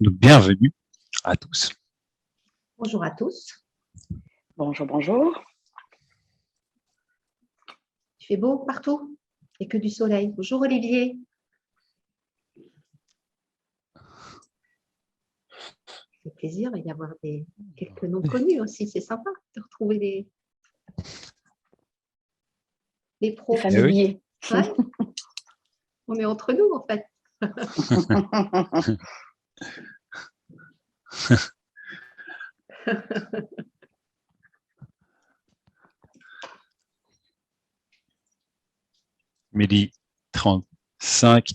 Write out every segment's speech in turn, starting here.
Donc, bienvenue à tous. Bonjour à tous. Bonjour, bonjour. Il fait beau partout et que du soleil. Bonjour Olivier. Ça fait plaisir d'y avoir quelques noms connus aussi. C'est sympa de retrouver les pros. Les familiers. Ouais. On est entre nous en fait. Midi 35.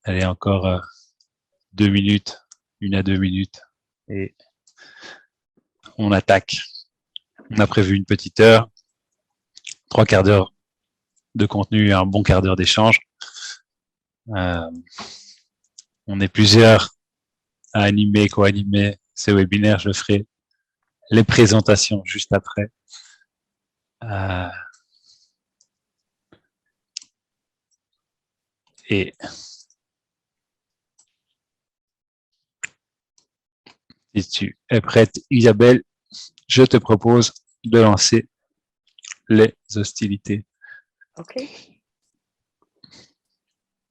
Allez, encore 2 minutes, 1 à 2 minutes. Et on attaque. On a prévu une petite heure, 3 quarts d'heure de contenu et un bon quart d'heure d'échange. On est plusieurs à animer, co-animer ces webinaires. Je ferai les présentations juste après. Et si tu es prête, Isabelle, je te propose de lancer les hostilités. OK.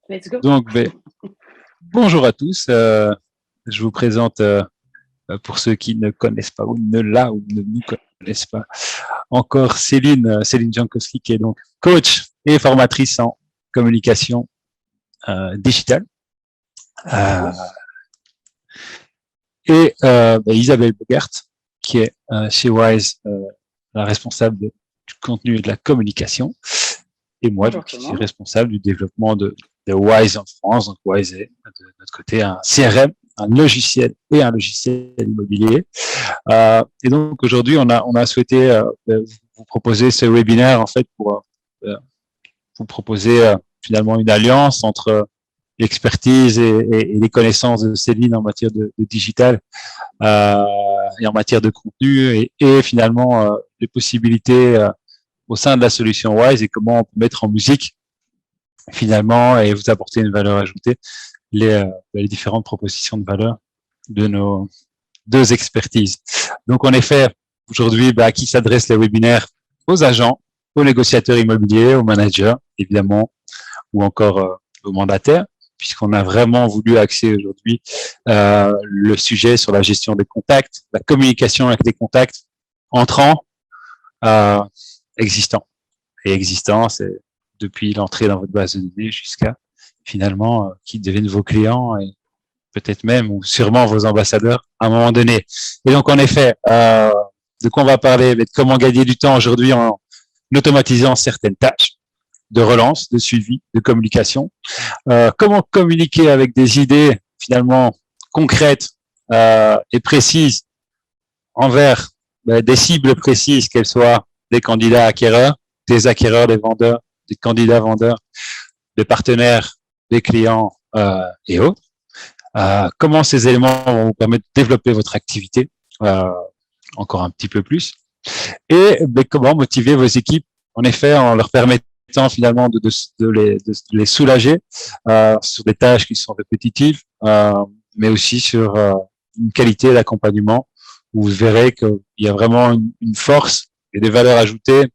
Let's go. Donc, bonjour à tous. Je vous présente, pour ceux qui ne connaissent pas ou ne nous connaissent pas, encore Céline Jankowski, qui est donc coach et formatrice en communication digitale. Et Isabelle Bogart, qui est chez Wise la responsable du contenu et de la communication. Et moi, donc, je suis responsable du développement de Wise en France. Donc, Wise est de notre côté un CRM, un logiciel et un logiciel immobilier. Et donc, aujourd'hui, on a souhaité vous proposer ce webinaire, en fait, pour vous proposer finalement une alliance entre l'expertise et les connaissances de Céline en matière de digital et en matière de contenu et finalement les possibilités au sein de la solution Wise et comment on peut mettre en musique finalement et vous apporter une valeur ajoutée les différentes propositions de valeur de nos deux expertises. Donc en effet, aujourd'hui, à qui s'adressent les webinaires? Aux agents, aux négociateurs immobiliers, aux managers évidemment, ou encore aux mandataires, puisqu'on a vraiment voulu axer aujourd'hui le sujet sur la gestion des contacts, la communication avec les contacts entrants, existants. Et existants, c'est depuis l'entrée dans votre base de données jusqu'à finalement qui deviennent vos clients et peut-être même ou sûrement vos ambassadeurs à un moment donné. Et donc en effet, de quoi on va parler? De comment gagner du temps aujourd'hui en automatisant certaines tâches de relance, de suivi, de communication. Comment communiquer avec des idées finalement concrètes et précises envers des cibles précises, qu'elles soient des candidats acquéreurs, des acquéreurs, des vendeurs, des candidats vendeurs, des partenaires, des clients et autres. Comment ces éléments vont vous permettre de développer votre activité encore un petit peu plus et comment motiver vos équipes, en effet, en leur permettant finalement de les soulager sur des tâches qui sont répétitives, mais aussi sur une qualité d'accompagnement où vous verrez qu'il y a vraiment une force et des valeurs ajoutées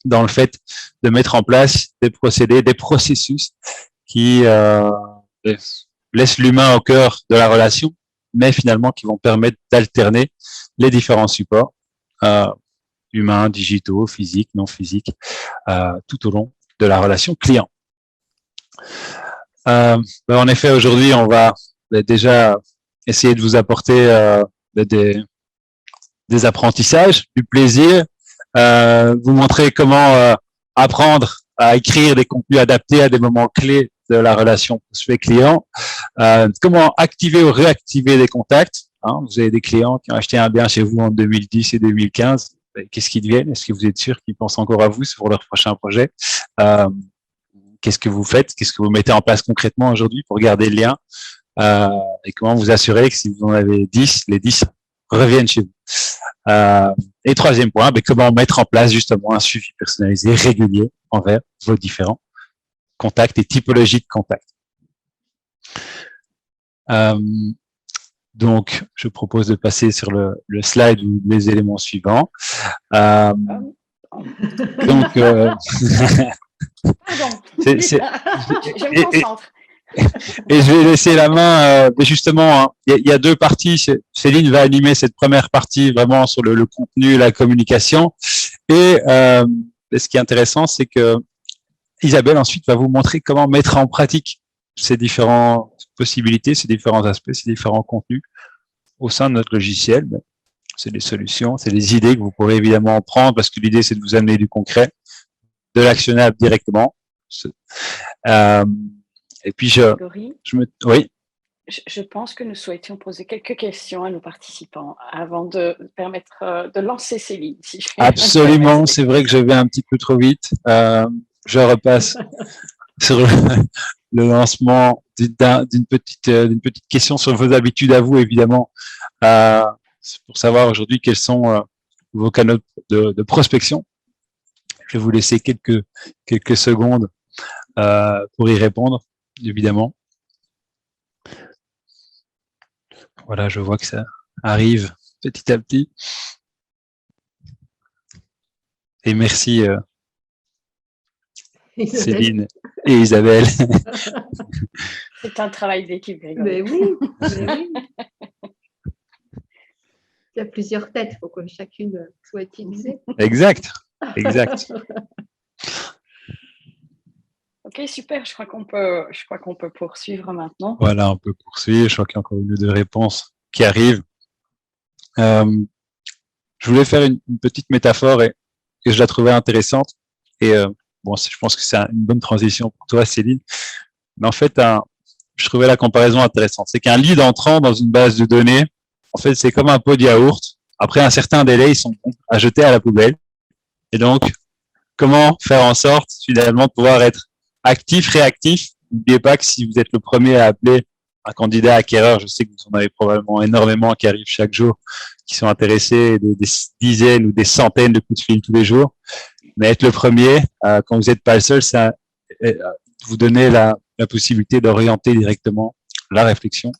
dans le fait de mettre en place des procédés, des processus qui laissent l'humain au cœur de la relation, mais finalement qui vont permettre d'alterner les différents supports humains, digitaux, physiques, non physiques, tout au long de la relation client. En effet, aujourd'hui, on va déjà essayer de vous apporter des apprentissages, du plaisir, vous montrer comment apprendre à écrire des contenus adaptés à des moments clés de la relation prospect-client, comment activer ou réactiver des contacts. Vous avez des clients qui ont acheté un bien chez vous en 2010 et 2015. Qu'est-ce qu'ils deviennent? Est-ce que vous êtes sûr qu'ils pensent encore à vous pour leur prochain projet? Qu'est-ce que vous faites? Qu'est-ce que vous mettez en place concrètement aujourd'hui pour garder le lien? Et comment vous assurer que si vous en avez 10, les 10 reviennent chez vous? Et troisième point, comment mettre en place justement un suivi personnalisé régulier envers vos différents contacts et typologies de contacts. Euh, donc, je propose de passer sur le slide ou les éléments suivants. Donc, Pardon, c'est- je me concentre. et je vais laisser la main, mais justement, hein, il y a deux parties. Céline va animer cette première partie vraiment sur le contenu, la communication. Et ce qui est intéressant, c'est que Isabelle ensuite va vous montrer comment mettre en pratique ces différentes possibilités, ces différents aspects, ces différents contenus au sein de notre logiciel. C'est des solutions, c'est des idées que vous pourrez évidemment prendre parce que l'idée, c'est de vous amener du concret, de l'actionnable directement. Et puis, oui. Je pense que nous souhaitions poser quelques questions à nos participants avant de permettre de lancer Céline. Si Absolument, c'est vrai que je vais un petit peu trop vite. Je repasse sur le lancement d'une petite question sur vos habitudes à vous, évidemment, pour savoir aujourd'hui quels sont vos canaux de prospection. Je vais vous laisser quelques secondes pour y répondre, évidemment. Voilà, je vois que ça arrive petit à petit. Et merci Céline et Isabelle. C'est un travail d'équipe, Grégory. Mais oui, mais oui. Il y a plusieurs têtes, il faut que chacune soit utilisée. Exact. Ok, super. Je crois qu'on peut poursuivre maintenant. Voilà, on peut poursuivre. Je crois qu'il y a encore une ou deux réponses qui arrivent. Je voulais faire une petite métaphore et je la trouvais intéressante. Et bon, je pense que c'est une bonne transition pour toi, Céline. Mais en fait, je trouvais la comparaison intéressante. C'est qu'un lead entrant dans une base de données, en fait, c'est comme un pot de yaourt. Après un certain délai, ils sont à jeter à la poubelle. Et donc, comment faire en sorte, finalement, de pouvoir être actif, réactif. N'oubliez pas que si vous êtes le premier à appeler un candidat acquéreur, je sais que vous en avez probablement énormément qui arrivent chaque jour, qui sont intéressés, des dizaines ou des centaines de coups de fil tous les jours. Mais être le premier, quand vous n'êtes pas le seul, ça vous donner la possibilité d'orienter directement la réflexion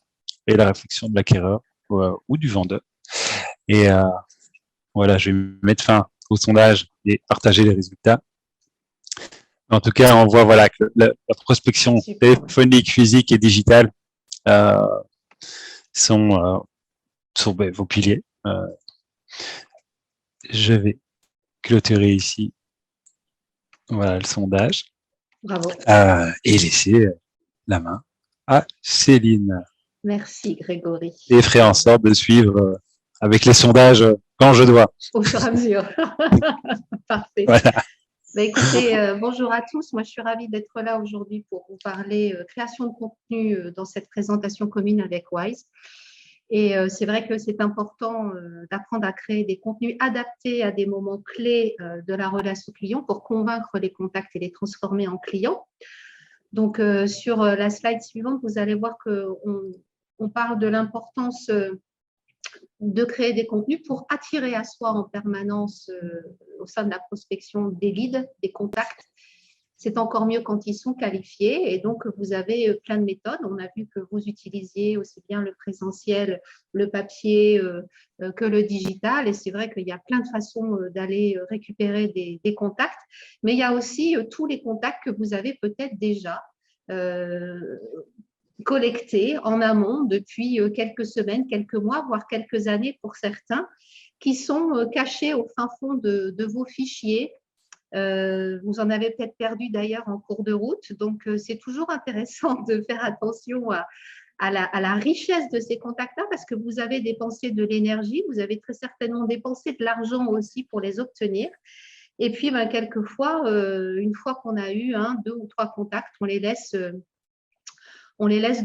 et la réflexion de l'acquéreur ou du vendeur. Et voilà, je vais mettre fin au sondage et partager les résultats. En tout cas, on voit voilà que la prospection téléphonique, physique et digitale sont vos piliers. Je vais clôturer ici. Voilà le sondage. Bravo. Et laisser la main à Céline. Merci Grégory. Et ferai en sorte de suivre avec les sondages quand je dois. Au fur et à mesure. Parfait. Voilà. Bah, écoutez, bonjour à tous. Moi, je suis ravie d'être là aujourd'hui pour vous parler création de contenu dans cette présentation commune avec Wise. Et c'est vrai que c'est important d'apprendre à créer des contenus adaptés à des moments clés de la relation client pour convaincre les contacts et les transformer en clients. Donc, sur la slide suivante, vous allez voir qu'on parle de l'importance de créer des contenus pour attirer à soi en permanence au sein de la prospection des leads, des contacts. C'est encore mieux quand ils sont qualifiés et donc vous avez plein de méthodes. On a vu que vous utilisiez aussi bien le présentiel, le papier que le digital et c'est vrai qu'il y a plein de façons d'aller récupérer des contacts, mais il y a aussi tous les contacts que vous avez peut-être déjà collectés en amont depuis quelques semaines, quelques mois, voire quelques années pour certains, qui sont cachés au fin fond de vos fichiers. Vous en avez peut-être perdu d'ailleurs en cours de route, donc c'est toujours intéressant de faire attention à la richesse de ces contacts-là parce que vous avez dépensé de l'énergie, vous avez très certainement dépensé de l'argent aussi pour les obtenir. Et puis, quelquefois, une fois qu'on a eu 2 ou 3 contacts, on les laisse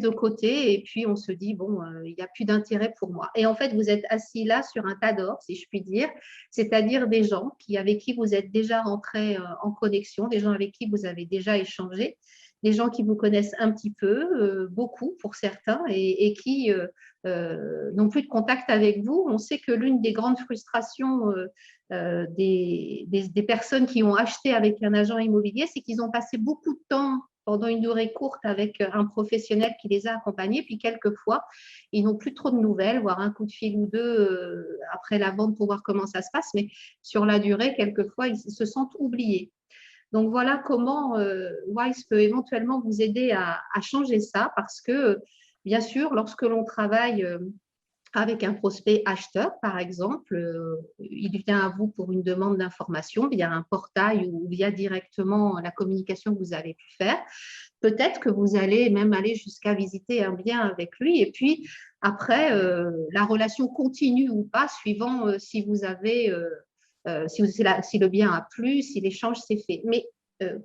de côté et puis on se dit, bon, il n'y a plus d'intérêt pour moi. Et en fait, vous êtes assis là sur un tas d'or, si je puis dire, c'est-à-dire des gens avec qui vous êtes déjà rentrés en connexion, des gens avec qui vous avez déjà échangé, des gens qui vous connaissent un petit peu, beaucoup pour certains, et qui n'ont plus de contact avec vous. On sait que l'une des grandes frustrations des personnes qui ont acheté avec un agent immobilier, c'est qu'ils ont passé beaucoup de temps pendant une durée courte avec un professionnel qui les a accompagnés, puis quelquefois, ils n'ont plus trop de nouvelles, voire un coup de fil ou deux après la vente pour voir comment ça se passe, mais sur la durée, quelquefois, ils se sentent oubliés. Donc, voilà comment Wise peut éventuellement vous aider à changer ça, parce que, bien sûr, lorsque l'on travaille avec un prospect acheteur, par exemple, il vient à vous pour une demande d'information via un portail ou via directement la communication que vous avez pu faire. Peut-être que vous allez même aller jusqu'à visiter un bien avec lui. Et puis, après, la relation continue ou pas, suivant si vous avez, si le bien a plu, si l'échange s'est fait. Mais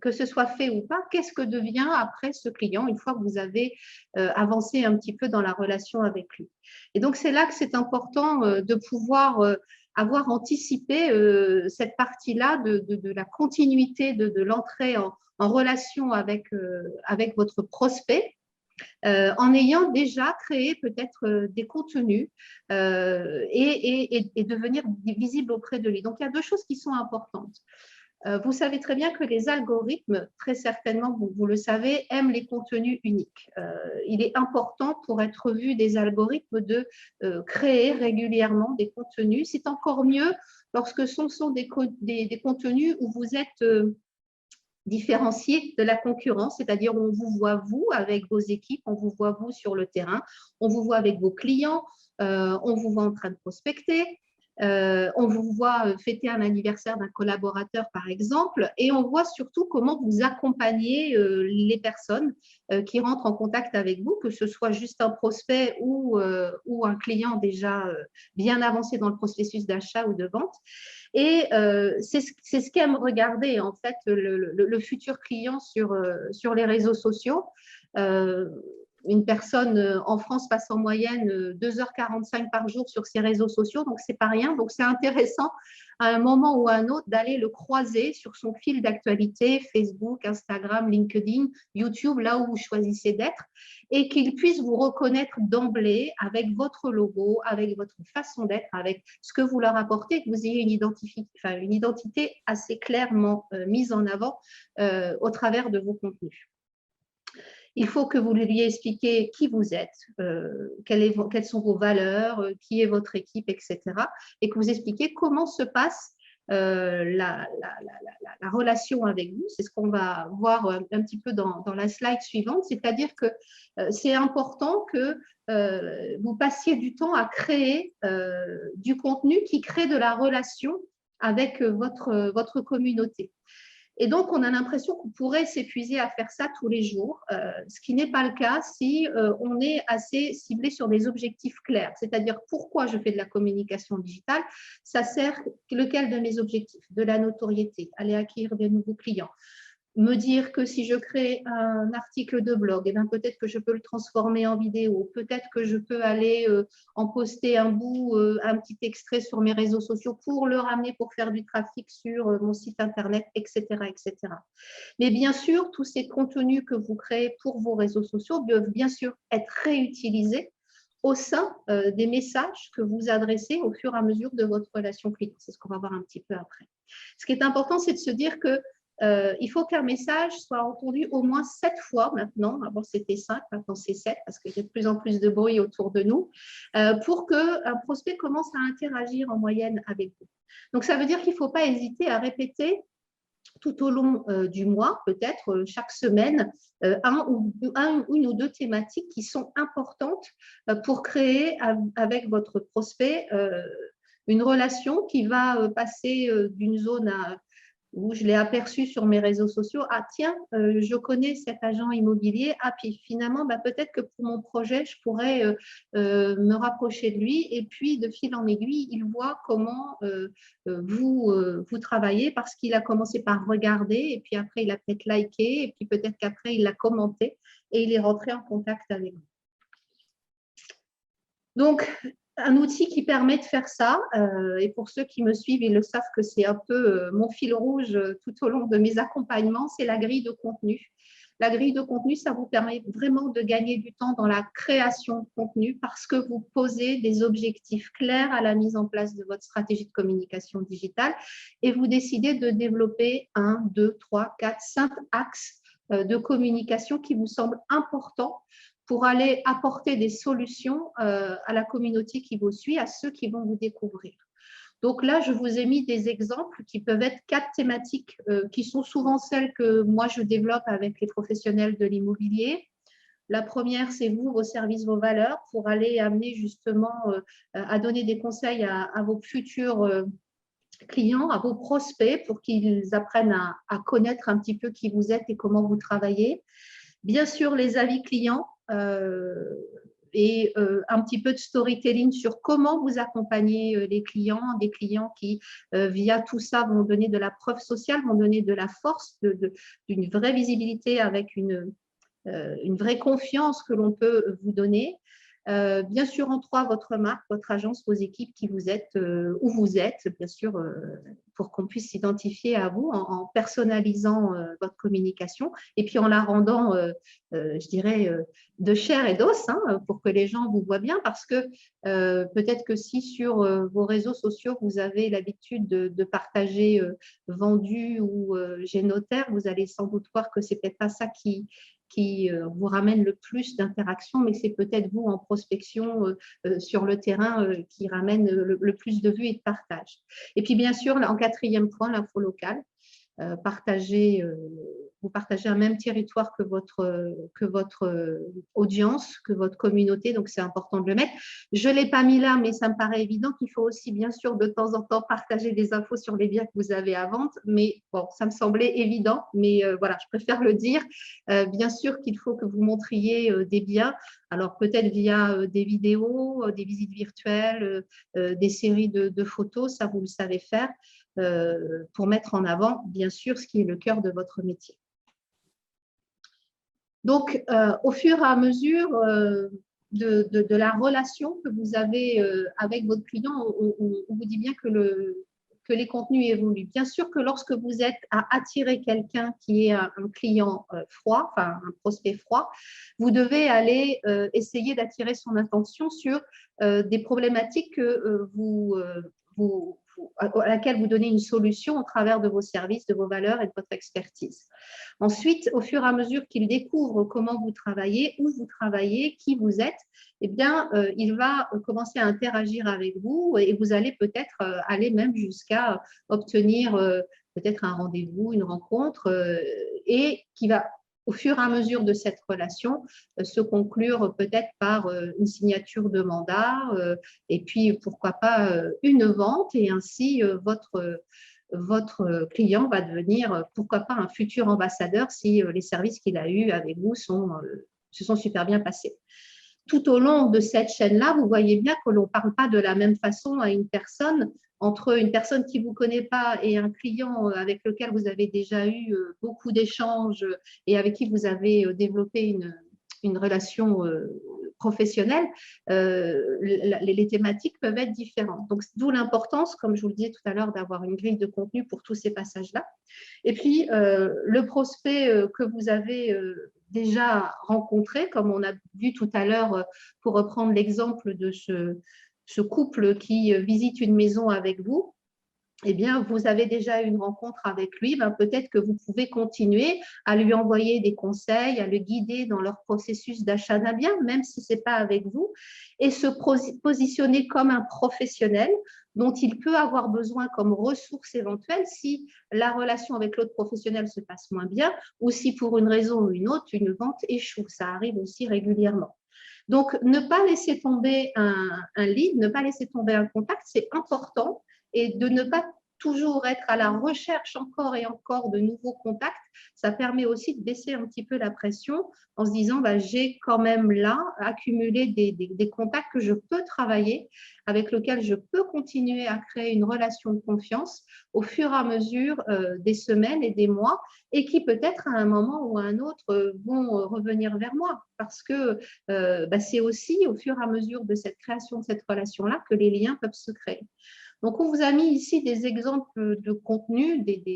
que ce soit fait ou pas, qu'est-ce que devient après ce client une fois que vous avez avancé un petit peu dans la relation avec lui? Et donc, c'est là que c'est important de pouvoir avoir anticipé cette partie-là de la continuité de l'entrée en relation avec votre prospect, en ayant déjà créé peut-être des contenus et devenir visible auprès de lui. Donc, il y a deux choses qui sont importantes. Vous savez très bien que les algorithmes, très certainement, vous le savez, aiment les contenus uniques. Il est important pour être vu des algorithmes de créer régulièrement des contenus. C'est encore mieux lorsque ce sont des contenus où vous êtes différencié de la concurrence, c'est-à-dire on vous voit vous avec vos équipes, on vous voit vous sur le terrain, on vous voit avec vos clients, on vous voit en train de prospecter. On vous voit fêter un anniversaire d'un collaborateur, par exemple, et on voit surtout comment vous accompagnez les personnes qui rentrent en contact avec vous, que ce soit juste un prospect ou un client déjà bien avancé dans le processus d'achat ou de vente. Et c'est ce qu'aime regarder, en fait, le futur client sur les réseaux sociaux. Une personne en France passe en moyenne 2h45 par jour sur ses réseaux sociaux, donc c'est pas rien. Donc c'est intéressant à un moment ou à un autre d'aller le croiser sur son fil d'actualité, Facebook, Instagram, LinkedIn, YouTube, là où vous choisissez d'être, et qu'il puisse vous reconnaître d'emblée avec votre logo, avec votre façon d'être, avec ce que vous leur apportez, que vous ayez une identité assez clairement mise en avant au travers de vos contenus. Il faut que vous lui expliquiez qui vous êtes, quelles sont vos valeurs, qui est votre équipe, etc. Et que vous expliquiez comment se passe la relation avec vous. C'est ce qu'on va voir un petit peu dans la slide suivante. C'est-à-dire que c'est important que vous passiez du temps à créer du contenu qui crée de la relation avec votre communauté. Et donc, on a l'impression qu'on pourrait s'épuiser à faire ça tous les jours, ce qui n'est pas le cas si on est assez ciblé sur des objectifs clairs. C'est-à-dire, pourquoi je fais de la communication digitale? Ça sert lequel de mes objectifs? De la notoriété, aller acquérir de nouveaux clients. Me dire que si je crée un article de blog, eh bien, peut-être que je peux le transformer en vidéo, peut-être que je peux aller en poster un bout, un petit extrait sur mes réseaux sociaux pour le ramener pour faire du trafic sur mon site internet, etc., etc. Mais bien sûr, tous ces contenus que vous créez pour vos réseaux sociaux doivent bien sûr être réutilisés au sein des messages que vous adressez au fur et à mesure de votre relation client. C'est ce qu'on va voir un petit peu après. Ce qui est important, c'est de se dire que il faut qu'un message soit entendu au moins 7 fois maintenant. Avant, c'était 5, maintenant c'est 7 parce qu'il y a de plus en plus de bruit autour de nous, pour qu'un prospect commence à interagir en moyenne avec vous. Donc, ça veut dire qu'il ne faut pas hésiter à répéter tout au long du mois, peut-être chaque semaine, une ou deux thématiques qui sont importantes pour créer avec votre prospect une relation qui va passer d'une zone où je l'ai aperçu sur mes réseaux sociaux. Ah tiens, je connais cet agent immobilier. Ah puis finalement, peut-être que pour mon projet, je pourrais me rapprocher de lui. Et puis de fil en aiguille, il voit comment vous travaillez parce qu'il a commencé par regarder et puis après il a peut-être liké et puis peut-être qu'après il l'a commenté et il est rentré en contact avec vous. Donc, un outil qui permet de faire ça, et pour ceux qui me suivent, ils le savent que c'est un peu mon fil rouge tout au long de mes accompagnements, c'est la grille de contenu. La grille de contenu, ça vous permet vraiment de gagner du temps dans la création de contenu parce que vous posez des objectifs clairs à la mise en place de votre stratégie de communication digitale et vous décidez de développer 1, 2, 3, 4, 5 axes de communication qui vous semblent importants pour aller apporter des solutions à la communauté qui vous suit, à ceux qui vont vous découvrir. Donc là, je vous ai mis des exemples qui peuvent être 4 thématiques qui sont souvent celles que moi, je développe avec les professionnels de l'immobilier. La première, c'est vous, vos services, vos valeurs, pour aller amener justement à donner des conseils à vos futurs clients, à vos prospects, pour qu'ils apprennent à connaître un petit peu qui vous êtes et comment vous travaillez. Bien sûr, les avis clients et un petit peu de storytelling sur comment vous accompagnez les clients, des clients qui, via tout ça, vont donner de la preuve sociale, vont donner de la force, d'une vraie visibilité avec une vraie confiance que l'on peut vous donner. Bien sûr, en 3, votre marque, votre agence, vos équipes, qui vous êtes, où vous êtes, bien sûr, pour qu'on puisse s'identifier à vous en personnalisant votre communication et puis en la rendant, je dirais, de chair et d'os, hein, pour que les gens vous voient bien, parce que peut-être que si sur vos réseaux sociaux, vous avez l'habitude de partager vendu ou j'ai notaire, vous allez sans doute voir que c'est peut-être pas ça qui vous ramène le plus d'interaction, mais c'est peut-être vous en prospection sur le terrain qui ramène le plus de vues et de partage. Et puis bien sûr, en 4e point, l'info locale. Vous partagez un même territoire que votre audience, que votre communauté, donc c'est important de le mettre. Je ne l'ai pas mis là, mais ça me paraît évident qu'il faut aussi bien sûr de temps en temps partager des infos sur les biens que vous avez à vendre, mais bon, ça me semblait évident, mais voilà, je préfère le dire. Bien sûr qu'il faut que vous montriez des biens, alors peut-être via des vidéos, des visites virtuelles, des séries de photos, ça vous le savez faire, pour mettre en avant, bien sûr, ce qui est le cœur de votre métier. Donc, au fur et à mesure de la relation que vous avez avec votre client, on vous dit bien que les contenus évoluent. Bien sûr que lorsque vous êtes à attirer quelqu'un qui est un client froid, enfin un prospect froid, vous devez aller essayer d'attirer son attention sur des problématiques que à laquelle vous donnez une solution au travers de vos services, de vos valeurs et de votre expertise. Ensuite, au fur et à mesure qu'il découvre comment vous travaillez, où vous travaillez, qui vous êtes, eh bien, il va commencer à interagir avec vous et vous allez peut-être aller même jusqu'à obtenir peut-être un rendez-vous, une rencontre et qui va, au fur et à mesure de cette relation, se conclure peut-être par une signature de mandat et puis, pourquoi pas, une vente et ainsi votre client va devenir, pourquoi pas, un futur ambassadeur si les services qu'il a eus avec vous se sont super bien passés. Tout au long de cette chaîne-là, vous voyez bien que l'on ne parle pas de la même façon à une personne, entre une personne qui ne vous connaît pas et un client avec lequel vous avez déjà eu beaucoup d'échanges et avec qui vous avez développé une relation professionnelle, les thématiques peuvent être différentes. Donc, d'où l'importance, comme je vous le disais tout à l'heure, d'avoir une grille de contenu pour tous ces passages-là. Et puis, le prospect que vous avez déjà rencontré, comme on a vu tout à l'heure, pour reprendre l'exemple de ce couple qui visite une maison avec vous, eh bien, vous avez déjà eu une rencontre avec lui, ben, peut-être que vous pouvez continuer à lui envoyer des conseils, à le guider dans leur processus d'achat d'un bien, même si ce n'est pas avec vous, et se positionner comme un professionnel dont il peut avoir besoin comme ressource éventuelle si la relation avec l'autre professionnel se passe moins bien ou si pour une raison ou une autre, une vente échoue. Ça arrive aussi régulièrement. Donc, ne pas laisser tomber un lead, ne pas laisser tomber un contact, c'est important. Et de ne pas toujours être à la recherche encore et encore de nouveaux contacts, ça permet aussi de baisser un petit peu la pression en se disant bah, j'ai quand même là accumulé des contacts que je peux travailler, avec lesquels je peux continuer à créer une relation de confiance au fur et à mesure des semaines et des mois et qui peut-être à un moment ou à un autre vont revenir vers moi parce que bah, c'est aussi au fur et à mesure de cette création de cette relation-là que les liens peuvent se créer. Donc, on vous a mis ici des exemples de contenu, des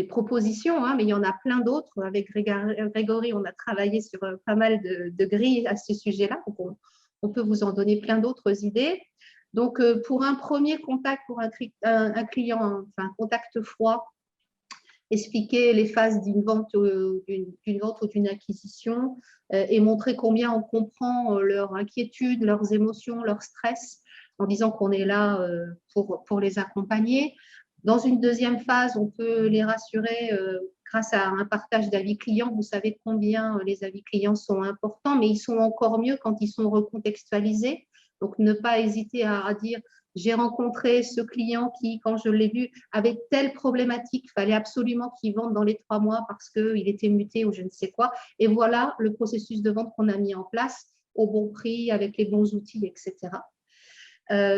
propositions, hein, mais il y en a plein d'autres. Avec Grégory, on a travaillé sur pas mal de grilles à ce sujet-là. Donc, on peut vous en donner plein d'autres idées. Donc, pour un premier contact, pour un client, enfin, contact froid, expliquer les phases d'une vente, d'une vente ou d'une acquisition et montrer combien on comprend leur inquiétude, leurs émotions, leur stress, en disant qu'on est là pour les accompagner. Dans une deuxième phase, on peut les rassurer grâce à un partage d'avis clients. Vous savez combien les avis clients sont importants, mais ils sont encore mieux quand ils sont recontextualisés. Donc, ne pas hésiter à dire « j'ai rencontré ce client qui, quand je l'ai vu, avait telle problématique, il fallait absolument qu'il vende dans les 3 mois parce qu'il était muté ou je ne sais quoi. Et voilà le processus de vente qu'on a mis en place au bon prix, avec les bons outils, etc. »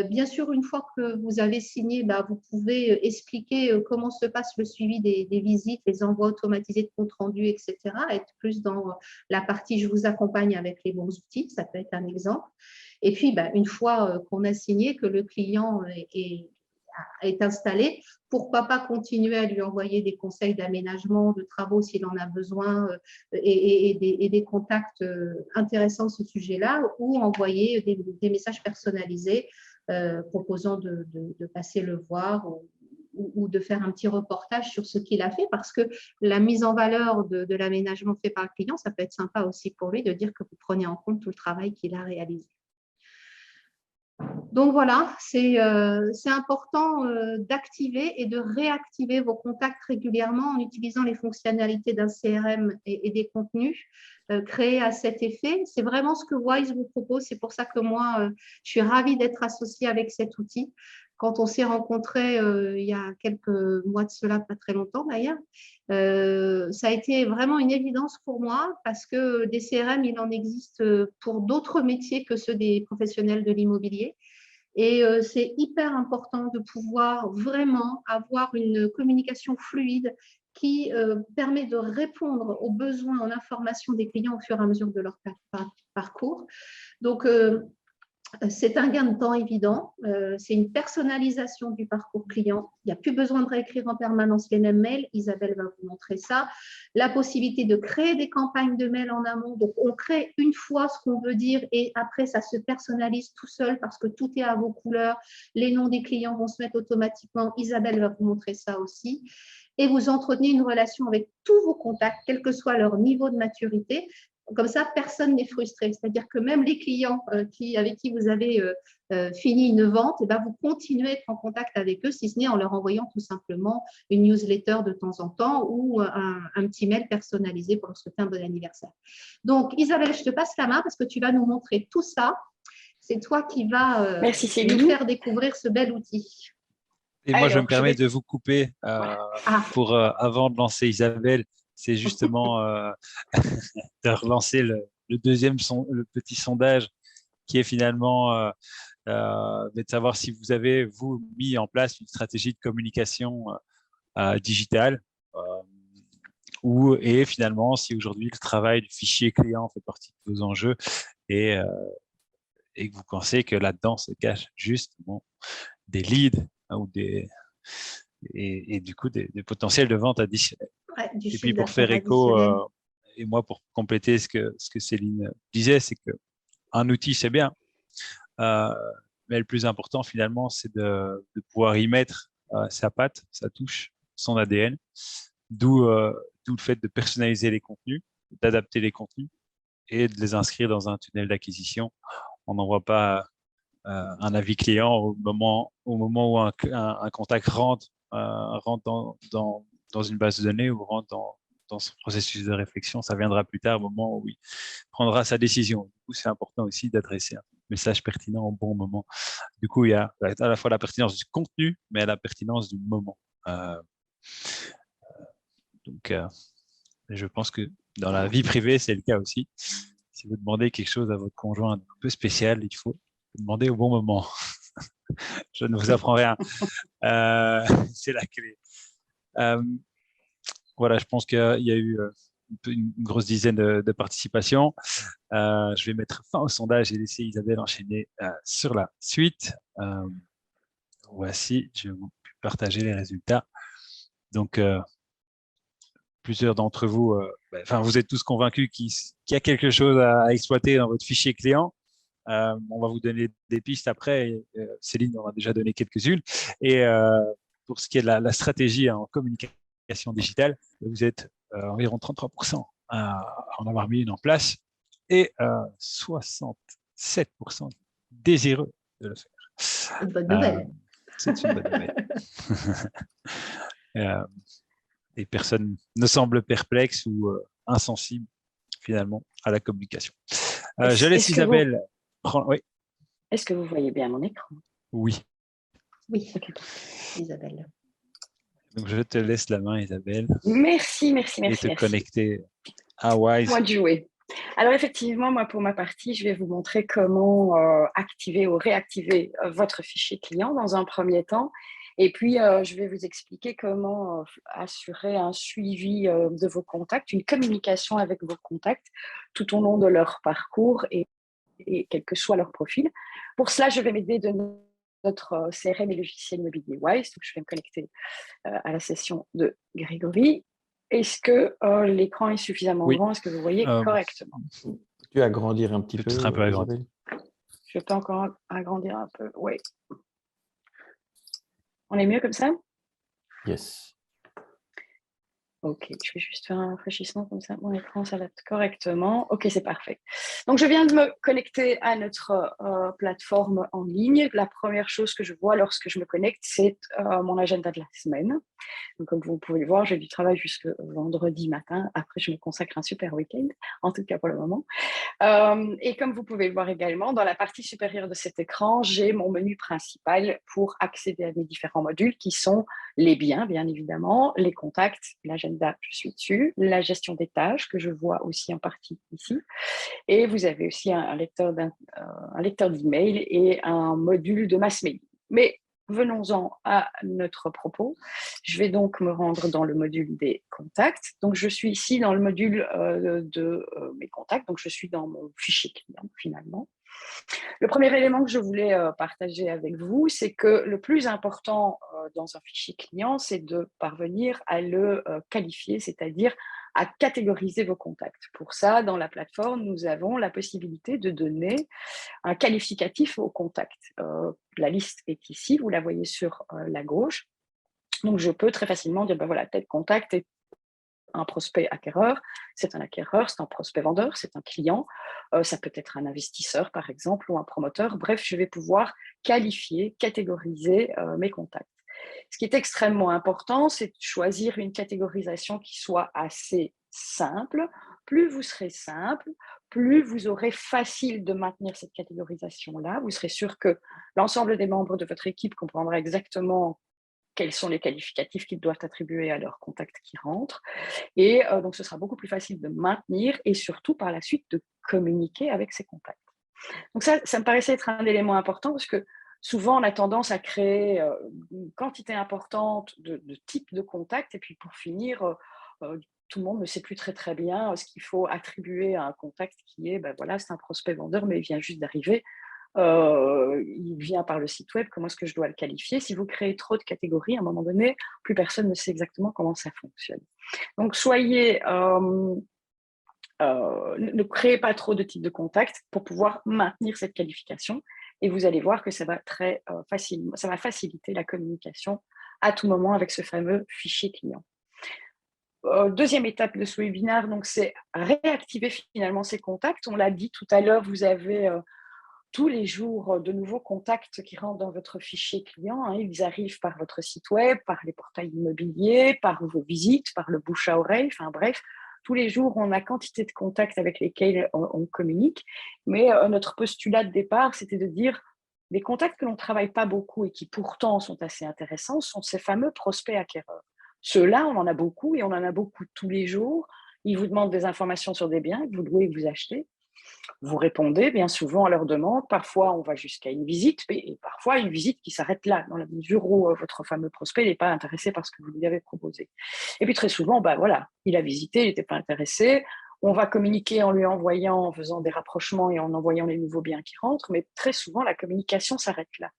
Bien sûr, une fois que vous avez signé, vous pouvez expliquer comment se passe le suivi des visites, les envois automatisés de compte rendu, etc. Être plus dans la partie « je vous accompagne avec les bons outils », ça peut être un exemple. Et puis, une fois qu'on a signé, que le client est installé, pourquoi pas continuer à lui envoyer des conseils d'aménagement, de travaux s'il en a besoin et des contacts intéressants à ce sujet-là, ou envoyer des messages personnalisés proposant de passer le voir ou de faire un petit reportage sur ce qu'il a fait, parce que la mise en valeur de l'aménagement fait par le client, ça peut être sympa aussi pour lui de dire que vous prenez en compte tout le travail qu'il a réalisé. Donc voilà, c'est important d'activer et de réactiver vos contacts régulièrement en utilisant les fonctionnalités d'un CRM et des contenus créés à cet effet. C'est vraiment ce que Wise vous propose. C'est pour ça que moi, je suis ravie d'être associée avec cet outil. Quand on s'est rencontrés il y a quelques mois de cela, pas très longtemps d'ailleurs, ça a été vraiment une évidence pour moi parce que des CRM, il en existe pour d'autres métiers que ceux des professionnels de l'immobilier. Et c'est hyper important de pouvoir vraiment avoir une communication fluide qui permet de répondre aux besoins en information des clients au fur et à mesure de leur parcours. Donc, c'est un gain de temps évident, c'est une personnalisation du parcours client. Il n'y a plus besoin de réécrire en permanence les mêmes mails. Isabelle va vous montrer ça. La possibilité de créer des campagnes de mails en amont. Donc, on crée une fois ce qu'on veut dire et après, ça se personnalise tout seul parce que tout est à vos couleurs. Les noms des clients vont se mettre automatiquement. Isabelle va vous montrer ça aussi. Et vous entretenez une relation avec tous vos contacts, quel que soit leur niveau de maturité. Comme ça, personne n'est frustré. C'est-à-dire que même les clients avec qui vous avez fini une vente, vous continuez à être en contact avec eux, si ce n'est en leur envoyant tout simplement une newsletter de temps en temps ou un petit mail personnalisé pour leur souhaiter un bon anniversaire. Donc, Isabelle, je te passe la main parce que tu vas nous montrer tout ça. C'est toi qui vas nous faire découvrir ce bel outil. Et moi, je me permets de vous couper pour, avant de lancer Isabelle, c'est justement de relancer le petit sondage qui est finalement de savoir si vous avez, vous, mis en place une stratégie de communication digitale et finalement, si aujourd'hui le travail du fichier client fait partie de vos enjeux et que vous pensez que là-dedans se cache juste des leads ou et du coup des potentiels de vente additionnels. Ouais, et puis pour faire écho, et moi pour compléter ce que Céline disait, c'est qu'un outil c'est bien, mais le plus important finalement c'est de pouvoir y mettre sa patte, sa touche, son ADN, d'où le fait de personnaliser les contenus, d'adapter les contenus et de les inscrire dans un tunnel d'acquisition. On n'envoie pas un avis client au moment où un contact rentre dans une base de données ou rentre dans ce processus de réflexion. Ça viendra plus tard, au moment où il prendra sa décision. Du coup, c'est important aussi d'adresser un message pertinent au bon moment. Du coup, il y a à la fois la pertinence du contenu, mais la pertinence du moment. Donc, je pense que dans la vie privée, c'est le cas aussi. Si vous demandez quelque chose à votre conjoint un peu spécial, il faut demander au bon moment. Je ne vous apprends rien. C'est la clé. Voilà, je pense qu'il y a eu une grosse dizaine de participations. Je vais mettre fin au sondage et laisser Isabelle enchaîner sur la suite. Voici, je vais vous partager les résultats. Donc, plusieurs d'entre vous, vous êtes tous convaincus qu'il y a quelque chose à exploiter dans votre fichier client. On va vous donner des pistes après. Céline en a déjà donné quelques-unes. Et pour ce qui est de la stratégie en communication communication digitale, vous êtes environ 33% à en avoir mis une en place et 67% désireux de le faire. C'est une bonne nouvelle. C'est une bonne nouvelle. Et personne ne semble perplexe ou insensible finalement à la communication. Je laisse Isabelle prendre. Oui. Est-ce que vous voyez bien mon écran? Oui. Oui, Isabelle. Donc je te laisse la main, Isabelle. Merci. Et te connecter à Wise. Moi de jouer. Alors effectivement, moi pour ma partie, je vais vous montrer comment activer ou réactiver votre fichier client dans un premier temps. Et puis, je vais vous expliquer comment assurer un suivi de vos contacts, une communication avec vos contacts tout au long de leur parcours et quel que soit leur profil. Pour cela, je vais m'aider de notre CRM et logiciel immobilier Wise. Donc, je vais me connecter à la session de Grégory. Est-ce que l'écran est suffisamment grand? Est-ce que vous voyez correctement? Tu agrandir un petit peu? Peut-être un peu agrandi. Je peux encore agrandir un peu, oui. On est mieux comme ça? Yes. Ok, je vais juste faire un rafraîchissement comme ça, mon écran s'adapte correctement. Ok, c'est parfait. Donc, je viens de me connecter à notre plateforme en ligne. La première chose que je vois lorsque je me connecte, c'est mon agenda de la semaine. Donc, comme vous pouvez le voir, j'ai du travail jusque vendredi matin. Après, je me consacre un super week-end, en tout cas pour le moment. Et comme vous pouvez le voir également, dans la partie supérieure de cet écran, j'ai mon menu principal pour accéder à mes différents modules qui sont les biens, bien évidemment, les contacts, l'agenda, je suis dessus, la gestion des tâches que je vois aussi en partie ici. Et vous avez aussi un lecteur d'email et un module de mass mailing. Mais venons-en à notre propos. Je vais donc me rendre dans le module des contacts. Donc, je suis ici dans le module de mes contacts. Donc, je suis dans mon fichier client finalement. Le premier élément que je voulais partager avec vous, c'est que le plus important dans un fichier client, c'est de parvenir à le qualifier, c'est-à-dire à catégoriser vos contacts. Pour ça, dans la plateforme, nous avons la possibilité de donner un qualificatif aux contacts. La liste est ici, vous la voyez sur la gauche. Donc, je peux très facilement dire, ben voilà, tel contact est un prospect acquéreur, c'est un acquéreur, c'est un prospect vendeur, c'est un client, ça peut être un investisseur par exemple ou un promoteur. Bref, je vais pouvoir qualifier, catégoriser mes contacts. Ce qui est extrêmement important, c'est de choisir une catégorisation qui soit assez simple. Plus vous serez simple, plus vous aurez facile de maintenir cette catégorisation-là. Vous serez sûr que l'ensemble des membres de votre équipe comprendra exactement quels sont les qualificatifs qu'ils doivent attribuer à leurs contacts qui rentrent. Et donc, ce sera beaucoup plus facile de maintenir et surtout par la suite de communiquer avec ces contacts. Donc ça me paraissait être un élément important parce que souvent, on a tendance à créer une quantité importante de types de contacts et puis pour finir, tout le monde ne sait plus très bien ce qu'il faut attribuer à un contact qui est, ben voilà, c'est un prospect vendeur, mais il vient juste d'arriver. Il vient par le site web, comment est-ce que je dois le qualifier? Si vous créez trop de catégories, à un moment donné, plus personne ne sait exactement comment ça fonctionne. Donc, ne créez pas trop de types de contacts pour pouvoir maintenir cette qualification et vous allez voir que ça va ça va faciliter la communication à tout moment avec ce fameux fichier client. Deuxième étape de ce webinaire, donc c'est réactiver finalement ces contacts. On l'a dit tout à l'heure, vous avez tous les jours de nouveaux contacts qui rentrent dans votre fichier client. Hein. Ils arrivent par votre site web, par les portails immobiliers, par vos visites, par le bouche à oreille, enfin bref. Tous les jours, on a quantité de contacts avec lesquels on communique. Mais notre postulat de départ, c'était de dire les contacts que l'on ne travaille pas beaucoup et qui pourtant sont assez intéressants sont ces fameux prospects acquéreurs. Ceux-là, on en a beaucoup et on en a beaucoup tous les jours. Ils vous demandent des informations sur des biens que vous louez et que vous achetez. Vous répondez bien souvent à leurs demandes. Parfois, on va jusqu'à une visite, et parfois une visite qui s'arrête là, dans la mesure où votre fameux prospect n'est pas intéressé par ce que vous lui avez proposé. Et puis très souvent, ben voilà, il a visité, il n'était pas intéressé. On va communiquer en lui envoyant, en faisant des rapprochements et en envoyant les nouveaux biens qui rentrent, mais très souvent, la communication s'arrête là.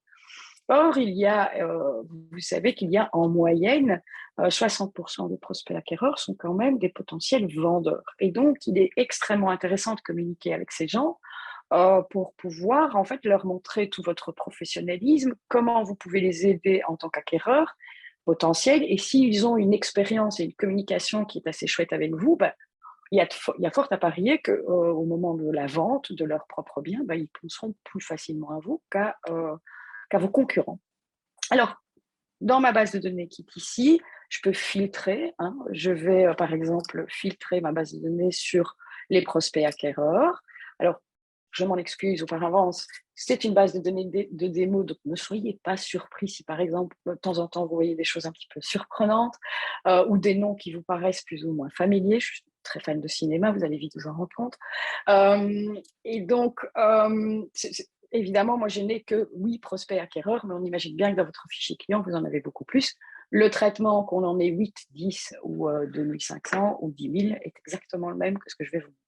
Or, vous savez qu'il y a en moyenne 60% des prospects acquéreurs sont quand même des potentiels vendeurs. Et donc, il est extrêmement intéressant de communiquer avec ces gens pour pouvoir en fait leur montrer tout votre professionnalisme, comment vous pouvez les aider en tant qu'acquéreurs, potentiels. Et s'ils ont une expérience et une communication qui est assez chouette avec vous, il y a fort à parier qu'au moment de la vente de leurs propres biens, ils penseront plus facilement à vous qu'à vos concurrents. Alors, dans ma base de données qui est ici, je peux filtrer. Je vais, par exemple, filtrer ma base de données sur les prospects acquéreurs. Alors, je m'en excuse auparavant, c'est une base de données de démo, donc ne soyez pas surpris si, par exemple, de temps en temps, vous voyez des choses un petit peu surprenantes ou des noms qui vous paraissent plus ou moins familiers. Je suis très fan de cinéma, vous allez vite vous en rendre compte. Et donc, évidemment, moi, je n'ai que 8 prospects acquéreurs, mais on imagine bien que dans votre fichier client, vous en avez beaucoup plus. Le traitement, qu'on en ait 8, 10 ou 2500 ou 10 000, est exactement le même que ce que je vais vous montrer.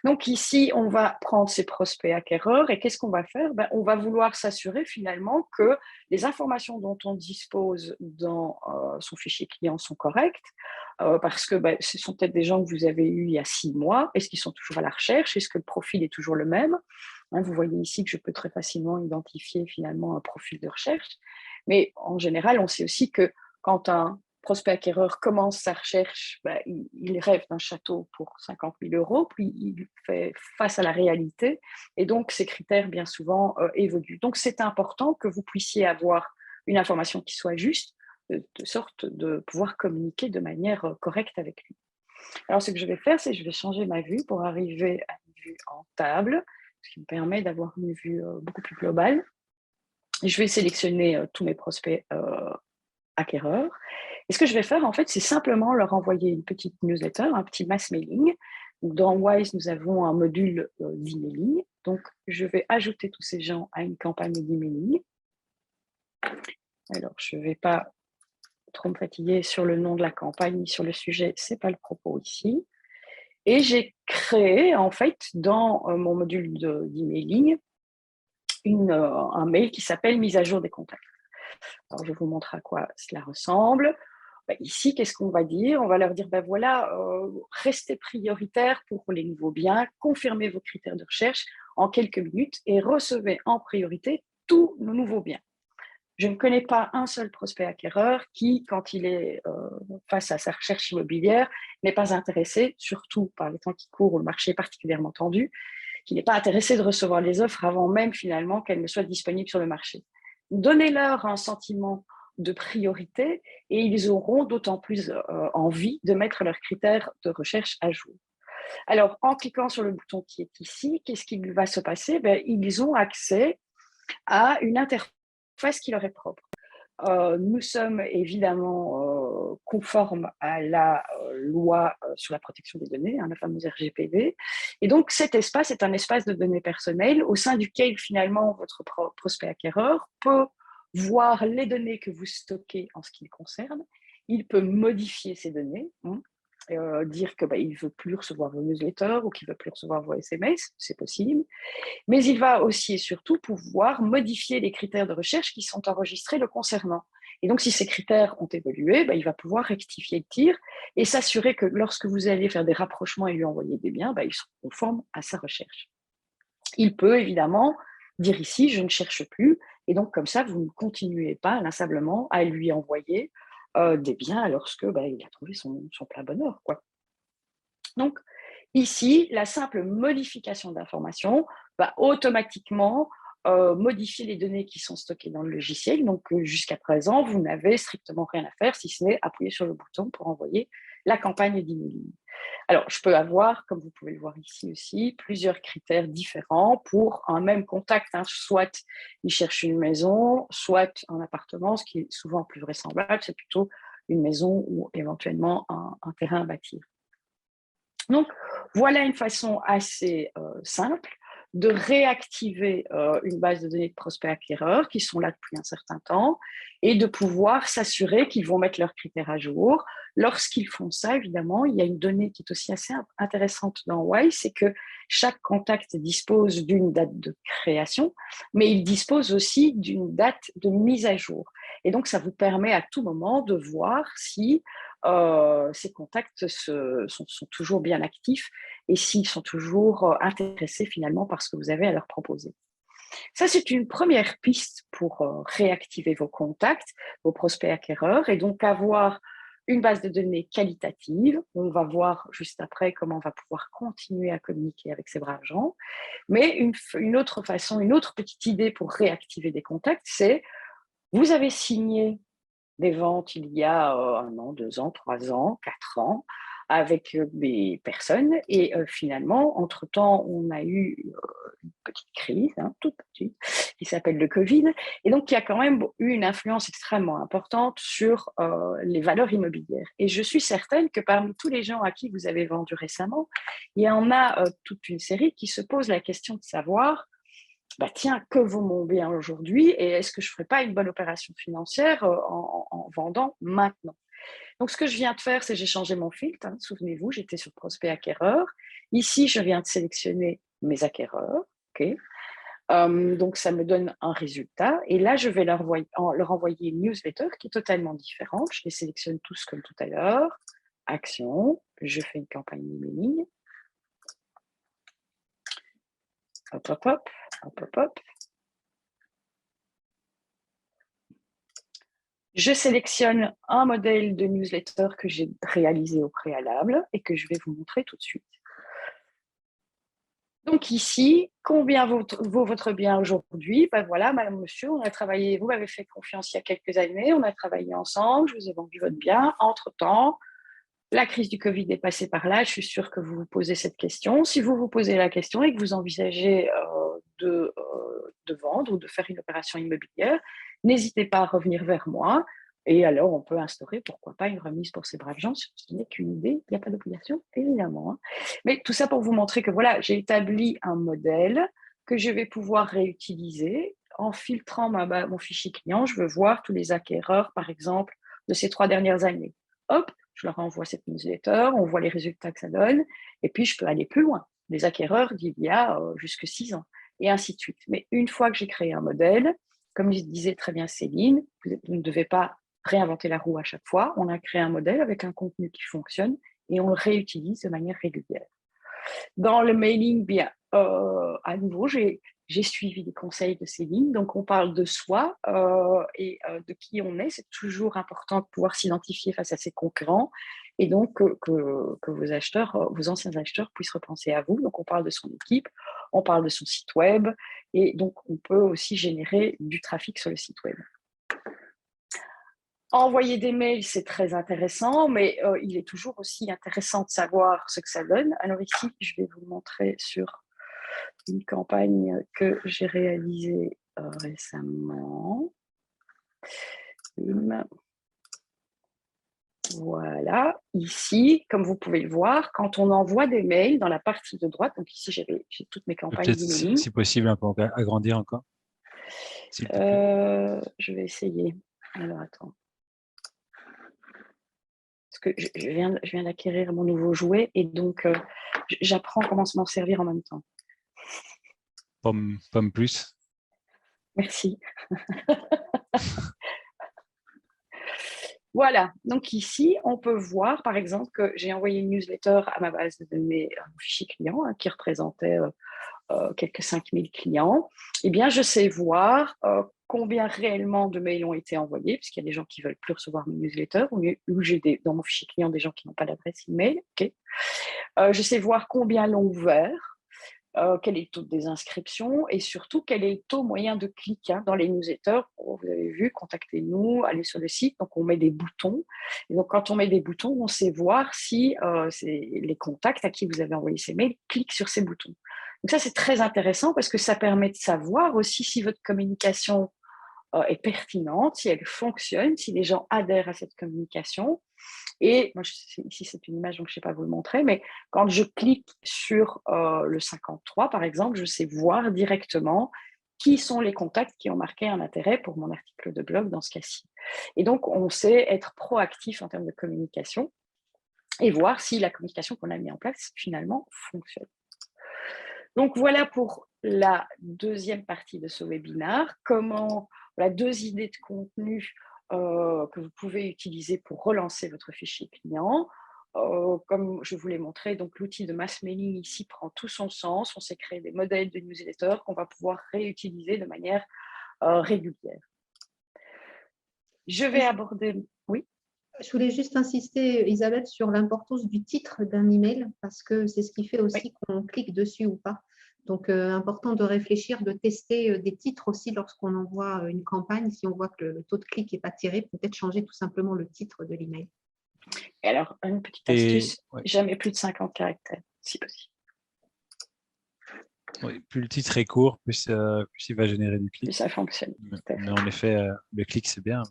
Donc ici, on va prendre ces prospects acquéreurs et qu'est-ce qu'on va faire? On va vouloir s'assurer finalement que les informations dont on dispose dans son fichier client sont correctes parce que ce sont peut-être des gens que vous avez eus il y a 6 mois. Est-ce qu'ils sont toujours à la recherche? Est-ce que le profil est toujours le même? Vous voyez ici que je peux très facilement identifier finalement un profil de recherche. Mais en général, on sait aussi que quand un prospect acquéreur commence sa recherche, il rêve d'un château pour 50 000 euros, puis il fait face à la réalité, et donc ces critères, bien souvent, évoluent. Donc, c'est important que vous puissiez avoir une information qui soit juste, de sorte de pouvoir communiquer de manière correcte avec lui. Alors, ce que je vais faire, c'est que je vais changer ma vue pour arriver à une vue en table, ce qui me permet d'avoir une vue beaucoup plus globale. Je vais sélectionner tous mes prospects acquéreurs. Et ce que je vais faire, en fait, c'est simplement leur envoyer une petite newsletter, un petit mass mailing. Dans Wise, nous avons un module d'emailing. Donc, je vais ajouter tous ces gens à une campagne d'emailing. Alors, je ne vais pas trop me fatiguer sur le nom de la campagne ni sur le sujet, ce n'est pas le propos ici. Et j'ai créé, en fait, dans mon module d'emailing, un mail qui s'appelle « Mise à jour des contacts ». Alors, je vous montre à quoi cela ressemble. Ici, qu'est-ce qu'on va dire? On va leur dire, voilà, restez prioritaire pour les nouveaux biens, confirmez vos critères de recherche en quelques minutes et recevez en priorité tous nos nouveaux biens. Je ne connais pas un seul prospect acquéreur qui, quand il est face à sa recherche immobilière, n'est pas intéressé, surtout par les temps qui courent où le marché est particulièrement tendu, qui n'est pas intéressé de recevoir les offres avant même finalement qu'elles ne soient disponibles sur le marché. Donnez-leur un sentiment de priorité et ils auront d'autant plus envie de mettre leurs critères de recherche à jour. Alors, en cliquant sur le bouton qui est ici, qu'est-ce qui va se passer? Ils ont accès à une interface qui leur est propre. Nous sommes évidemment conformes à la loi sur la protection des données, la fameuse RGPD. Et donc, cet espace est un espace de données personnelles au sein duquel, finalement, votre prospect acquéreur peut voir les données que vous stockez en ce qui le concerne. Il peut modifier ces données, dire qu'il ne veut plus recevoir vos newsletters ou qu'il ne veut plus recevoir vos SMS, c'est possible. Mais il va aussi et surtout pouvoir modifier les critères de recherche qui sont enregistrés le concernant. Et donc, si ces critères ont évolué, il va pouvoir rectifier le tir et s'assurer que lorsque vous allez faire des rapprochements et lui envoyer des biens, ils sont conformes à sa recherche. Il peut évidemment dire ici, je ne cherche plus, et donc comme ça, vous ne continuez pas inlassablement à lui envoyer des biens lorsque il a trouvé son plein bonheur, quoi. Donc, ici, la simple modification d'informations va automatiquement modifier les données qui sont stockées dans le logiciel. Donc, jusqu'à présent, vous n'avez strictement rien à faire, si ce n'est appuyer sur le bouton pour envoyer la campagne d'emailing. Alors, je peux avoir, comme vous pouvez le voir ici aussi, plusieurs critères différents pour un même contact. Soit il cherche une maison, soit un appartement, ce qui est souvent plus vraisemblable, c'est plutôt une maison ou éventuellement un terrain à bâtir. Donc, voilà une façon assez simple de réactiver une base de données de prospects acquéreurs qui sont là depuis un certain temps et de pouvoir s'assurer qu'ils vont mettre leurs critères à jour. Lorsqu'ils font ça, évidemment, il y a une donnée qui est aussi assez intéressante dans Wise, c'est que chaque contact dispose d'une date de création, mais il dispose aussi d'une date de mise à jour. Et donc, ça vous permet à tout moment de voir si ces contacts sont toujours bien actifs et s'ils sont toujours intéressés finalement par ce que vous avez à leur proposer. Ça, c'est une première piste pour réactiver vos contacts, vos prospects acquéreurs, et donc avoir une base de données qualitative. On va voir juste après comment on va pouvoir continuer à communiquer avec ces braves gens. Mais une autre façon, une autre petite idée pour réactiver des contacts, c'est vous avez signé des ventes il y a 1 an, 2 ans, 3 ans, 4 ans avec des personnes et finalement, entre-temps, on a eu une petite crise, toute petite, qui s'appelle le Covid et donc qui a quand même eu une influence extrêmement importante sur les valeurs immobilières. Et je suis certaine que parmi tous les gens à qui vous avez vendu récemment, il y en a toute une série qui se posent la question de savoir tiens, que vaut mon bien aujourd'hui et est-ce que je ne ferais pas une bonne opération financière en vendant maintenant? Donc, ce que je viens de faire, c'est j'ai changé mon filtre. Souvenez-vous, j'étais sur prospect acquéreur. Ici, je viens de sélectionner mes acquéreurs. Okay. Donc, ça me donne un résultat. Et là, je vais leur envoyer une newsletter qui est totalement différente. Je les sélectionne tous comme tout à l'heure. Action, je fais une campagne emailing. Hop, hop, hop, hop, hop, hop. Je sélectionne un modèle de newsletter que j'ai réalisé au préalable et que je vais vous montrer tout de suite. Donc ici, combien vaut votre bien aujourd'hui? Voilà, madame, monsieur, on a travaillé, vous m'avez fait confiance il y a quelques années, on a travaillé ensemble, je vous ai vendu votre bien. Entre-temps, la crise du Covid est passée par là, je suis sûre que vous vous posez cette question. Si vous vous posez la question et que vous envisagez de vendre ou de faire une opération immobilière, n'hésitez pas à revenir vers moi. Et alors, on peut instaurer, pourquoi pas, une remise pour ces braves gens. Ce n'est qu'une idée, il n'y a pas d'obligation, évidemment. Mais tout ça pour vous montrer que voilà, j'ai établi un modèle que je vais pouvoir réutiliser en filtrant mon fichier client. Je veux voir tous les acquéreurs, par exemple, de ces 3 dernières années. Hop, je leur envoie cette newsletter, on voit les résultats que ça donne, et puis je peux aller plus loin. Les acquéreurs d'il y a jusque 6 ans, et ainsi de suite. Mais une fois que j'ai créé un modèle, comme disait très bien Céline, vous ne devez pas réinventer la roue à chaque fois. On a créé un modèle avec un contenu qui fonctionne et on le réutilise de manière régulière. Dans le mailing, à nouveau, j'ai suivi les conseils de Céline. Donc, on parle de soi et de qui on est. C'est toujours important de pouvoir s'identifier face à ses concurrents et donc que vos acheteurs, vos anciens acheteurs puissent repenser à vous. Donc, on parle de son équipe, on parle de son site web et donc, on peut aussi générer du trafic sur le site web. Envoyer des mails, c'est très intéressant, mais il est toujours aussi intéressant de savoir ce que ça donne. Alors ici, je vais vous montrer sur une campagne que j'ai réalisée récemment. Voilà, ici, comme vous pouvez le voir, quand on envoie des mails dans la partie de droite, donc ici j'ai toutes mes campagnes d'emailing. Si possible, un peu agrandir encore. Je vais essayer. Alors attends. Parce que je viens d'acquérir mon nouveau jouet et donc j'apprends comment m'en servir en même temps. Pomme plus. Merci. Voilà, donc ici, on peut voir par exemple que j'ai envoyé une newsletter à ma base de données, à mon fichier client qui représentait quelques 5000 clients. Eh bien, je sais voir combien réellement de mails ont été envoyés, puisqu'il y a des gens qui ne veulent plus recevoir mes newsletters, ou j'ai dans mon fichier client des gens qui n'ont pas d'adresse email. Okay. Je sais voir combien l'ont ouvert, quel est le taux de désinscription et surtout quel est le taux moyen de clic dans les newsletters. Vous avez vu, contactez-nous, allez sur le site. Donc, on met des boutons. Et donc, quand on met des boutons, on sait voir si les contacts à qui vous avez envoyé ces mails cliquent sur ces boutons. Donc, ça, c'est très intéressant parce que ça permet de savoir aussi si votre communication est pertinente, si elle fonctionne, si les gens adhèrent à cette communication. Et moi, ici, c'est une image, donc je ne sais pas vous le montrer, mais quand je clique sur le 53, par exemple, je sais voir directement qui sont les contacts qui ont marqué un intérêt pour mon article de blog dans ce cas-ci. Et donc, on sait être proactif en termes de communication et voir si la communication qu'on a mis en place, finalement, fonctionne. Donc, voilà pour la deuxième partie de ce webinaire. Voilà 2 idées de contenu que vous pouvez utiliser pour relancer votre fichier client. comme je vous l'ai montré, donc l'outil de mass mailing ici prend tout son sens. On s'est créé des modèles de newsletter qu'on va pouvoir réutiliser de manière régulière. Je vais aborder… Oui. Je voulais juste insister, Isabelle, sur l'importance du titre d'un email parce que c'est ce qui fait aussi qu'on clique dessus ou pas. Donc, important de réfléchir, de tester des titres aussi lorsqu'on envoie une campagne. Si on voit que le taux de clic n'est pas tiré, peut-être changer tout simplement le titre de l'email. Et alors, une petite astuce, jamais plus de 50 caractères, si possible. Oui, plus le titre est court, plus il va générer du clic. Plus ça fonctionne. Mais en effet, le clic, c'est bien.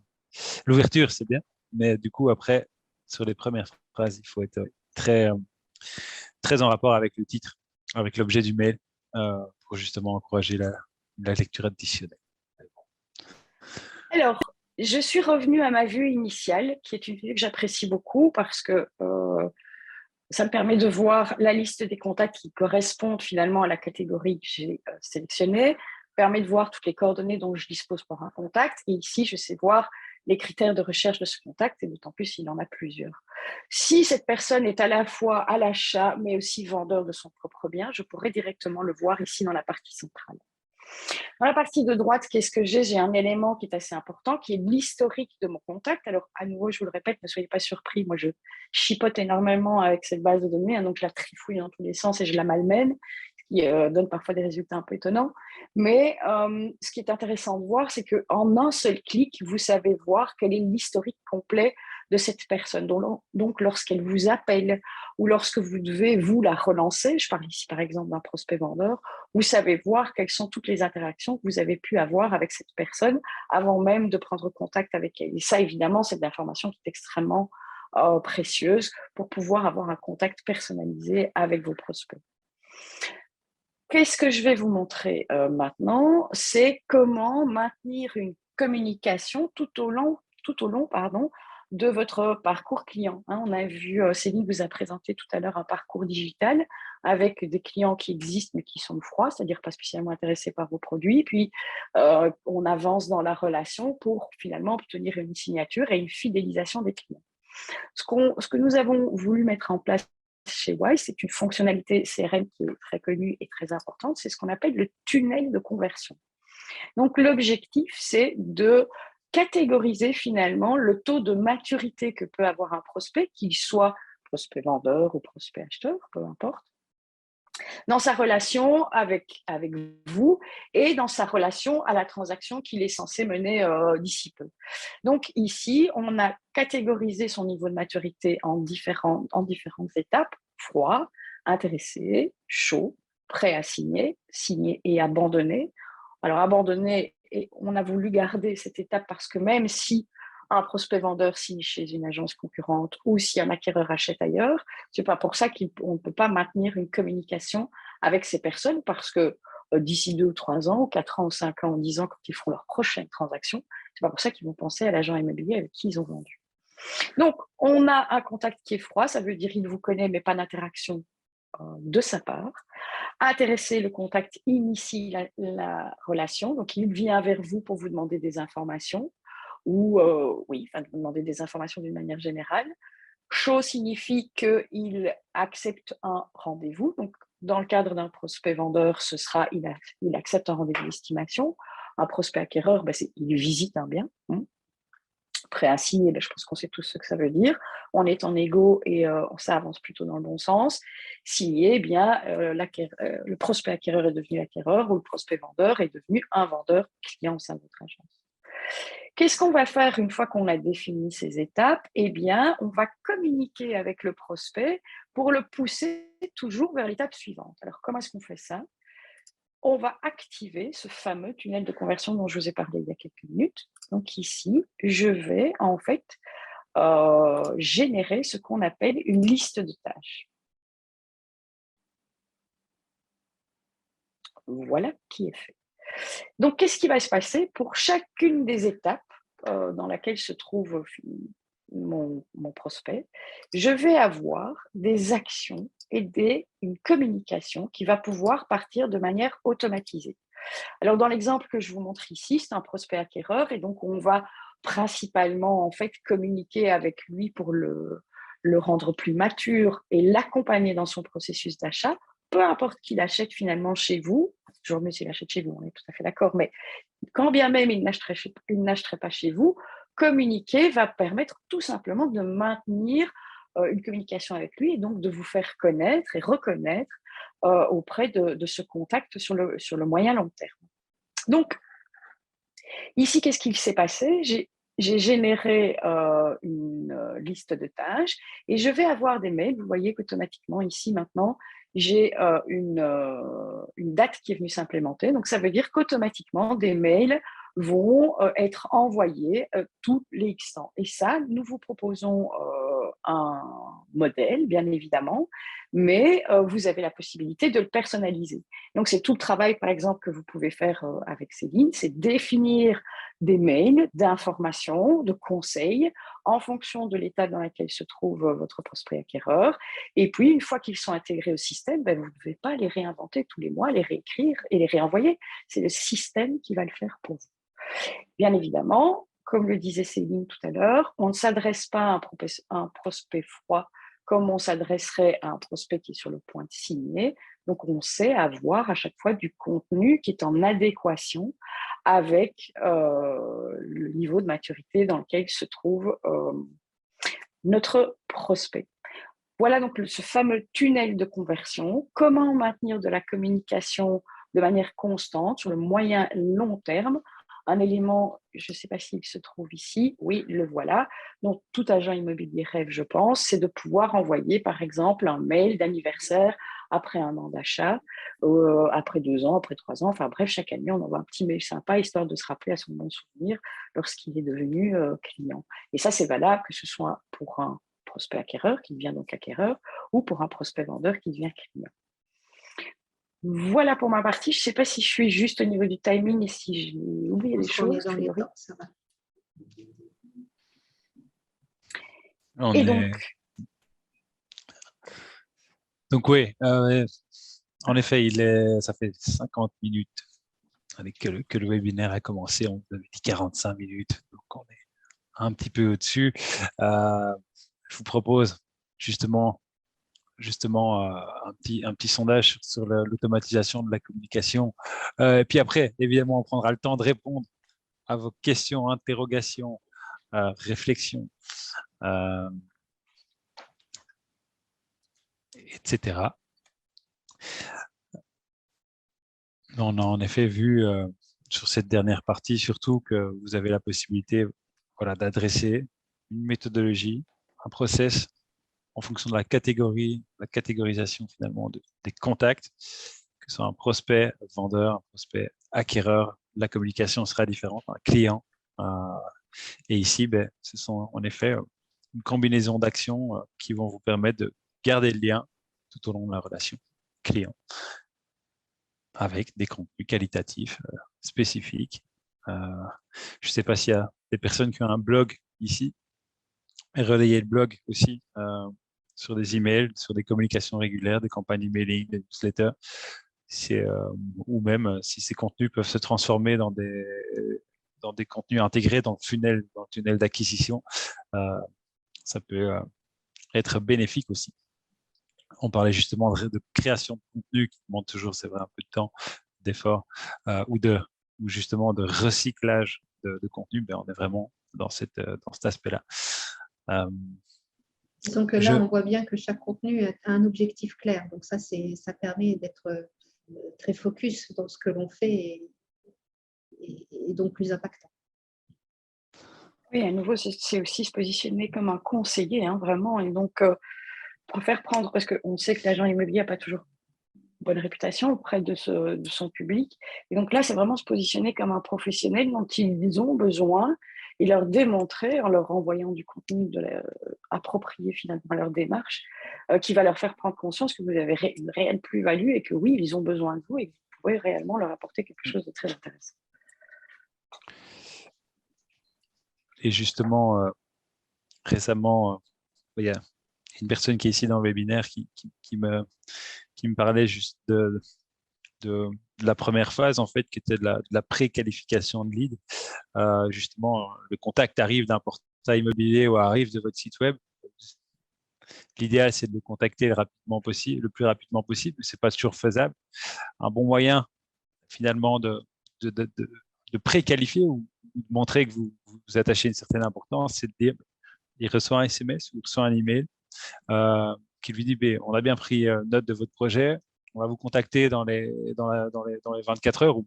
L'ouverture, c'est bien. Mais du coup, après, sur les premières phrases, il faut être très en rapport avec le titre, avec l'objet du mail, pour justement encourager la lecture additionnelle. Alors, je suis revenue à ma vue initiale, qui est une vue que j'apprécie beaucoup parce que ça me permet de voir la liste des contacts qui correspondent finalement à la catégorie que j'ai sélectionnée, permet de voir toutes les coordonnées dont je dispose pour un contact. Et ici, je sais voir les critères de recherche de ce contact, et d'autant plus s'il en a plusieurs. Si cette personne est à la fois à l'achat, mais aussi vendeur de son propre bien, je pourrais directement le voir ici dans la partie centrale. Dans la partie de droite, qu'est-ce que j'ai? J'ai un élément qui est assez important, qui est l'historique de mon contact. Alors, à nouveau, je vous le répète, ne soyez pas surpris. Moi, je chipote énormément avec cette base de données, donc je la trifouille dans tous les sens et je la malmène, ce qui donne parfois des résultats un peu étonnants. Mais ce qui est intéressant de voir, c'est qu'en un seul clic, vous savez voir quel est l'historique complet de cette personne. Donc, lorsqu'elle vous appelle ou lorsque vous devez, vous, la relancer, je parle ici par exemple d'un prospect vendeur, vous savez voir quelles sont toutes les interactions que vous avez pu avoir avec cette personne avant même de prendre contact avec elle. Et ça, évidemment, c'est de l'information qui est extrêmement précieuse pour pouvoir avoir un contact personnalisé avec vos prospects. Qu'est-ce que je vais vous montrer maintenant? C'est comment maintenir une communication tout au long de votre parcours client. On a vu, Céline vous a présenté tout à l'heure un parcours digital avec des clients qui existent mais qui sont froids, c'est-à-dire pas spécialement intéressés par vos produits. Puis, on avance dans la relation pour finalement obtenir une signature et une fidélisation des clients. Ce que nous avons voulu mettre en place chez Wise, c'est une fonctionnalité CRM qui est très connue et très importante, c'est ce qu'on appelle le tunnel de conversion. Donc, l'objectif, c'est de catégoriser finalement le taux de maturité que peut avoir un prospect, qu'il soit prospect vendeur ou prospect acheteur, peu importe, dans sa relation avec vous et dans sa relation à la transaction qu'il est censé mener d'ici peu. Donc ici, on a catégorisé son niveau de maturité en différentes étapes: froid, intéressé, chaud, prêt à signer, signer et abandonner. Alors abandonner, et on a voulu garder cette étape parce que même si un prospect vendeur signe chez une agence concurrente ou si un acquéreur achète ailleurs, c'est pas pour ça qu'on ne peut pas maintenir une communication avec ces personnes, parce que d'ici 2 ou 3 ans, 4 ans ou 5 ans ou 10 ans, quand ils feront leur prochaine transaction, c'est pas pour ça qu'ils vont penser à l'agent immobilier avec qui ils ont vendu. Donc, on a un contact qui est froid, ça veut dire qu'il vous connaît mais pas d'interaction de sa part. Intéressé, le contact initie la relation, donc il vient vers vous pour vous demander des informations ou vous demander des informations d'une manière générale. Chaud signifie qu'il accepte un rendez-vous. Donc, dans le cadre d'un prospect vendeur, ce sera il accepte un rendez-vous d'estimation. Un prospect acquéreur, il visite un bien. Prêt à signer, je pense qu'on sait tous ce que ça veut dire. On est en égo et ça avance plutôt dans le bon sens. Signer, le prospect acquéreur est devenu acquéreur ou le prospect vendeur est devenu un vendeur client au sein de votre agence. Qu'est-ce qu'on va faire une fois qu'on a défini ces étapes? Eh bien, on va communiquer avec le prospect pour le pousser toujours vers l'étape suivante. Alors, comment est-ce qu'on fait ça? On va activer ce fameux tunnel de conversion dont je vous ai parlé il y a quelques minutes. Donc ici, je vais en fait générer ce qu'on appelle une liste de tâches. Voilà qui est fait. Donc, qu'est-ce qui va se passer pour chacune des étapes dans laquelle se trouve mon prospect? Je vais avoir des actions et une communication qui va pouvoir partir de manière automatisée. Alors, dans l'exemple que je vous montre ici, c'est un prospect acquéreur et donc on va principalement en fait communiquer avec lui pour le rendre plus mature et l'accompagner dans son processus d'achat, peu importe qu'il achète finalement chez vous, toujours mieux s'il achète chez vous, on est tout à fait d'accord, mais quand bien même il n'achèterait pas chez vous, communiquer va permettre tout simplement de maintenir une communication avec lui et donc de vous faire connaître et reconnaître auprès de ce contact sur le moyen long terme. Donc, ici, qu'est-ce qu'il s'est passé? J'ai généré une liste de tâches et je vais avoir des mails. Vous voyez qu'automatiquement, ici, maintenant, j'ai une date qui est venue s'implémenter. Donc, ça veut dire qu'automatiquement, des mails vont être envoyés tous les X temps. Et ça, nous vous proposons un modèle, bien évidemment, mais vous avez la possibilité de le personnaliser. Donc, c'est tout le travail, par exemple, que vous pouvez faire avec Céline, c'est définir des mails d'informations, de conseils, en fonction de l'état dans lequel se trouve votre prospect acquéreur. Et puis, une fois qu'ils sont intégrés au système, vous ne devez pas les réinventer tous les mois, les réécrire et les réenvoyer. C'est le système qui va le faire pour vous. Bien évidemment, comme le disait Céline tout à l'heure, on ne s'adresse pas à un prospect froid comme on s'adresserait à un prospect qui est sur le point de signer. Donc, on sait avoir à chaque fois du contenu qui est en adéquation avec le niveau de maturité dans lequel se trouve notre prospect. Voilà donc ce fameux tunnel de conversion. Comment maintenir de la communication de manière constante sur le moyen long terme. Un élément, je ne sais pas s'il se trouve ici, oui, le voilà. Donc, tout agent immobilier rêve, je pense, c'est de pouvoir envoyer, par exemple, un mail d'anniversaire après un an d'achat, après 2 ans, après 3 ans, enfin bref, chaque année, on envoie un petit mail sympa, histoire de se rappeler à son bon souvenir lorsqu'il est devenu client. Et ça, c'est valable que ce soit pour un prospect acquéreur qui devient donc acquéreur ou pour un prospect vendeur qui devient client. Voilà pour ma partie. Je ne sais pas si je suis juste au niveau du timing et si j'ai oublié des choses. On est dans les temps, ça va. Et donc oui, en effet, ça fait 50 minutes avec que le webinaire a commencé. On avait dit 45 minutes, donc on est un petit peu au-dessus. Je vous propose justement un petit sondage sur l'automatisation de la communication. Et puis après, évidemment, on prendra le temps de répondre à vos questions, interrogations, réflexions, etc. On a en effet vu sur cette dernière partie surtout que vous avez la possibilité d'adresser une méthodologie, un process en fonction de la catégorisation finalement des contacts, que ce soit un prospect, vendeur, un prospect acquéreur, la communication sera différente, un client. Et ici, ce sont en effet une combinaison d'actions qui vont vous permettre de garder le lien tout au long de la relation client avec des contenus qualitatifs spécifiques. Je ne sais pas s'il y a des personnes qui ont un blog ici, et relayer le blog aussi sur des emails, sur des communications régulières, des campagnes emailing, des newsletters, ou même si ces contenus peuvent se transformer dans des contenus intégrés dans le tunnel d'acquisition, ça peut être bénéfique aussi. On parlait justement de création de contenu qui demande toujours, c'est vrai, un peu de temps, d'effort, ou justement de recyclage de contenu. On est vraiment dans cet aspect-là. Donc là, on voit bien que chaque contenu a un objectif clair. Donc ça permet d'être très focus dans ce que l'on fait et donc plus impactant. Oui, à nouveau, c'est aussi se positionner comme un conseiller, vraiment. Et donc, préfère prendre, parce qu'on sait que l'agent immobilier n'a pas toujours bonne réputation auprès de son public. Et donc là, c'est vraiment se positionner comme un professionnel dont ils ont besoin et leur démontrer, en leur envoyant du contenu approprié finalement à leur démarche, qui va leur faire prendre conscience que vous avez une réelle plus-value et que oui, ils ont besoin de vous et que vous pouvez réellement leur apporter quelque chose de très intéressant. Et justement, récemment, il y a une personne qui est ici dans le webinaire qui me parlait juste de la première phase, en fait, qui était de la pré-qualification de lead. Justement, le contact arrive d'un portail immobilier ou arrive de votre site web. L'idéal, c'est de le contacter le plus rapidement possible, mais ce n'est pas toujours faisable. Un bon moyen, finalement, de préqualifier ou de montrer que vous attachez une certaine importance, c'est de dire il reçoit un SMS ou il reçoit un email qui lui dit on a bien pris note de votre projet, on va vous contacter dans les 24 heures ou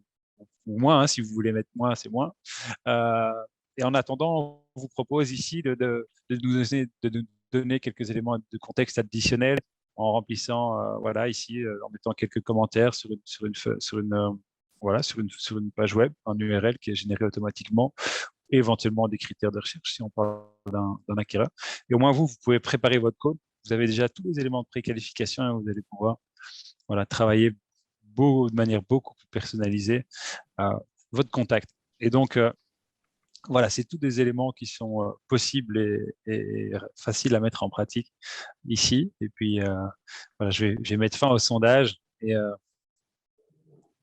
moins, hein, si vous voulez mettre moins, c'est moins. Et en attendant, on vous propose ici de nous donner quelques éléments de contexte additionnels en remplissant, voilà, ici, en mettant quelques commentaires sur une page web, un URL qui est généré automatiquement, et éventuellement des critères de recherche si on parle d'un acquéreur. Et au moins, vous pouvez préparer votre code. Vous avez déjà tous les éléments de préqualification et vous allez pouvoir travailler de manière beaucoup plus personnalisée votre contact. Et donc, voilà, c'est tous des éléments qui sont possibles et faciles à mettre en pratique ici. Et puis, voilà, je vais mettre fin au sondage et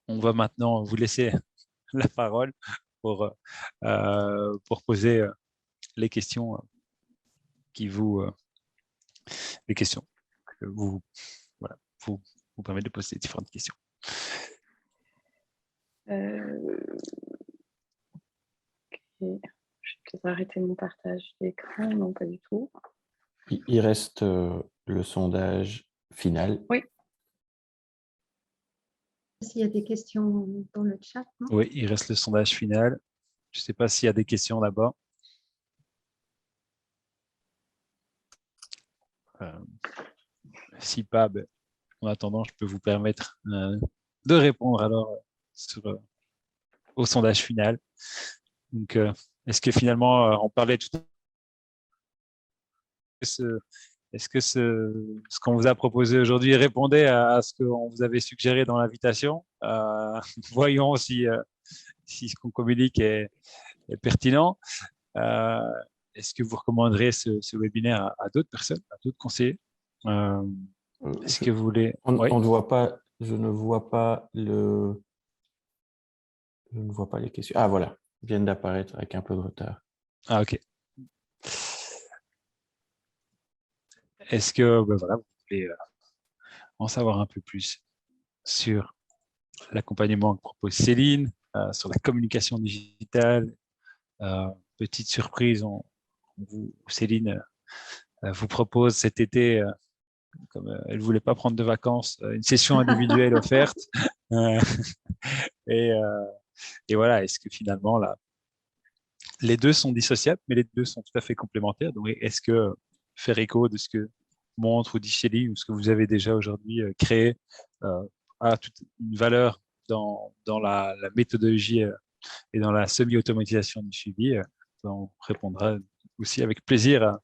on va maintenant vous laisser la parole pour poser les questions les questions que vous permettent de poser différentes questions. Je vais peut-être arrêter mon partage d'écran. Non, pas du tout. Il reste le sondage final. Oui. S'il y a des questions dans le chat, non? Oui, il reste le sondage final. Je ne sais pas s'il y a des questions là-bas. Si pas, en attendant, je peux vous permettre de répondre alors au sondage final. Donc, est-ce que finalement, on parlait tout à l'heure, est-ce que ce qu'on vous a proposé aujourd'hui répondait à ce qu'on vous avait suggéré dans l'invitation? Voyons si ce qu'on communique est pertinent. Est-ce que vous recommanderez ce webinaire à d'autres personnes, à d'autres conseillers? Est-ce que vous voulez… On Oui. ne voit pas, je ne vois pas les questions. Ah voilà, viennent d'apparaître avec un peu de retard. Ah, ok. Est-ce que voilà, vous voulez en savoir un peu plus sur l'accompagnement que propose Céline, sur la communication digitale? Petite surprise, Céline vous propose cet été, comme elle ne voulait pas prendre de vacances, une session individuelle offerte. Et voilà, est-ce que finalement, là, les deux sont dissociables, mais les deux sont tout à fait complémentaires. Donc, est-ce que faire écho de ce que montre ou dit Céline ou ce que vous avez déjà aujourd'hui créé a toute une valeur dans la méthodologie et dans la semi-automatisation du suivi, on répondra aussi avec plaisir à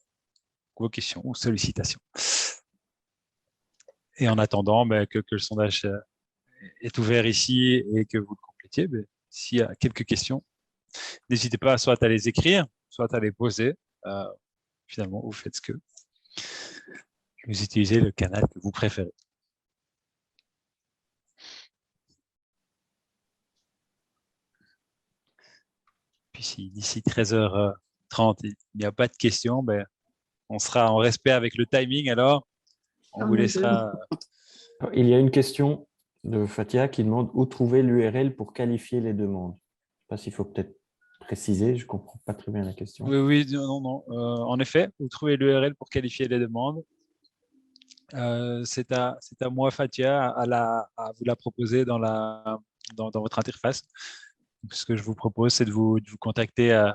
vos questions ou sollicitations. Et en attendant que le sondage est ouvert ici et que vous le complétiez, s'il y a quelques questions, n'hésitez pas soit à les écrire, soit à les poser. Finalement, vous faites ce que vous utilisez le canal que vous préférez. Puis si d'ici 13h30, il n'y a pas de questions, on sera en respect avec le timing, alors on vous laissera… Il y a une question de Fatia qui demande où trouver l'URL pour qualifier les demandes. Je ne sais pas s'il faut peut-être préciser, je ne comprends pas très bien la question. Oui, non. En effet, vous trouvez l'URL pour qualifier les demandes. C'est à moi, Fatia, à vous la proposer dans votre interface. Donc, ce que je vous propose, c'est de vous contacter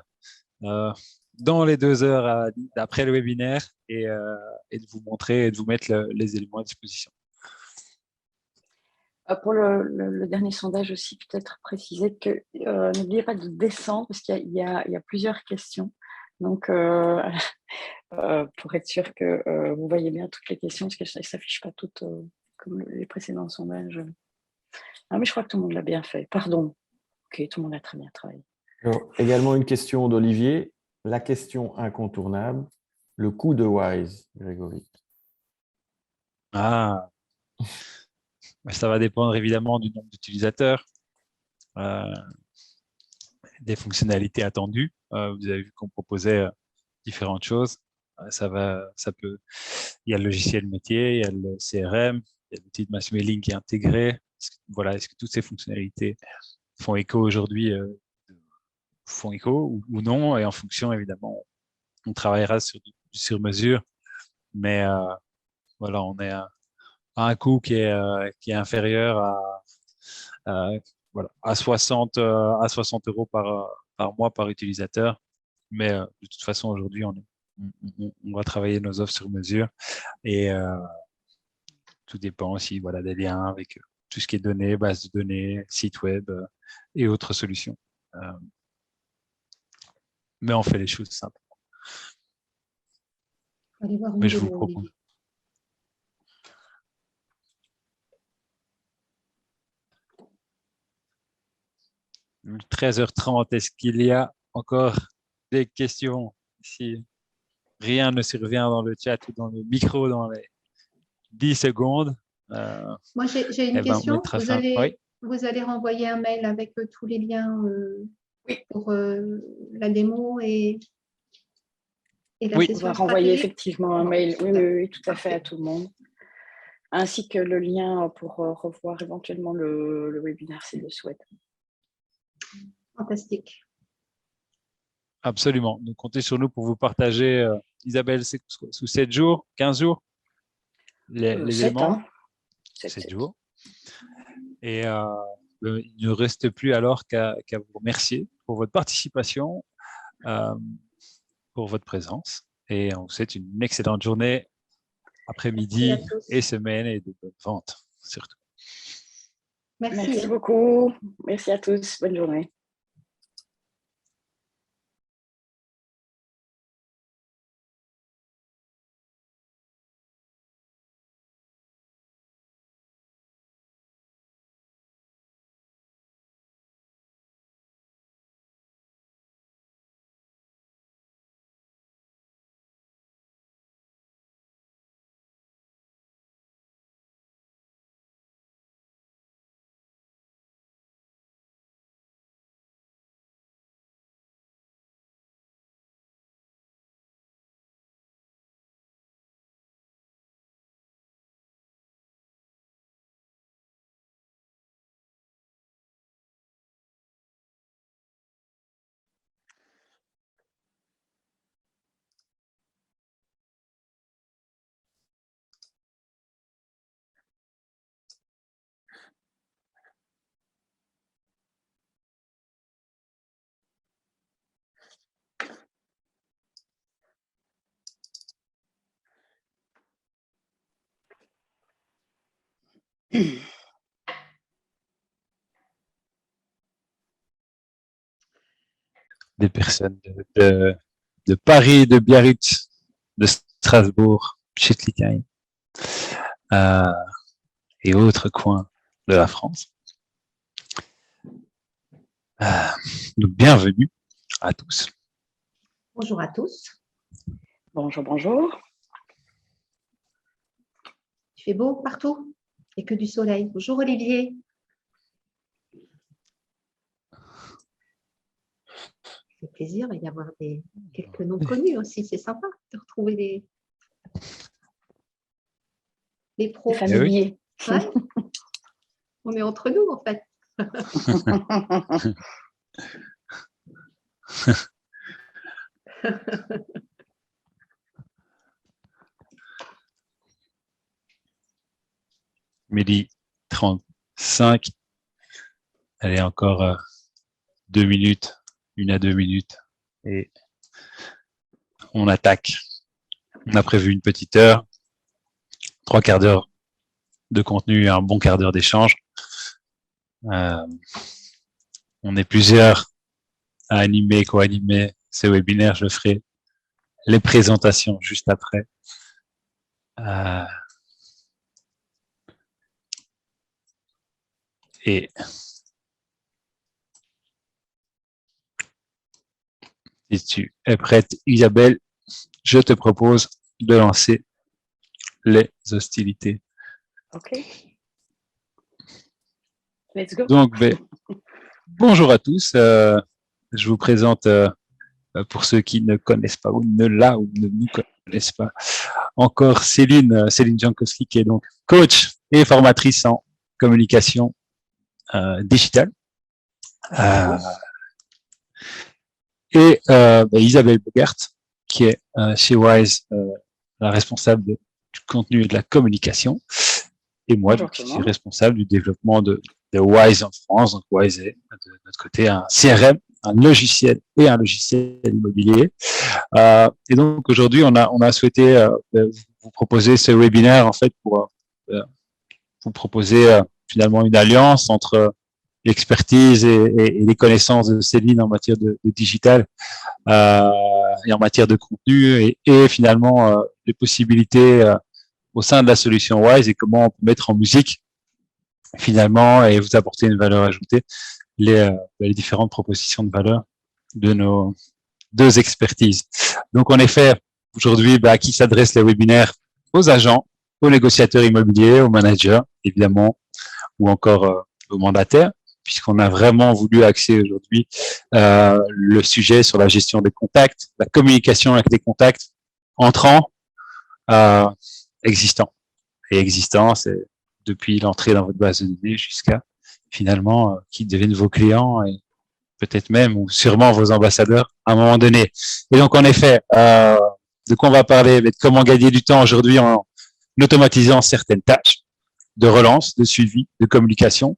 dans les 2 heures après le webinaire et de vous montrer et de vous mettre les éléments à disposition. Pour le dernier sondage aussi, peut-être préciser que n'oubliez pas de descendre parce qu'il y a plusieurs questions. Donc, pour être sûr que vous voyez bien toutes les questions, parce qu'elles ne s'affichent pas toutes comme les précédents sondages. Ah, mais je crois que tout le monde l'a bien fait. Pardon. Ok, tout le monde a très bien travaillé. Alors, également une question d'Olivier. La question incontournable, le coût de Wise, Grégory. Ah, ça va dépendre évidemment du nombre d'utilisateurs, des fonctionnalités attendues. Vous avez vu qu'on proposait différentes choses. ça peut. Il y a le logiciel métier, il y a le CRM, il y a l'outil de mass mailing qui est intégré. Est-ce que toutes ces fonctionnalités font écho aujourd'hui, font écho ou non? Et en fonction, évidemment, on travaillera sur mesure, mais voilà, on est à un coût qui est inférieur à 60 euros par mois par utilisateur. Mais de toute façon, aujourd'hui, on va travailler nos offres sur mesure et tout dépend aussi des liens avec tout ce qui est données, bases de données, sites web et autres solutions. Mais on fait les choses simples. Allez voir Mais je vous propose. 13h30, est-ce qu'il y a encore des questions? Si rien ne survient dans le chat ou dans le micro dans les 10 secondes. Moi, j'ai une question. Oui. Vous allez renvoyer un mail avec tous les liens pour la démo et la On session va renvoyer stratégique. effectivement un mail, oui, tout à fait à tout le monde. Ainsi que le lien pour revoir éventuellement le webinaire s'il le souhaite. Fantastique. Absolument. Donc, comptez sur nous pour vous partager, Isabelle, c'est sous 7 jours, 15 jours, les 7, éléments. hein. 7 jours. Et il ne reste plus alors qu'à vous remercier pour votre participation, pour votre présence. Et on vous souhaite une excellente journée, après-midi et semaine et de bonnes ventes, surtout. Merci beaucoup. Merci à tous. Bonne journée. Des personnes de Paris, de Biarritz, de Strasbourg, Schleswig et autres coins de la France. Donc, bienvenue à tous. Bonjour à tous. Bonjour. Il fait beau partout et que du soleil. Bonjour Olivier. Ça fait plaisir, il va y avoir quelques noms connus aussi. C'est sympa de retrouver les pros. Les familiers. Ouais. On est entre nous en fait. Midi 35. Allez, encore 2 minutes, 1 à 2 minutes. Et on attaque. On a prévu une petite heure, 3 quarts d'heure de contenu et un bon quart d'heure d'échange. On est plusieurs à animer, co-animer ce webinaire. Je ferai les présentations juste après. Et si tu es prête, Isabelle, je te propose de lancer les hostilités. OK. Let's go. Donc, bonjour à tous. Je vous présente pour ceux qui ne connaissent pas ou ne nous connaissent pas encore, Céline Jankowski, qui est donc coach et formatrice en communication digitale. Et Isabelle Bogart, qui est chez Wise la responsable du contenu et de la communication. Et moi, donc, je suis responsable du développement de Wise en France. Donc, Wise est de notre côté un CRM, un logiciel immobilier. Et donc, aujourd'hui, on a souhaité vous proposer ce webinaire, en fait, pour vous proposer finalement une alliance entre l'expertise et les connaissances de Céline en matière de digital et en matière de contenu et finalement les possibilités au sein de la solution Wise et comment on peut mettre en musique finalement et vous apporter une valeur ajoutée les différentes propositions de valeur de nos deux expertises. Donc en effet, aujourd'hui, à qui s'adressent les webinaires? Aux agents, aux négociateurs immobiliers, aux managers évidemment, ou encore aux mandataires, puisqu'on a vraiment voulu axer aujourd'hui le sujet sur la gestion des contacts, la communication avec les contacts entrants, existants. Et existants, c'est depuis l'entrée dans votre base de données jusqu'à finalement qui deviennent vos clients et peut-être même ou sûrement vos ambassadeurs à un moment donné. Et donc en effet, de quoi on va parler? De comment gagner du temps aujourd'hui en automatisant certaines tâches de relance, de suivi, de communication.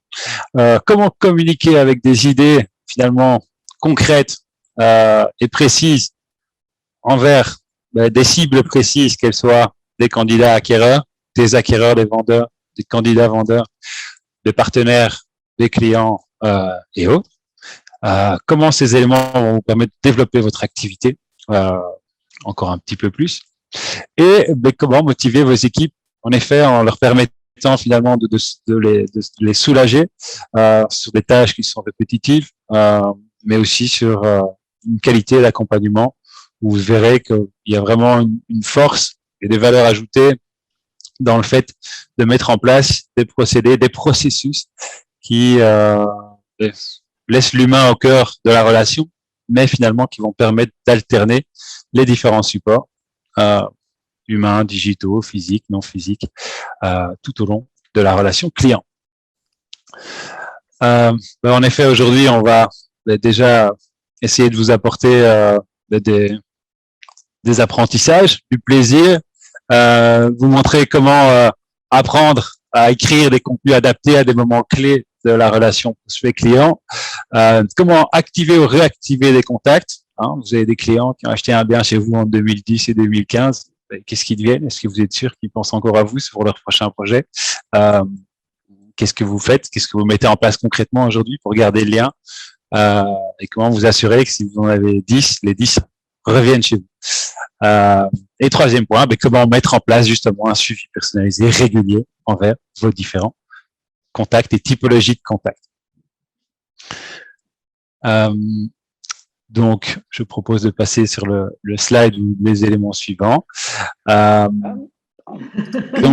Comment communiquer avec des idées finalement concrètes et précises envers des cibles précises, qu'elles soient des candidats acquéreurs, des acquéreurs, des vendeurs, des candidats vendeurs, des partenaires, des clients et autres. Comment ces éléments vont vous permettre de développer votre activité encore un petit peu plus et comment motiver vos équipes en effet en leur permettant finalement de les soulager sur des tâches qui sont répétitives, mais aussi sur une qualité d'accompagnement où vous verrez qu'il y a vraiment une force et des valeurs ajoutées dans le fait de mettre en place des procédés, des processus qui laissent l'humain au cœur de la relation, mais finalement qui vont permettre d'alterner les différents supports humains, digitaux, physiques, non physiques, tout au long de la relation client. En effet, aujourd'hui, on va déjà essayer de vous apporter des apprentissages, du plaisir, vous montrer comment apprendre à écrire des contenus adaptés à des moments clés de la relation prospect-client, comment activer ou réactiver des contacts. Vous avez des clients qui ont acheté un bien chez vous en 2010 et 2015. Qu'est-ce qu'ils deviennent? Est-ce que vous êtes sûr qu'ils pensent encore à vous pour leur prochain projet? Qu'est-ce que vous faites? Qu'est-ce que vous mettez en place concrètement aujourd'hui pour garder le lien? Et comment vous assurer que si vous en avez 10, les 10 reviennent chez vous? Et troisième point, comment mettre en place justement un suivi personnalisé régulier envers vos différents contacts et typologies de contacts. Donc, je propose de passer sur le slide ou les éléments suivants. Pardon. Je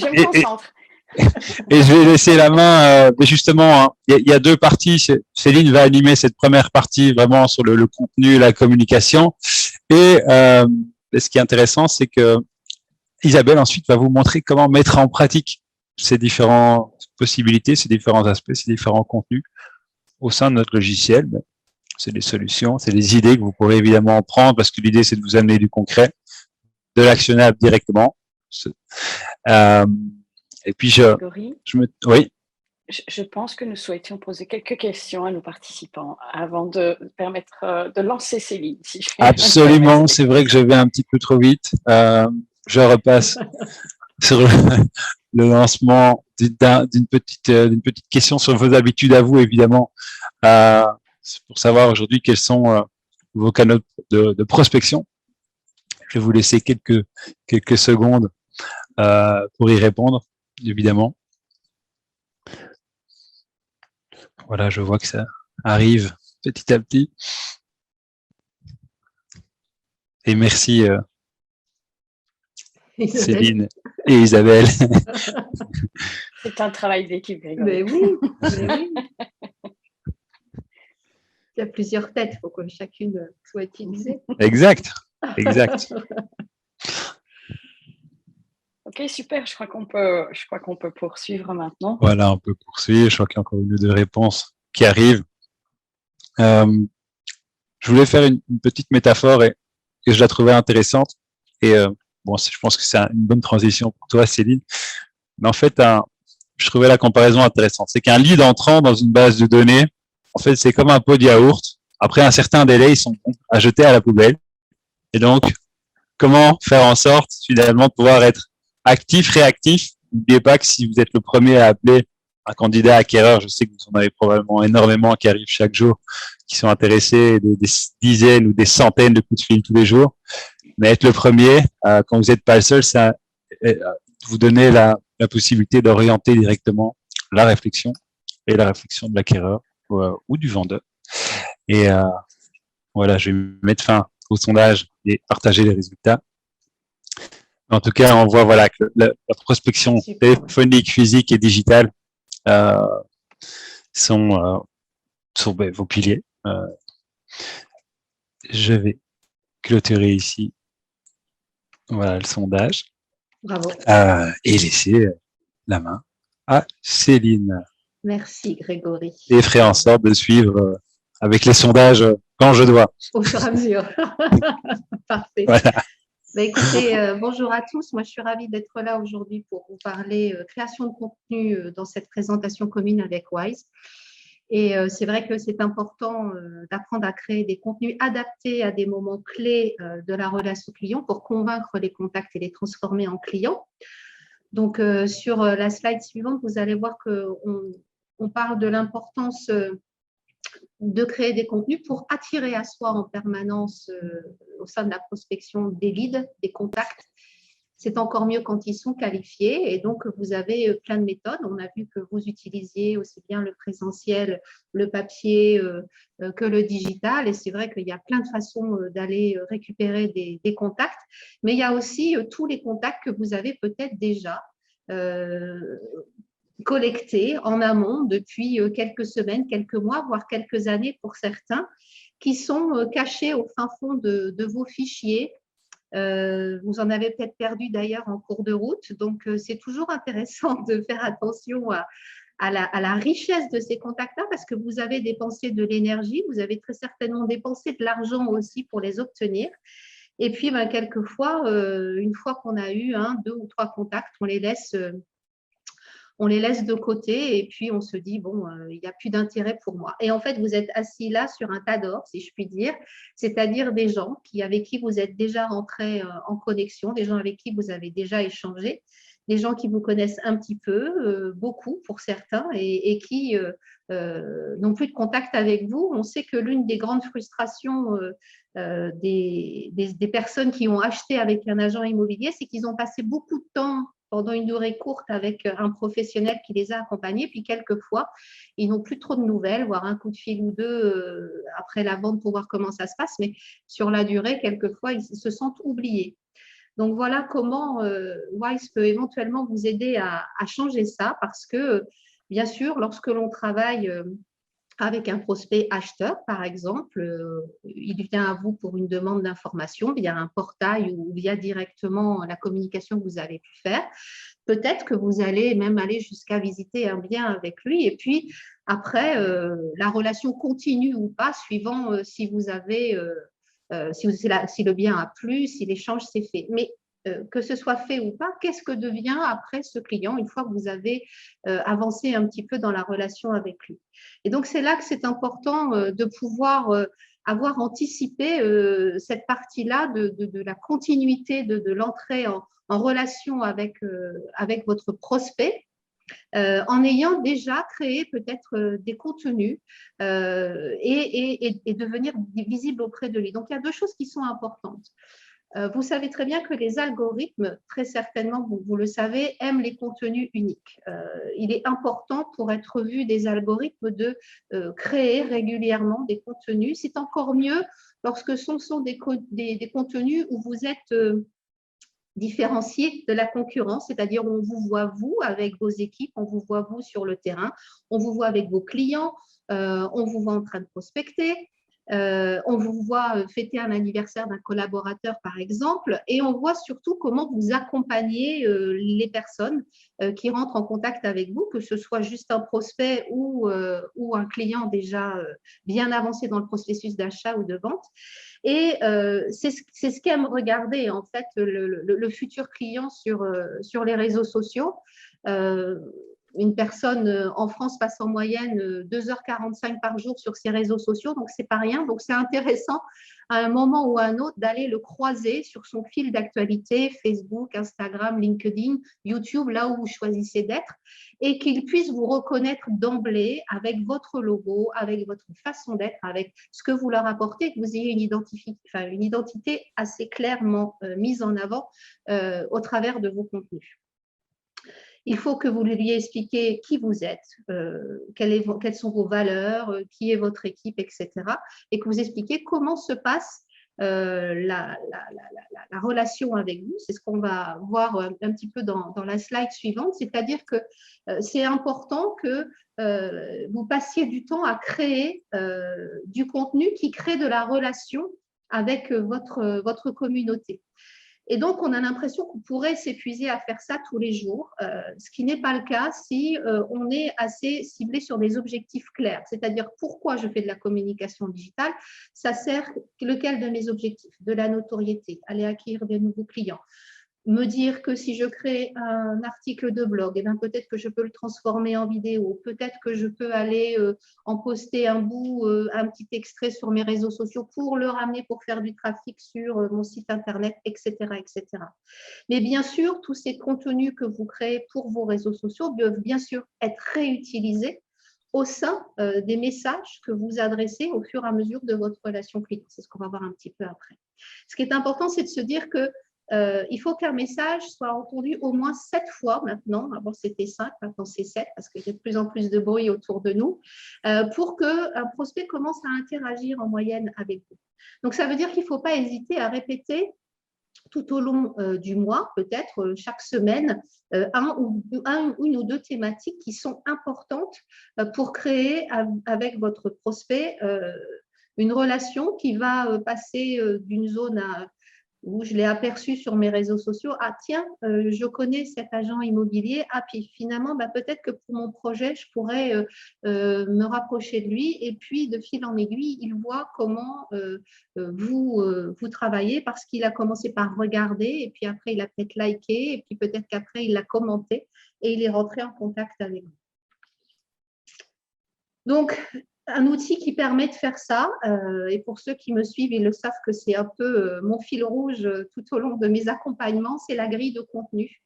me concentre. Et je vais laisser la main, justement, il y a deux parties. Céline va animer cette première partie vraiment sur le contenu, la communication. Et ce qui est intéressant, c'est que Isabelle ensuite va vous montrer comment mettre en pratique ces différentes possibilités, ces différents aspects, ces différents contenus au sein de notre logiciel. C'est des solutions, c'est des idées que vous pourrez évidemment en prendre parce que l'idée, c'est de vous amener du concret, de l'actionnable directement. Et puis, oui. Je pense que nous souhaitions poser quelques questions à nos participants avant de permettre de lancer Céline. Si Absolument, c'est vrai que je vais un petit peu trop vite. Je repasse sur le lancement d'une petite question sur vos habitudes à vous, évidemment, pour savoir aujourd'hui quels sont vos canaux de prospection. Je vais vous laisser quelques secondes pour y répondre, évidemment. Voilà, je vois que ça arrive petit à petit. Et merci Céline et Isabelle. C'est un travail d'équipe, Grégory. Mais oui, mais oui. plusieurs têtes, il faut que chacune soit utilisée. Exact, exact. Ok, super. Je crois qu'on peut poursuivre maintenant. Voilà, on peut poursuivre. Je crois qu'il y a encore une ou deux réponses qui arrivent. Je voulais faire une petite métaphore et je la trouvais intéressante. Et bon, je pense que c'est une bonne transition pour toi, Céline. Mais en fait, je trouvais la comparaison intéressante. C'est qu'un lead entrant dans une base de données, en fait, c'est comme un pot de yaourt. Après un certain délai, ils sont bons à jeter à la poubelle. Et donc, comment faire en sorte, finalement, de pouvoir être actif, réactif? N'oubliez pas que si vous êtes le premier à appeler un candidat acquéreur, je sais que vous en avez probablement énormément qui arrivent chaque jour, qui sont intéressés, des dizaines ou des centaines de coups de fil tous les jours. Mais être le premier, quand vous n'êtes pas le seul, ça vous donner la possibilité d'orienter directement la réflexion et la réflexion de l'acquéreur ou du vendeur. Et voilà, je vais mettre fin au sondage et partager les résultats. En tout cas, on voit voilà que la prospection téléphonique, physique et digitale sont vos piliers. Je vais clôturer ici. Voilà le sondage. Bravo. Et laisser la main à Céline. Merci, Grégory. Et je ferai en sorte de suivre avec les sondages quand je dois. Au fur et à mesure. Parfait. Voilà. Bah, écoutez, bonjour à tous. Moi, je suis ravie d'être là aujourd'hui pour vous parler création de contenu dans cette présentation commune avec Wise. Et c'est vrai que c'est important d'apprendre à créer des contenus adaptés à des moments clés de la relation client pour convaincre les contacts et les transformer en clients. Donc, sur la slide suivante, vous allez voir qu'on parle de l'importance de créer des contenus pour attirer à soi en permanence au sein de la prospection des leads, des contacts. C'est encore mieux quand ils sont qualifiés et donc vous avez plein de méthodes. On a vu que vous utilisiez aussi bien le présentiel, le papier que le digital et c'est vrai qu'il y a plein de façons d'aller récupérer des contacts, mais il y a aussi tous les contacts que vous avez peut-être déjà collectés en amont depuis quelques semaines, quelques mois, voire quelques années pour certains, qui sont cachés au fin fond de vos fichiers. Vous en avez peut-être perdu d'ailleurs en cours de route, donc c'est toujours intéressant de faire attention à la richesse de ces contacts-là parce que vous avez dépensé de l'énergie, vous avez très certainement dépensé de l'argent aussi pour les obtenir. Et puis, quelquefois, une fois qu'on a eu 2 ou 3 contacts, on les laisse de côté et puis on se dit, bon, il n'y a plus d'intérêt pour moi. Et en fait, vous êtes assis là sur un tas d'or, si je puis dire, c'est-à-dire des gens avec qui vous êtes déjà rentrés en connexion, des gens avec qui vous avez déjà échangé, des gens qui vous connaissent un petit peu, beaucoup pour certains, et qui n'ont plus de contact avec vous. On sait que l'une des grandes frustrations des personnes qui ont acheté avec un agent immobilier, c'est qu'ils ont passé beaucoup de temps pendant une durée courte avec un professionnel qui les a accompagnés, puis quelquefois, ils n'ont plus trop de nouvelles, voire un coup de fil ou deux après la vente pour voir comment ça se passe, mais sur la durée, quelquefois, ils se sentent oubliés. Donc, voilà comment Wise peut éventuellement vous aider à changer ça, parce que, bien sûr, lorsque l'on travaille avec un prospect acheteur, par exemple, il vient à vous pour une demande d'information via un portail ou via directement la communication que vous avez pu faire. Peut-être que vous allez même aller jusqu'à visiter un bien avec lui et puis après, la relation continue ou pas, suivant si vous avez, si le bien a plu, si l'échange s'est fait. Mais que ce soit fait ou pas, qu'est-ce que devient après ce client une fois que vous avez avancé un petit peu dans la relation avec lui? Et donc, c'est là que c'est important de pouvoir avoir anticipé cette partie-là de la continuité de l'entrée en relation avec votre prospect. En ayant déjà créé peut-être des contenus et devenir visible auprès de lui. Donc, il y a 2 choses qui sont importantes. Vous savez très bien que les algorithmes, très certainement, vous le savez, aiment les contenus uniques. Il est important pour être vu des algorithmes de créer régulièrement des contenus. C'est encore mieux lorsque ce sont des contenus où vous êtes différencié de la concurrence, c'est-à-dire on vous voit vous avec vos équipes, on vous voit vous sur le terrain, on vous voit avec vos clients, on vous voit en train de prospecter. On vous voit fêter un anniversaire d'un collaborateur, par exemple, et on voit surtout comment vous accompagnez les personnes qui rentrent en contact avec vous, que ce soit juste un prospect ou un client déjà bien avancé dans le processus d'achat ou de vente. Et c'est ce qu'aime regarder, en fait, le futur client sur les réseaux sociaux. Une personne en France passe en moyenne 2h45 par jour sur ses réseaux sociaux, donc c'est pas rien. Donc c'est intéressant à un moment ou à un autre d'aller le croiser sur son fil d'actualité, Facebook, Instagram, LinkedIn, YouTube, là où vous choisissez d'être, et qu'il puisse vous reconnaître d'emblée avec votre logo, avec votre façon d'être, avec ce que vous leur apportez, que vous ayez une identité assez clairement mise en avant au travers de vos contenus. Il faut que vous lui expliquiez qui vous êtes, quelles sont vos valeurs, qui est votre équipe, etc. Et que vous expliquiez comment se passe la relation avec vous. C'est ce qu'on va voir un petit peu dans la slide suivante. C'est-à-dire que c'est important que vous passiez du temps à créer du contenu qui crée de la relation avec votre communauté. Et donc, on a l'impression qu'on pourrait s'épuiser à faire ça tous les jours, ce qui n'est pas le cas si on est assez ciblé sur des objectifs clairs. C'est-à-dire, pourquoi je fais de la communication digitale? Ça sert lequel de mes objectifs? De la notoriété, aller acquérir de nouveaux clients. Me dire que si je crée un article de blog, eh bien, peut-être que je peux le transformer en vidéo, peut-être que je peux aller en poster un bout, un petit extrait sur mes réseaux sociaux pour le ramener pour faire du trafic sur mon site internet, etc., etc. Mais bien sûr, tous ces contenus que vous créez pour vos réseaux sociaux doivent bien sûr être réutilisés au sein des messages que vous adressez au fur et à mesure de votre relation client. C'est ce qu'on va voir un petit peu après. Ce qui est important, c'est de se dire que il faut qu'un message soit entendu au moins 7 fois maintenant. Avant, c'était 5, maintenant c'est 7 parce qu'il y a de plus en plus de bruit autour de nous pour qu'un prospect commence à interagir en moyenne avec vous. Donc, ça veut dire qu'il ne faut pas hésiter à répéter tout au long du mois, peut-être chaque semaine, une ou deux thématiques qui sont importantes pour créer avec votre prospect une relation qui va passer d'une zone où je l'ai aperçu sur mes réseaux sociaux, ah tiens, je connais cet agent immobilier, ah puis finalement, peut-être que pour mon projet, je pourrais me rapprocher de lui et puis de fil en aiguille, il voit comment vous travaillez parce qu'il a commencé par regarder et puis après, il a peut-être liké et puis peut-être qu'après, il l'a commenté et il est rentré en contact avec vous. Donc, un outil qui permet de faire ça, et pour ceux qui me suivent, ils le savent que c'est un peu mon fil rouge tout au long de mes accompagnements, c'est la grille de contenu.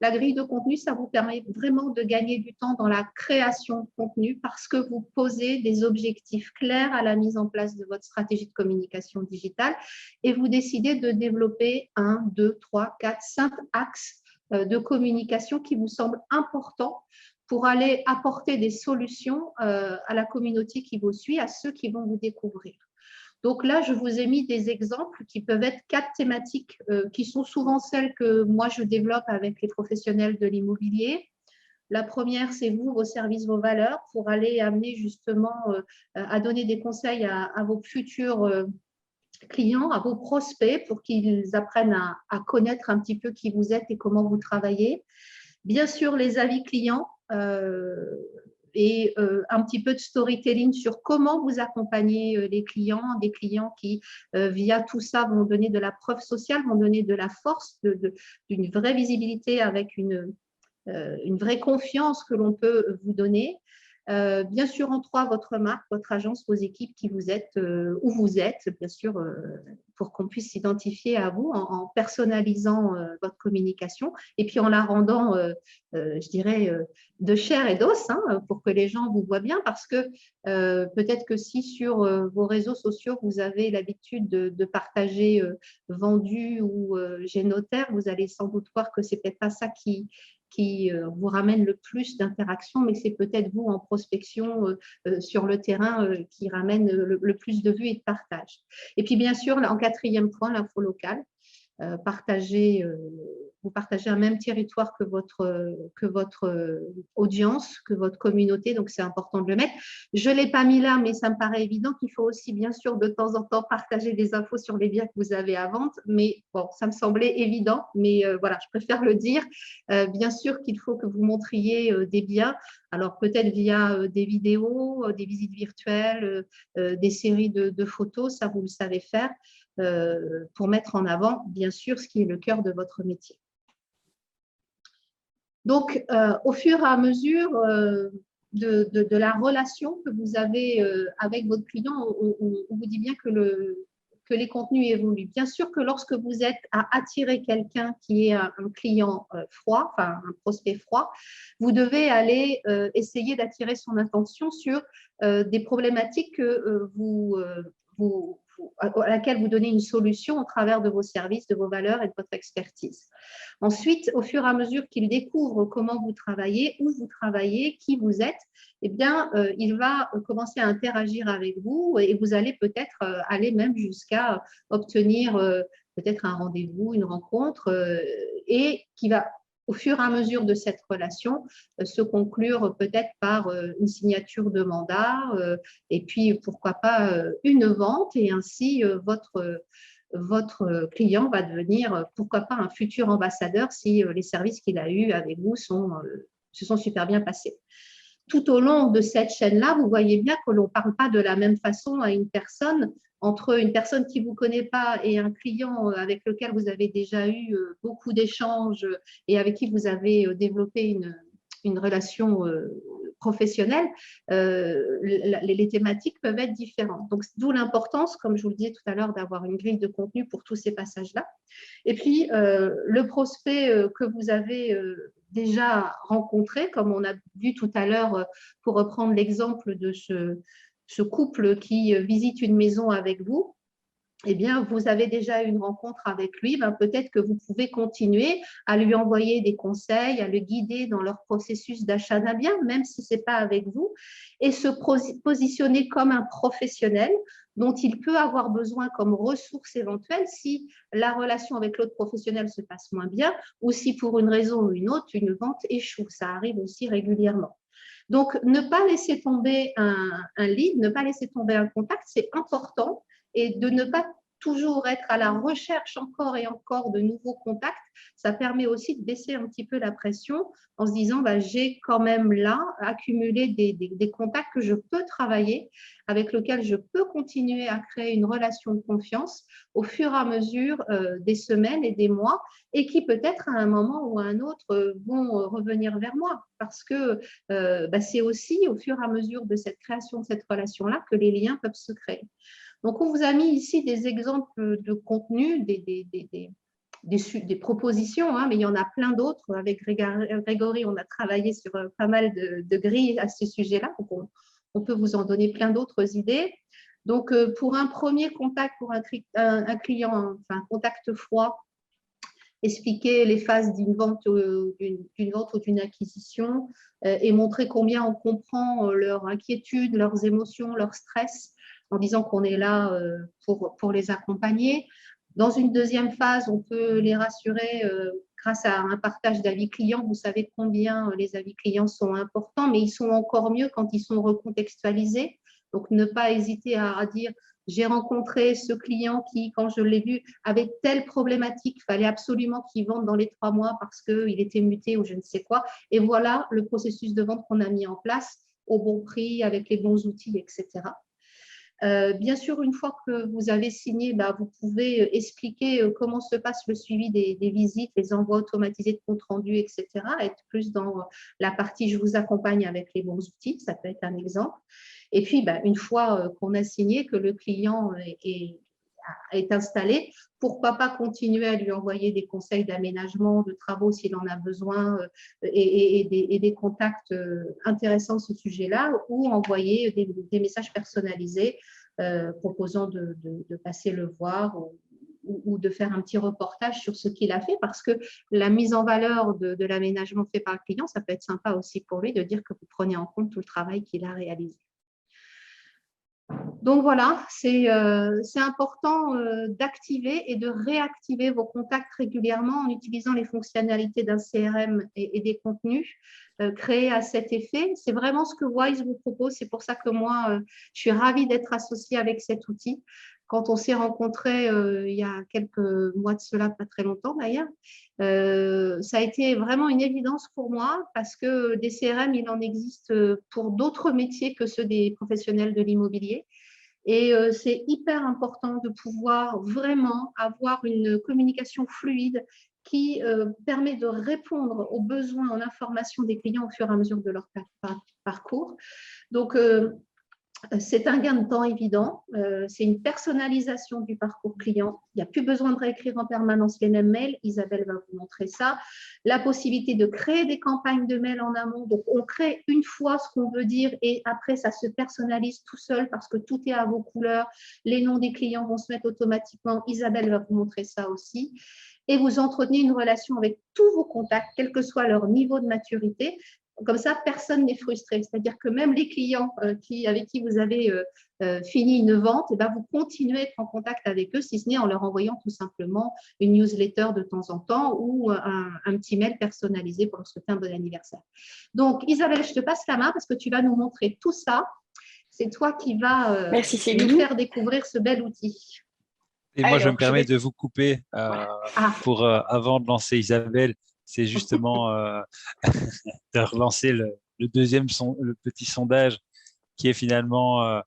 La grille de contenu, ça vous permet vraiment de gagner du temps dans la création de contenu parce que vous posez des objectifs clairs à la mise en place de votre stratégie de communication digitale et vous décidez de développer 1, 2, 3, 4, 5 axes de communication qui vous semblent importants pour aller apporter des solutions à la communauté qui vous suit, à ceux qui vont vous découvrir. Donc là, je vous ai mis des exemples qui peuvent être 4 thématiques qui sont souvent celles que moi, je développe avec les professionnels de l'immobilier. La première, c'est vous, vos services, vos valeurs, pour aller amener justement à donner des conseils à vos futurs clients, à vos prospects, pour qu'ils apprennent à connaître un petit peu qui vous êtes et comment vous travaillez. Bien sûr, les avis clients et un petit peu de storytelling sur comment vous accompagnez les clients, des clients qui, via tout ça, vont donner de la preuve sociale, vont donner de la force, d'une vraie visibilité avec une vraie confiance que l'on peut vous donner. Bien sûr, en 3, votre marque, votre agence, vos équipes, qui vous êtes, où vous êtes, bien sûr, pour qu'on puisse s'identifier à vous en personnalisant votre communication et puis en la rendant, je dirais, de chair et d'os pour que les gens vous voient bien parce que peut-être que si sur vos réseaux sociaux, vous avez l'habitude de partager vendu ou j'ai notaire, vous allez sans doute voir que ce n'est peut-être pas ça qui vous ramène le plus d'interactions, mais c'est peut-être vous en prospection sur le terrain qui ramène le plus de vues et de partage. Et puis bien sûr, en 4e point, l'info locale. vous partagez un même territoire que votre audience, que votre communauté, donc c'est important de le mettre. Je ne l'ai pas mis là, mais ça me paraît évident qu'il faut aussi, bien sûr, de temps en temps partager des infos sur les biens que vous avez à vendre, mais bon, ça me semblait évident, mais voilà, je préfère le dire. Bien sûr qu'il faut que vous montriez des biens, alors peut-être via des vidéos, des visites virtuelles, des séries de photos, ça vous le savez faire, pour mettre en avant, bien sûr, ce qui est le cœur de votre métier. Donc, au fur et à mesure de la relation que vous avez avec votre client, on vous dit bien que les contenus évoluent. Bien sûr que lorsque vous êtes à attirer quelqu'un qui est un client froid, enfin un prospect froid, vous devez aller essayer d'attirer son attention sur des problématiques que à laquelle vous donnez une solution au travers de vos services, de vos valeurs et de votre expertise. Ensuite, au fur et à mesure qu'il découvre comment vous travaillez, où vous travaillez, qui vous êtes, eh bien, il va commencer à interagir avec vous et vous allez peut-être aller même jusqu'à obtenir peut-être un rendez-vous, une rencontre, et qui va, au fur et à mesure de cette relation, se conclure peut-être par une signature de mandat et puis, pourquoi pas, une vente et ainsi votre client va devenir, pourquoi pas, un futur ambassadeur si les services qu'il a eus avec vous se sont super bien passés. Tout au long de cette chaîne-là, vous voyez bien que l'on ne parle pas de la même façon à une personne, entre une personne qui ne vous connaît pas et un client avec lequel vous avez déjà eu beaucoup d'échanges et avec qui vous avez développé une relation professionnelle, les thématiques peuvent être différentes. Donc, d'où l'importance, comme je vous le disais tout à l'heure, d'avoir une grille de contenu pour tous ces passages-là. Et puis, le prospect que vous avez déjà rencontré, comme on a vu tout à l'heure, pour reprendre l'exemple de ce couple qui visite une maison avec vous, eh bien, vous avez déjà eu une rencontre avec lui, ben, peut-être que vous pouvez continuer à lui envoyer des conseils, à le guider dans leur processus d'achat d'un bien, même si ce n'est pas avec vous, et se positionner comme un professionnel dont il peut avoir besoin comme ressource éventuelle si la relation avec l'autre professionnel se passe moins bien ou si pour une raison ou une autre, une vente échoue. Ça arrive aussi régulièrement. Donc, ne pas laisser tomber un lead, ne pas laisser tomber un contact, c'est important, et de ne pas toujours être à la recherche encore et encore de nouveaux contacts, ça permet aussi de baisser un petit peu la pression en se disant bah, j'ai quand même là accumulé des contacts que je peux travailler, avec lesquels je peux continuer à créer une relation de confiance au fur et à mesure des semaines et des mois, et qui peut-être à un moment ou à un autre vont revenir vers moi, parce que bah, c'est aussi au fur et à mesure de cette création de cette relation-là que les liens peuvent se créer. Donc, on vous a mis ici des exemples de contenu, des propositions, hein, mais il y en a plein d'autres. Avec Grégory, on a travaillé sur pas mal de grilles à ce sujet-là. Donc, on peut vous en donner plein d'autres idées. Donc, pour un premier contact, pour un client, enfin, un contact froid, expliquer les phases d'une vente ou d'une acquisition et montrer combien on comprend leur inquiétude, leurs émotions, leur stress, en disant qu'on est là pour les accompagner. Dans une deuxième phase, on peut les rassurer grâce à un partage d'avis clients. Vous savez combien les avis clients sont importants, mais ils sont encore mieux quand ils sont recontextualisés. Donc, ne pas hésiter à dire « j'ai rencontré ce client qui, quand je l'ai vu, avait telle problématique, il fallait absolument qu'il vende dans les 3 mois parce qu'il était muté ou je ne sais quoi. Et voilà le processus de vente qu'on a mis en place au bon prix, avec les bons outils, etc. » Bien sûr, une fois que vous avez signé, bah, vous pouvez expliquer comment se passe le suivi des visites, les envois automatisés de compte rendu, etc. Être plus dans la partie « je vous accompagne avec les bons outils », ça peut être un exemple. Et puis, bah, une fois qu'on a signé, que le client est installé, pourquoi pas continuer à lui envoyer des conseils d'aménagement, de travaux s'il en a besoin et des contacts intéressants sur ce sujet-là, ou envoyer des messages personnalisés proposant de passer le voir ou de faire un petit reportage sur ce qu'il a fait, parce que la mise en valeur de l'aménagement fait par le client, ça peut être sympa aussi pour lui de dire que vous prenez en compte tout le travail qu'il a réalisé. Donc voilà, c'est important d'activer et de réactiver vos contacts régulièrement en utilisant les fonctionnalités d'un CRM et des contenus créés à cet effet. C'est vraiment ce que Wise vous propose. C'est pour ça que moi, je suis ravie d'être associée avec cet outil. Quand on s'est rencontrés il y a quelques mois de cela, pas très longtemps d'ailleurs, ça a été vraiment une évidence pour moi parce que des CRM, il en existe pour d'autres métiers que ceux des professionnels de l'immobilier. Et c'est hyper important de pouvoir vraiment avoir une communication fluide qui permet de répondre aux besoins en information des clients au fur et à mesure de leur parcours. Donc, c'est un gain de temps évident, c'est une personnalisation du parcours client. Il n'y a plus besoin de réécrire en permanence les mêmes mails. Isabelle va vous montrer ça. La possibilité de créer des campagnes de mails en amont. Donc, on crée une fois ce qu'on veut dire et après, ça se personnalise tout seul parce que tout est à vos couleurs. Les noms des clients vont se mettre automatiquement. Isabelle va vous montrer ça aussi. Et vous entretenez une relation avec tous vos contacts, quel que soit leur niveau de maturité. Comme ça, personne n'est frustré. C'est-à-dire que même les clients avec qui vous avez fini une vente, eh ben, vous continuez à être en contact avec eux, si ce n'est en leur envoyant tout simplement une newsletter de temps en temps ou un petit mail personnalisé pour leur souhaiter un bon anniversaire. Donc, Isabelle, je te passe la main parce que tu vas nous montrer tout ça. C'est toi qui vas nous faire découvrir ce bel outil. Et moi, je me permets de vous couper pour avant de lancer Isabelle. C'est justement de relancer le le petit sondage qui est finalement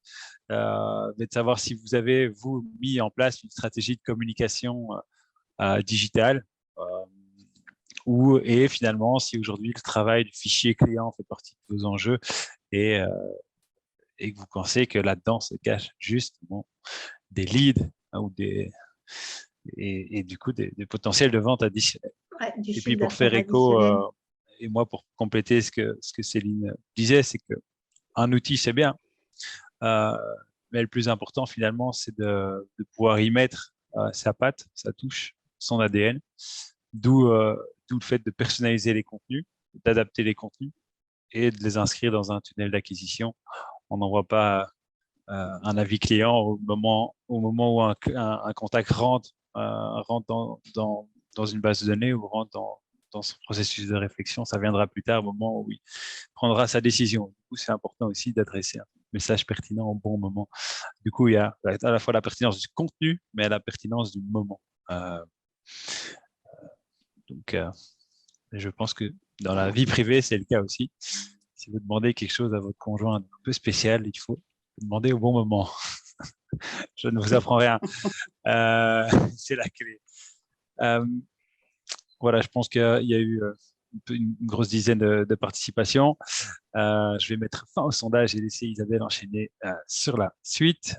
de savoir si vous avez, vous, mis en place une stratégie de communication digitale et finalement, si aujourd'hui le travail du fichier client fait partie de vos enjeux et que vous pensez que là-dedans se cachent juste des leads ou et du coup des potentiels de vente additionnels. Ouais, et puis pour faire écho, et moi pour compléter ce que Céline disait, c'est qu'un outil c'est bien, mais le plus important finalement c'est de pouvoir y mettre sa patte, sa touche, son ADN, d'où le fait de personnaliser les contenus, d'adapter les contenus et de les inscrire dans un tunnel d'acquisition. On n'envoie pas un avis client au moment où un contact rentre dans une base de données ou rentre dans ce processus de réflexion. Ça viendra plus tard, au moment où il prendra sa décision. Du coup, c'est important aussi d'adresser un message pertinent au bon moment. Du coup, il y a à la fois la pertinence du contenu, mais la pertinence du moment. Donc, je pense que dans la vie privée, c'est le cas aussi. Si vous demandez quelque chose à votre conjoint un peu spécial, il faut demander au bon moment. Je ne vous apprends rien. C'est la clé. Voilà, je pense qu'il y a eu une grosse dizaine de participations. Je vais mettre fin au sondage et laisser Isabelle enchaîner sur la suite.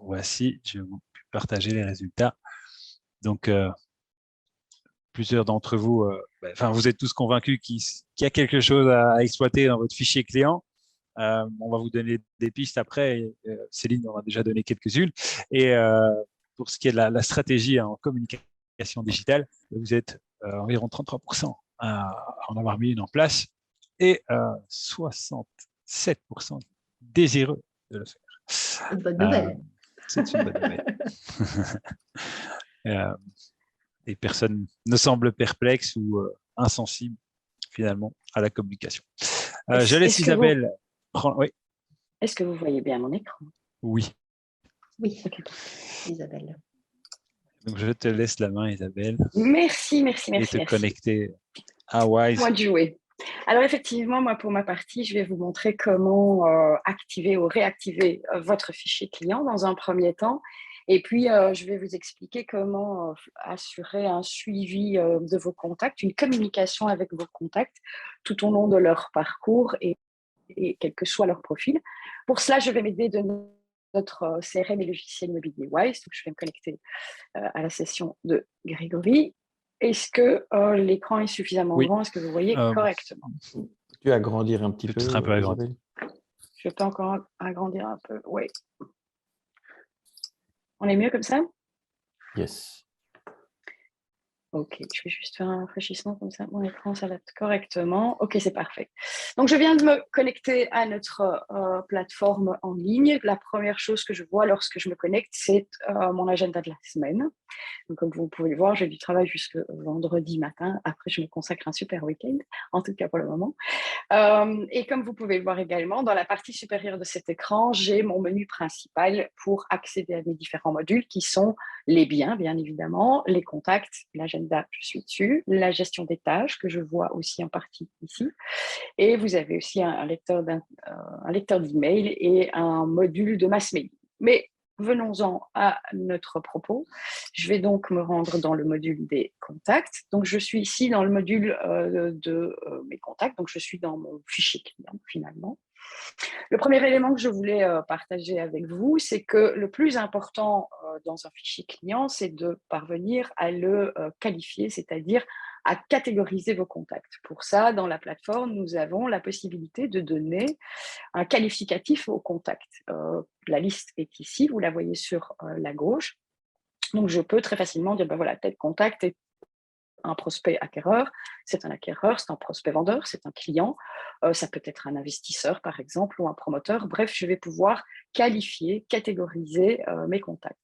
Voici, je vais vous partager les résultats. Donc, plusieurs d'entre vous, vous êtes tous convaincus qu'il y a quelque chose à exploiter dans votre fichier client. On va vous donner des pistes après. Céline en a déjà donné quelques-unes. Et pour ce qui est de la stratégie en communication digitale, vous êtes environ 33% à en avoir mis une en place et 67% désireux de le faire. C'est une bonne nouvelle. C'est une bonne nouvelle. Et personne ne semble perplexe ou insensible finalement à la communication. Je laisse Isabelle prendre. Oui. Est-ce que vous voyez bien mon écran? Oui. Oui, Isabelle. Donc, je te laisse la main, Isabelle. Merci. Et te connecter à Wise. Moi de jouer. Alors, effectivement, moi, pour ma partie, je vais vous montrer comment activer ou réactiver votre fichier client dans un premier temps. Et puis, je vais vous expliquer comment assurer un suivi de vos contacts, une communication avec vos contacts tout au long de leur parcours et quel que soit leur profil. Pour cela, je vais m'aider de notre CRM et logiciel immobilier Wise. Donc, je vais me connecter à la session de Grégory. Est-ce que l'écran est suffisamment grand? Est-ce que vous voyez correctement? Tu veux agrandir un petit peu, peut-être un peu agrandir. Je peux encore agrandir un peu, oui. On est mieux comme ça? Yes. Ok, je vais juste faire un rafraîchissement comme ça, mon écran s'adapte correctement. Ok, c'est parfait. Donc, je viens de me connecter à notre plateforme en ligne. La première chose que je vois lorsque je me connecte, c'est mon agenda de la semaine. Donc, comme vous pouvez le voir, j'ai du travail jusque vendredi matin. Après, je me consacre un super week-end, en tout cas pour le moment. Et comme vous pouvez le voir également, dans la partie supérieure de cet écran, j'ai mon menu principal pour accéder à mes différents modules qui sont les biens, bien évidemment, les contacts, l'agenda, je suis dessus, la gestion des tâches que je vois aussi en partie ici. Et vous avez aussi un lecteur d'email et un module de mass mailing. Mais venons-en à notre propos. Je vais donc me rendre dans le module des contacts. Donc, je suis ici dans le module de mes contacts. Donc, je suis dans mon fichier client finalement. Le premier élément que je voulais partager avec vous, c'est que le plus important dans un fichier client, c'est de parvenir à le qualifier, c'est-à-dire à catégoriser vos contacts. Pour ça, dans la plateforme, nous avons la possibilité de donner un qualificatif aux contacts. La liste est ici, vous la voyez sur la gauche. Donc, je peux très facilement dire, ben voilà, tel contact est un prospect acquéreur, c'est un acquéreur, c'est un prospect vendeur, c'est un client, ça peut être un investisseur par exemple ou un promoteur. Bref, je vais pouvoir qualifier, catégoriser mes contacts.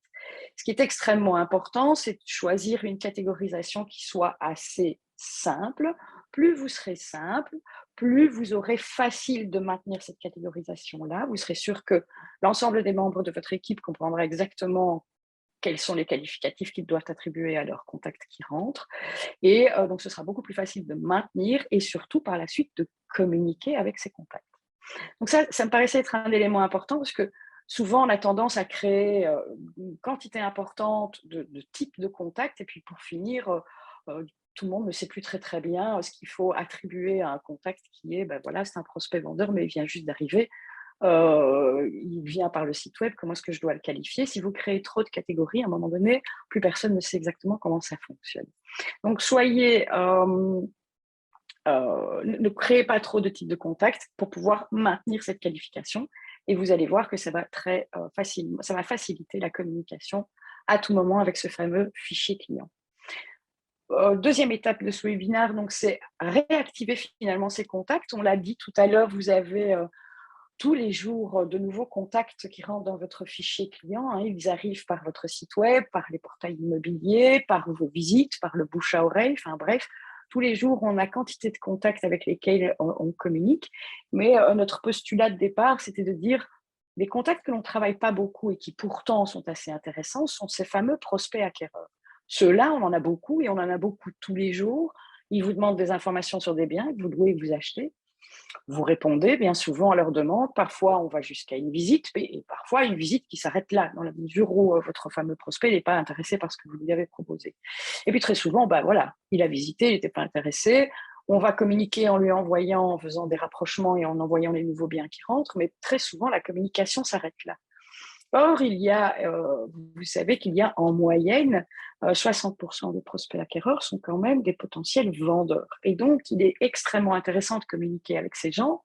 Ce qui est extrêmement important, c'est de choisir une catégorisation qui soit assez simple. Plus vous serez simple, plus vous aurez facile de maintenir cette catégorisation-là. Vous serez sûr que l'ensemble des membres de votre équipe comprendra exactement quels sont les qualificatifs qu'ils doivent attribuer à leurs contacts qui rentrent. Et donc, ce sera beaucoup plus facile de maintenir et surtout par la suite de communiquer avec ces contacts. Donc ça me paraissait être un élément important parce que souvent, on a tendance à créer une quantité importante de types de contacts et puis pour finir, tout le monde ne sait plus très très bien ce qu'il faut attribuer à un contact qui est, ben voilà, c'est un prospect vendeur, mais il vient juste d'arriver. Il vient par le site web, comment est-ce que je dois le qualifier? Si vous créez trop de catégories, à un moment donné, plus personne ne sait exactement comment ça fonctionne. Donc, ne créez pas trop de types de contacts pour pouvoir maintenir cette qualification. Et vous allez voir que ça va ça va faciliter la communication à tout moment avec ce fameux fichier client. Deuxième étape de ce webinaire, donc c'est réactiver finalement ces contacts. On l'a dit tout à l'heure, vous avez tous les jours de nouveaux contacts qui rentrent dans votre fichier client. Hein. Ils arrivent par votre site web, par les portails immobiliers, par vos visites, par le bouche à oreille. Enfin bref, tous les jours, on a quantité de contacts avec lesquels on communique. Mais notre postulat de départ, c'était de dire les contacts que l'on ne travaille pas beaucoup et qui pourtant sont assez intéressants sont ces fameux prospects acquéreurs. Ceux-là, on en a beaucoup et on en a beaucoup tous les jours. Ils vous demandent des informations sur des biens que vous louez et que vous achetez. Vous répondez bien souvent à leurs demandes. Parfois, on va jusqu'à une visite, et parfois une visite qui s'arrête là, dans la mesure où votre fameux prospect n'est pas intéressé par ce que vous lui avez proposé. Et puis très souvent, ben voilà, il a visité, il n'était pas intéressé. On va communiquer en lui envoyant, en faisant des rapprochements et en envoyant les nouveaux biens qui rentrent, mais très souvent, la communication s'arrête là. Or, vous savez qu'il y a en moyenne 60% des prospects acquéreurs sont quand même des potentiels vendeurs. Et donc, il est extrêmement intéressant de communiquer avec ces gens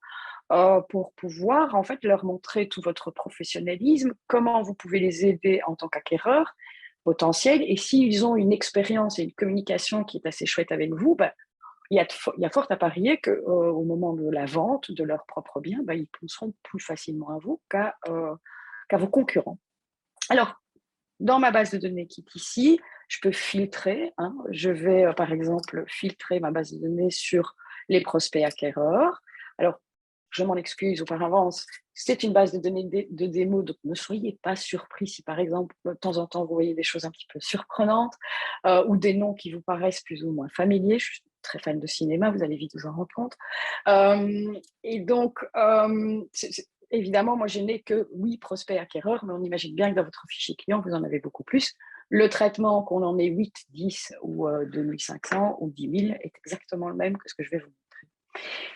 pour pouvoir en fait leur montrer tout votre professionnalisme, comment vous pouvez les aider en tant qu'acquéreurs potentiels. Et s'ils ont une expérience et une communication qui est assez chouette avec vous, ben, il y a fort à parier qu'au moment de la vente de leurs propres biens, ben, ils penseront plus facilement à vous qu'à vos concurrents. Alors, dans ma base de données qui est ici, je peux filtrer. Hein. Je vais, par exemple, filtrer ma base de données sur les prospects acquéreurs. Alors, je m'en excuse auparavant, c'est une base de données de démo, donc ne soyez pas surpris si, par exemple, de temps en temps, vous voyez des choses un petit peu surprenantes ou des noms qui vous paraissent plus ou moins familiers. Je suis très fan de cinéma, vous allez vite vous en rendre compte. Et donc, évidemment, moi, je n'ai que 8 prospects acquéreurs, mais on imagine bien que dans votre fichier client, vous en avez beaucoup plus. Le traitement, qu'on en ait 8, 10 ou 2500 ou 10 000, est exactement le même que ce que je vais vous montrer.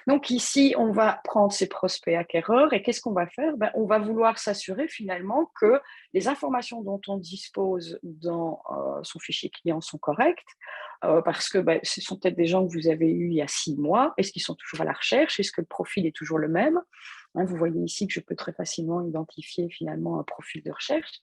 Donc ici, on va prendre ces prospects acquéreurs et qu'est-ce qu'on va faire? On va vouloir s'assurer finalement que les informations dont on dispose dans son fichier client sont correctes parce que ce sont peut-être des gens que vous avez eus il y a 6 mois. Est-ce qu'ils sont toujours à la recherche? Est-ce que le profil est toujours le même? Vous voyez ici que je peux très facilement identifier finalement un profil de recherche.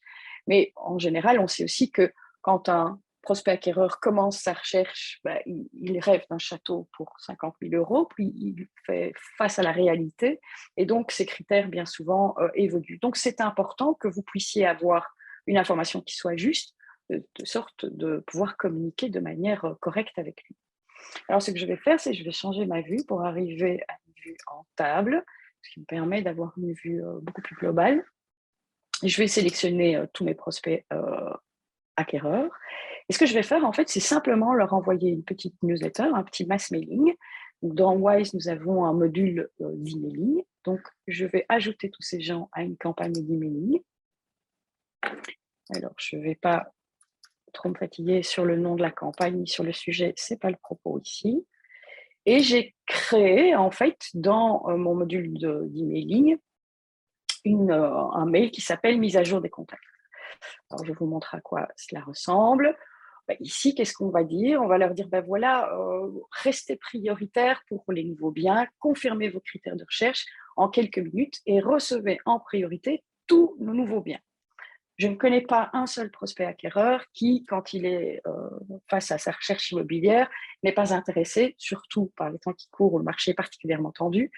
Mais en général, on sait aussi que quand un prospect acquéreur commence sa recherche, il rêve d'un château pour 50 000 euros, puis il fait face à la réalité, et donc ces critères, bien souvent, évoluent. Donc, c'est important que vous puissiez avoir une information qui soit juste, de sorte de pouvoir communiquer de manière correcte avec lui. Alors, ce que je vais faire, c'est que je vais changer ma vue pour arriver à une vue en table, ce qui me permet d'avoir une vue beaucoup plus globale. Et je vais sélectionner tous mes prospects acquéreurs. Et ce que je vais faire, en fait, c'est simplement leur envoyer une petite newsletter, un petit mass mailing. Donc, dans Wise, nous avons un module d'emailing. Donc, je vais ajouter tous ces gens à une campagne d'emailing. Alors, je ne vais pas trop me fatiguer sur le nom de la campagne ni sur le sujet, ce n'est pas le propos ici. Et j'ai créé, en fait, dans mon module d'emailing, un mail qui s'appelle « Mise à jour des contacts ». Alors, je vous montre à quoi cela ressemble. Ici, qu'est-ce qu'on va dire? On va leur dire, voilà, restez prioritaire pour les nouveaux biens, confirmez vos critères de recherche en quelques minutes et recevez en priorité tous nos nouveaux biens. Je ne connais pas un seul prospect acquéreur qui, quand il est face à sa recherche immobilière, n'est pas intéressé, surtout par les temps qui courent où le marché est particulièrement tendu,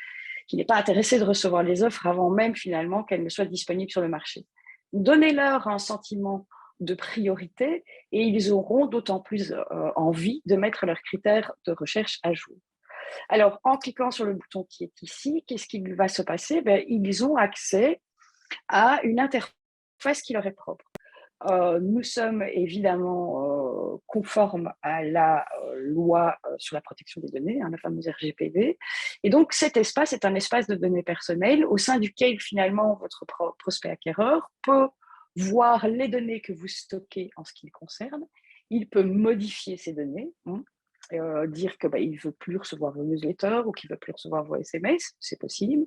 qui n'est pas intéressé de recevoir les offres avant même finalement qu'elles ne soient disponibles sur le marché. Donnez-leur un sentiment de priorité et ils auront d'autant plus envie de mettre leurs critères de recherche à jour. Alors, en cliquant sur le bouton qui est ici, qu'est-ce qui va se passer? Ils ont accès à une interface qui leur est propre. Nous sommes évidemment conformes à la loi sur la protection des données, la fameuse RGPD. Et donc, cet espace est un espace de données personnelles au sein duquel, finalement, votre prospect acquéreur peut voir les données que vous stockez en ce qui le concerne. Il peut modifier ces données, dire qu'il ne veut plus recevoir vos newsletters ou qu'il ne veut plus recevoir vos SMS, c'est possible.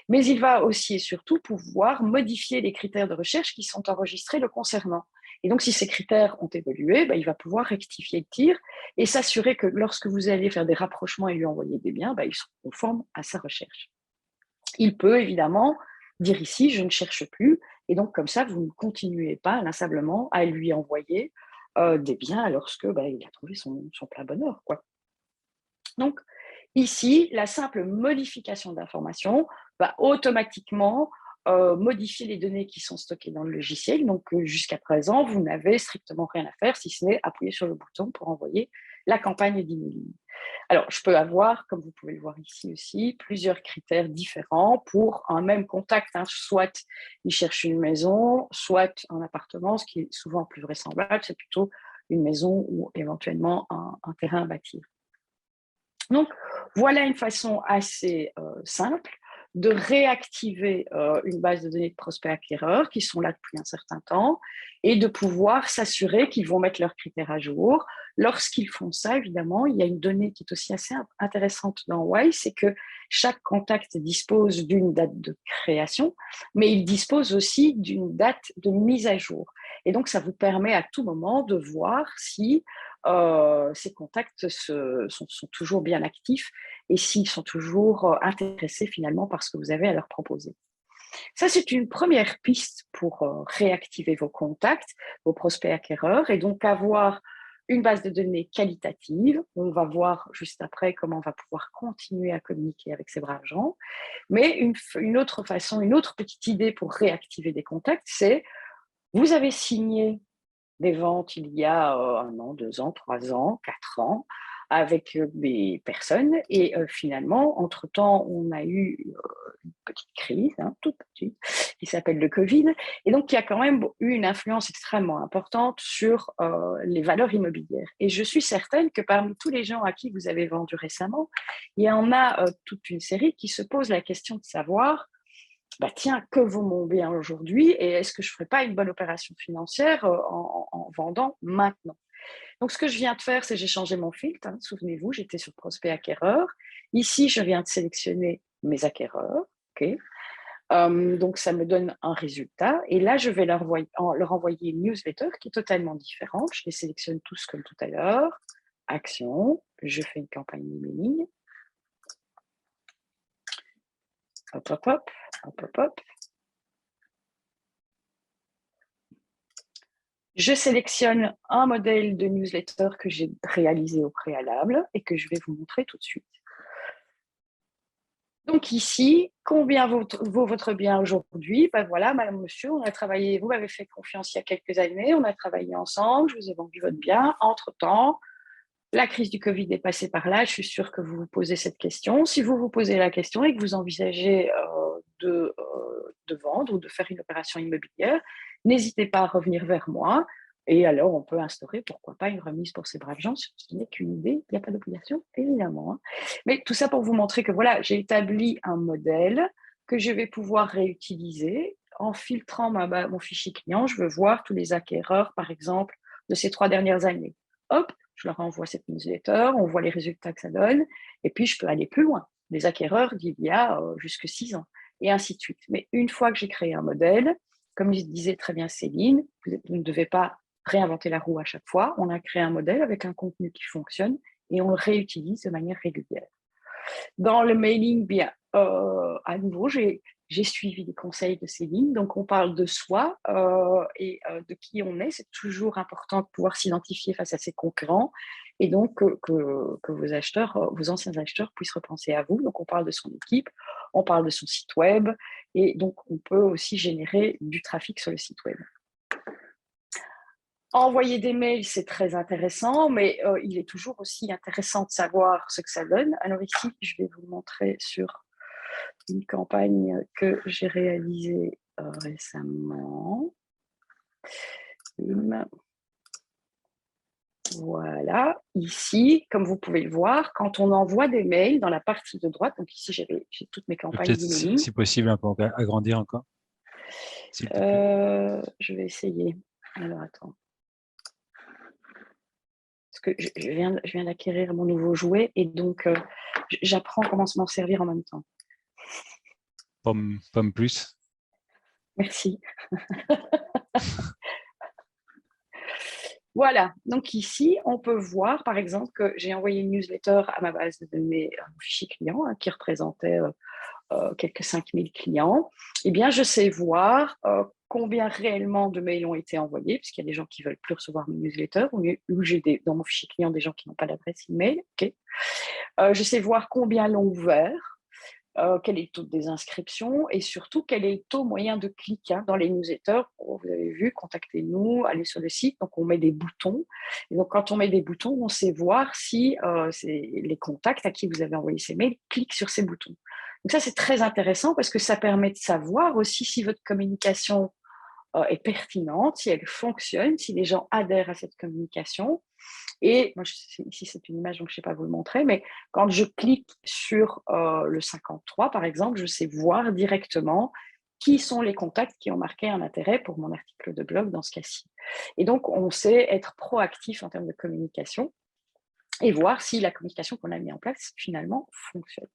Mais il va aussi et surtout pouvoir modifier les critères de recherche qui sont enregistrés le concernant. Et donc, si ces critères ont évolué, il va pouvoir rectifier le tir et s'assurer que lorsque vous allez faire des rapprochements et lui envoyer des biens, ils sont conformes à sa recherche. Il peut évidemment dire ici, je ne cherche plus, et donc comme ça, vous ne continuez pas inlassablement à lui envoyer des biens lorsque il a trouvé son plein bonheur, quoi. Donc, ici, la simple modification d'informations va automatiquement modifier les données qui sont stockées dans le logiciel. Donc, jusqu'à présent, vous n'avez strictement rien à faire, si ce n'est appuyer sur le bouton pour envoyer la campagne d'emailing. Alors, je peux avoir, comme vous pouvez le voir ici aussi, plusieurs critères différents pour un même contact. Soit il cherche une maison, soit un appartement, ce qui est souvent plus vraisemblable, c'est plutôt une maison ou éventuellement un terrain à bâtir. Donc, voilà une façon assez simple de réactiver une base de données de prospects acquéreurs qui sont là depuis un certain temps et de pouvoir s'assurer qu'ils vont mettre leurs critères à jour. Lorsqu'ils font ça, évidemment, il y a une donnée qui est aussi assez intéressante dans Wise, c'est que chaque contact dispose d'une date de création, mais il dispose aussi d'une date de mise à jour. Et donc, ça vous permet à tout moment de voir si ces contacts sont toujours bien actifs et s'ils sont toujours intéressés finalement par ce que vous avez à leur proposer. Ça, c'est une première piste pour réactiver vos contacts, vos prospects acquéreurs, et donc avoir une base de données qualitative. On va voir juste après comment on va pouvoir continuer à communiquer avec ces braves gens. Mais une autre façon, une autre petite idée pour réactiver des contacts, c'est vous avez signé des ventes il y a 1 an, 2 ans, 3 ans, 4 ans avec des personnes et finalement, entre-temps, on a eu une petite crise, toute petite, qui s'appelle le Covid et donc qui a quand même eu une influence extrêmement importante sur les valeurs immobilières. Et je suis certaine que parmi tous les gens à qui vous avez vendu récemment, il y en a toute une série qui se posent la question de savoir tiens, que vaut mon bien aujourd'hui et est-ce que je ne ferai pas une bonne opération financière en vendant maintenant? Donc, ce que je viens de faire, c'est j'ai changé mon filtre. Souvenez-vous, j'étais sur prospect acquéreur. Ici, je viens de sélectionner mes acquéreurs. Okay. Donc, ça me donne un résultat. Et là, je vais leur envoyer une newsletter qui est totalement différente. Je les sélectionne tous comme tout à l'heure. Action, je fais une campagne emailing. Hop, hop, hop, hop, hop, hop. Je sélectionne un modèle de newsletter que j'ai réalisé au préalable et que je vais vous montrer tout de suite. Donc ici, combien vaut votre bien aujourd'hui? Ben voilà, madame, monsieur, on a travaillé, vous m'avez fait confiance il y a quelques années, on a travaillé ensemble, je vous ai vendu votre bien. Entre-temps, la crise du Covid est passée par là, je suis sûre que vous vous posez cette question. Si vous vous posez la question et que vous envisagez de vendre ou de faire une opération immobilière, n'hésitez pas à revenir vers moi. Et alors, on peut instaurer, pourquoi pas, une remise pour ces braves gens. Ce n'est qu'une idée, il n'y a pas d'obligation, évidemment. Hein. Mais tout ça pour vous montrer que voilà, j'ai établi un modèle que je vais pouvoir réutiliser en filtrant mon fichier client. Je veux voir tous les acquéreurs, par exemple, de ces 3 dernières années. Hop, je leur envoie cette newsletter, on voit les résultats que ça donne, et puis je peux aller plus loin. Les acquéreurs d'il y a jusque 6 ans, et ainsi de suite. Mais une fois que j'ai créé un modèle, comme disait très bien Céline, vous ne devez pas réinventer la roue à chaque fois. On a créé un modèle avec un contenu qui fonctionne et on le réutilise de manière régulière. Dans le mailing, bien, à nouveau, j'ai suivi les conseils de Céline. Donc, on parle de soi et de qui on est. C'est toujours important de pouvoir s'identifier face à ses concurrents et donc que vos acheteurs, vos anciens acheteurs puissent repenser à vous. Donc, on parle de son équipe, on parle de son site web et donc, on peut aussi générer du trafic sur le site web. Envoyer des mails, c'est très intéressant, mais il est toujours aussi intéressant de savoir ce que ça donne. Alors ici, je vais vous montrer sur une campagne que j'ai réalisée récemment. Voilà, ici, comme vous pouvez le voir, quand on envoie des mails dans la partie de droite, donc ici j'ai toutes mes campagnes Peut-être, d'emailing. si possible, un peu agrandir encore. Je vais essayer. Alors, attends. Parce que je viens d'acquérir mon nouveau jouet et donc j'apprends comment m'en servir en même temps. Pomme plus. Merci. Voilà, donc ici, on peut voir par exemple que j'ai envoyé une newsletter à ma base de données fichier client qui représentait quelques 5000 clients. Eh bien, je sais voir combien réellement de mails ont été envoyés, puisqu'il y a des gens qui ne veulent plus recevoir mes newsletters, ou j'ai dans mon fichier client des gens qui n'ont pas d'adresse email. Okay. Je sais voir combien l'ont ouvert. Quel est le taux de désinscription et surtout quel est le taux moyen de clic dans les newsletters. Vous avez vu, contactez-nous, allez sur le site, donc on met des boutons. Et donc quand on met des boutons, on sait voir si les contacts à qui vous avez envoyé ces mails cliquent sur ces boutons. Donc ça, c'est très intéressant parce que ça permet de savoir aussi si votre communication est pertinente, si elle fonctionne, si les gens adhèrent à cette communication. Et moi, ici, c'est une image, donc je ne sais pas vous le montrer, mais quand je clique sur le 53, par exemple, je sais voir directement qui sont les contacts qui ont marqué un intérêt pour mon article de blog dans ce cas-ci. Et donc, on sait être proactif en termes de communication et voir si la communication qu'on a mis en place, finalement, fonctionne.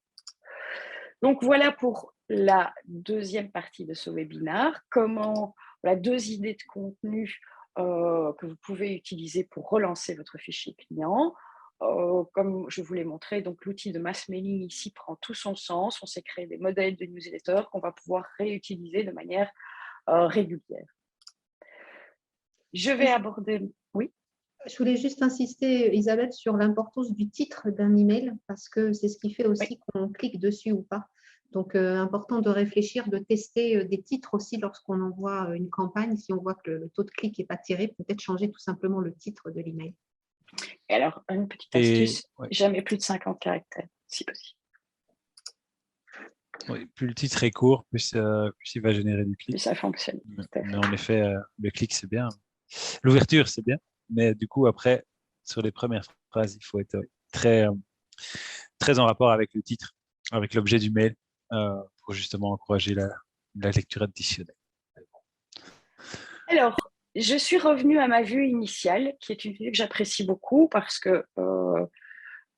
Donc, voilà pour la deuxième partie de ce webinaire. Voilà, 2 idées de contenu que vous pouvez utiliser pour relancer votre fichier client. Comme je vous l'ai montré, donc l'outil de mass mailing ici prend tout son sens. On s'est créé des modèles de newsletter qu'on va pouvoir réutiliser de manière régulière. Je vais aborder… Oui. Je voulais juste insister, Isabelle, sur l'importance du titre d'un email parce que c'est ce qui fait aussi qu'on clique dessus ou pas. Donc, important de réfléchir, de tester des titres aussi lorsqu'on envoie une campagne. Si on voit que le taux de clic n'est pas tiré, peut-être changer tout simplement le titre de l'email. Et alors, une petite astuce, jamais plus de 50 caractères, si possible. Oui, plus le titre est court, plus il va générer du clic. Plus ça fonctionne. Mais en effet, le clic, c'est bien. L'ouverture, c'est bien. Mais du coup, après, sur les premières phrases, il faut être très en rapport avec le titre, avec l'objet du mail, pour justement encourager la lecture additionnelle. Alors, je suis revenue à ma vue initiale, qui est une vue que j'apprécie beaucoup parce que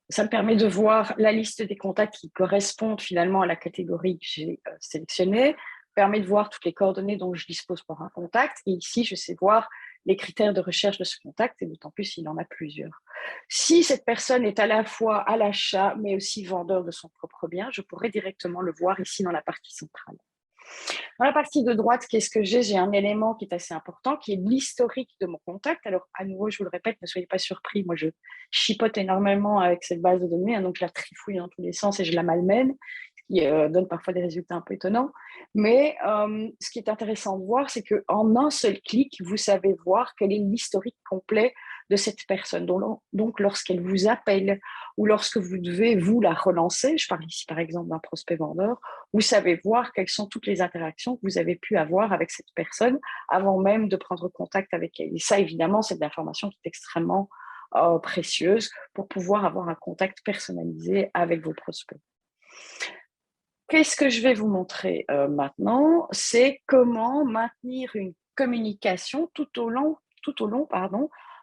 ça me permet de voir la liste des contacts qui correspondent finalement à la catégorie que j'ai sélectionnée, permet de voir toutes les coordonnées dont je dispose pour un contact. Et ici, je sais voir les critères de recherche de ce contact, et d'autant plus s'il en a plusieurs. Si cette personne est à la fois à l'achat, mais aussi vendeur de son propre bien, je pourrais directement le voir ici dans la partie centrale. Dans la partie de droite, qu'est-ce que j'ai? J'ai un élément qui est assez important, qui est l'historique de mon contact. Alors, à nouveau, je vous le répète, ne soyez pas surpris. Moi, je chipote énormément avec cette base de données, hein, donc je la trifouille dans tous les sens et je la malmène, ce qui donne parfois des résultats un peu étonnants. Mais ce qui est intéressant de voir, c'est qu'en un seul clic, vous savez voir quel est l'historique complet de cette personne. Donc, lorsqu'elle vous appelle ou lorsque vous devez, vous, la relancer, je parle ici par exemple d'un prospect vendeur, vous savez voir quelles sont toutes les interactions que vous avez pu avoir avec cette personne avant même de prendre contact avec elle. Et ça, évidemment, c'est de l'information qui est extrêmement précieuse pour pouvoir avoir un contact personnalisé avec vos prospects. Qu'est-ce que je vais vous montrer maintenant? C'est comment maintenir une communication tout au long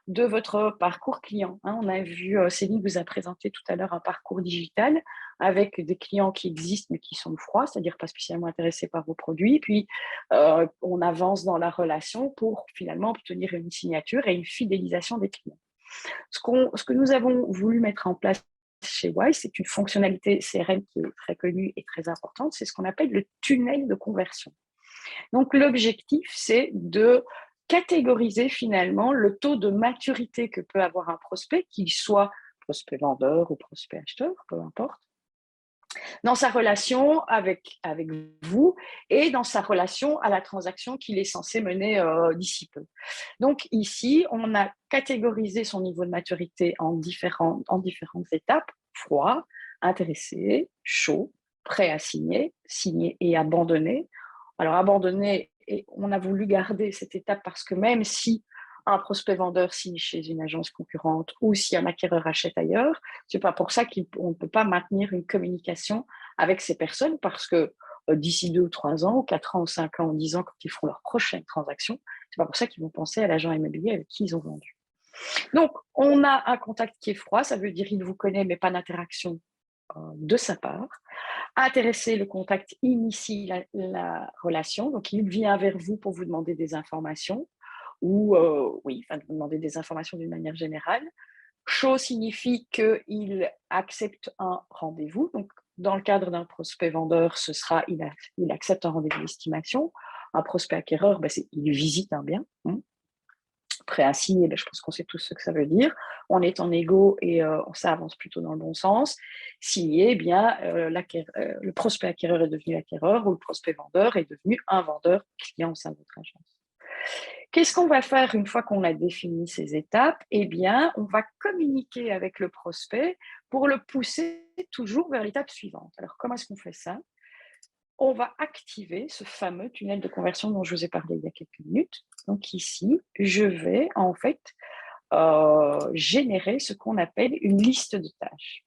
de votre parcours client. On a vu, Céline vous a présenté tout à l'heure un parcours digital avec des clients qui existent mais qui sont froids, c'est-à-dire pas spécialement intéressés par vos produits. Puis, on avance dans la relation pour finalement obtenir une signature et une fidélisation des clients. Ce que nous avons voulu mettre en place chez Wise, c'est une fonctionnalité CRM qui est très connue et très importante, c'est ce qu'on appelle le tunnel de conversion. Donc, l'objectif, c'est de catégoriser finalement le taux de maturité que peut avoir un prospect, qu'il soit prospect vendeur ou prospect acheteur, peu importe, dans sa relation avec vous et dans sa relation à la transaction qu'il est censé mener d'ici peu. Donc ici, on a catégorisé son niveau de maturité en différentes étapes: froid, intéressé, chaud, prêt à signer, signer et abandonner. Alors abandonner, et on a voulu garder cette étape parce que même si un prospect vendeur signe chez une agence concurrente ou si un acquéreur achète ailleurs, c'est pas pour ça qu'on ne peut pas maintenir une communication avec ces personnes, parce que d'ici 2 ou 3 ans, ou 4 ans, ou 5 ans, ou 10 ans, quand ils feront leur prochaine transaction, c'est pas pour ça qu'ils vont penser à l'agent immobilier avec qui ils ont vendu. Donc, on a un contact qui est froid, ça veut dire qu'il vous connaît, mais pas d'interaction de sa part. Intéressé, le contact initie la relation, donc il vient vers vous pour vous demander des informations, ou vous demander des informations d'une manière générale. Chaud signifie qu'il accepte un rendez-vous. Donc, dans le cadre d'un prospect vendeur, ce sera il accepte un rendez-vous d'estimation. Un prospect acquéreur, il visite un bien. Prêt à signer, je pense qu'on sait tous ce que ça veut dire. On est en égo et ça avance plutôt dans le bon sens. Signer, le prospect acquéreur est devenu acquéreur, ou le prospect vendeur est devenu un vendeur client au sein de votre agence. Qu'est-ce qu'on va faire une fois qu'on a défini ces étapes? Eh bien, on va communiquer avec le prospect pour le pousser toujours vers l'étape suivante. Alors, comment est-ce qu'on fait ça? On va activer ce fameux tunnel de conversion dont je vous ai parlé il y a quelques minutes. Donc ici, je vais en fait générer ce qu'on appelle une liste de tâches.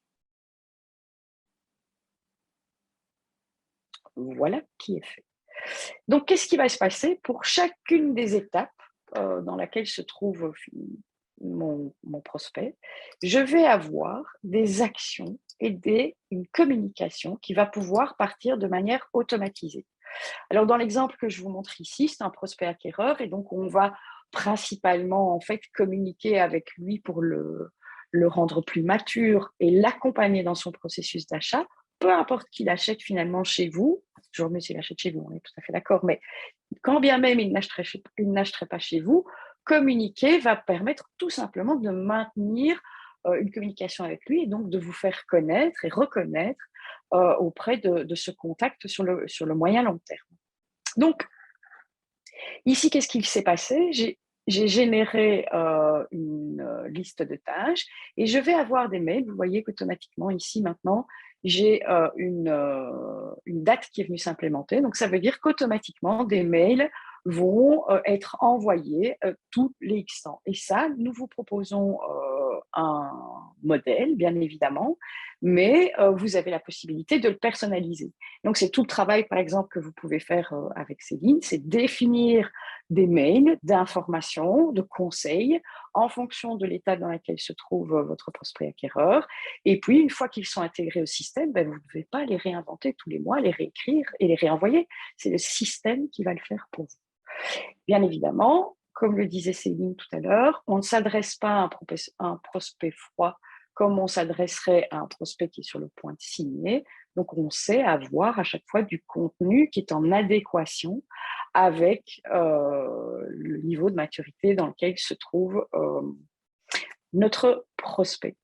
Voilà qui est fait. Donc, qu'est-ce qui va se passer pour chacune des étapes dans laquelle se trouve mon prospect? Je vais avoir des actions et une communication qui va pouvoir partir de manière automatisée. Alors, dans l'exemple que je vous montre ici, c'est un prospect acquéreur, et donc on va principalement en fait communiquer avec lui pour le rendre plus mature et l'accompagner dans son processus d'achat, peu importe qu'il achète finalement chez vous. Toujours mieux s'il achète chez vous, on est tout à fait d'accord, mais quand bien même il n'achèterait pas chez vous, communiquer va permettre tout simplement de maintenir une communication avec lui, et donc de vous faire connaître et reconnaître auprès de ce contact sur le moyen long terme. Donc, ici, qu'est-ce qu'il s'est passé? J'ai généré une liste de tâches et je vais avoir des mails. Vous voyez qu'automatiquement, ici, maintenant, j'ai une date qui est venue s'implémenter. Donc, ça veut dire qu'automatiquement, des mails vont être envoyés tous les X temps. Et ça, nous vous proposons un modèle, bien évidemment, mais vous avez la possibilité de le personnaliser. Donc, c'est tout le travail, par exemple, que vous pouvez faire avec Céline, c'est définir des mails d'informations, de conseils, en fonction de l'étape dans lequel se trouve votre prospect acquéreur. Et puis, une fois qu'ils sont intégrés au système, vous ne devez pas les réinventer tous les mois, les réécrire et les renvoyer. C'est le système qui va le faire pour vous. Bien évidemment, comme le disait Céline tout à l'heure, on ne s'adresse pas à un prospect froid comme on s'adresserait à un prospect qui est sur le point de signer. Donc, on sait avoir à chaque fois du contenu qui est en adéquation avec le niveau de maturité dans lequel se trouve notre prospect.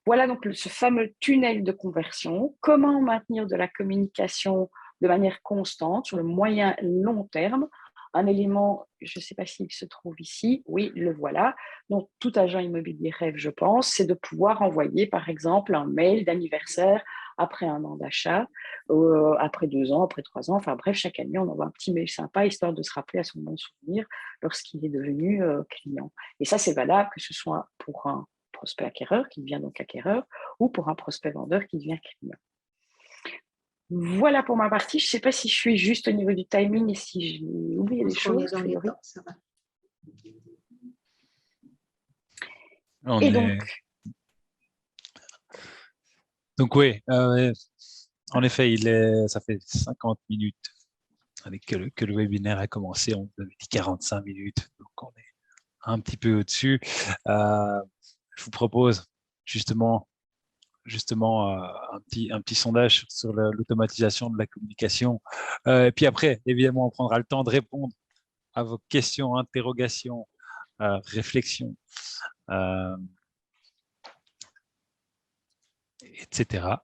Voilà donc ce fameux tunnel de conversion. Comment maintenir de la communication de manière constante sur le moyen long terme. Un élément, je ne sais pas s'il se trouve ici, oui, le voilà. Donc, tout agent immobilier rêve, je pense, c'est de pouvoir envoyer, par exemple, un mail d'anniversaire après un an d'achat, après 2 ans, après 3 ans. Enfin bref, chaque année, on envoie un petit mail sympa, histoire de se rappeler à son bon souvenir lorsqu'il est devenu client. Et ça, c'est valable que ce soit pour un prospect acquéreur qui devient donc acquéreur ou pour un prospect vendeur qui devient client. Voilà pour ma partie. Je ne sais pas si je suis juste au niveau du timing et si j'ai oublié des choses. On est dans les temps, ça va. Donc oui, en effet, ça fait 50 minutes que le webinaire a commencé. On avait dit 45 minutes, donc on est un petit peu au-dessus. Je vous propose justement un petit sondage sur l'automatisation de la communication. Et puis après, évidemment, on prendra le temps de répondre à vos questions, interrogations, réflexions, etc.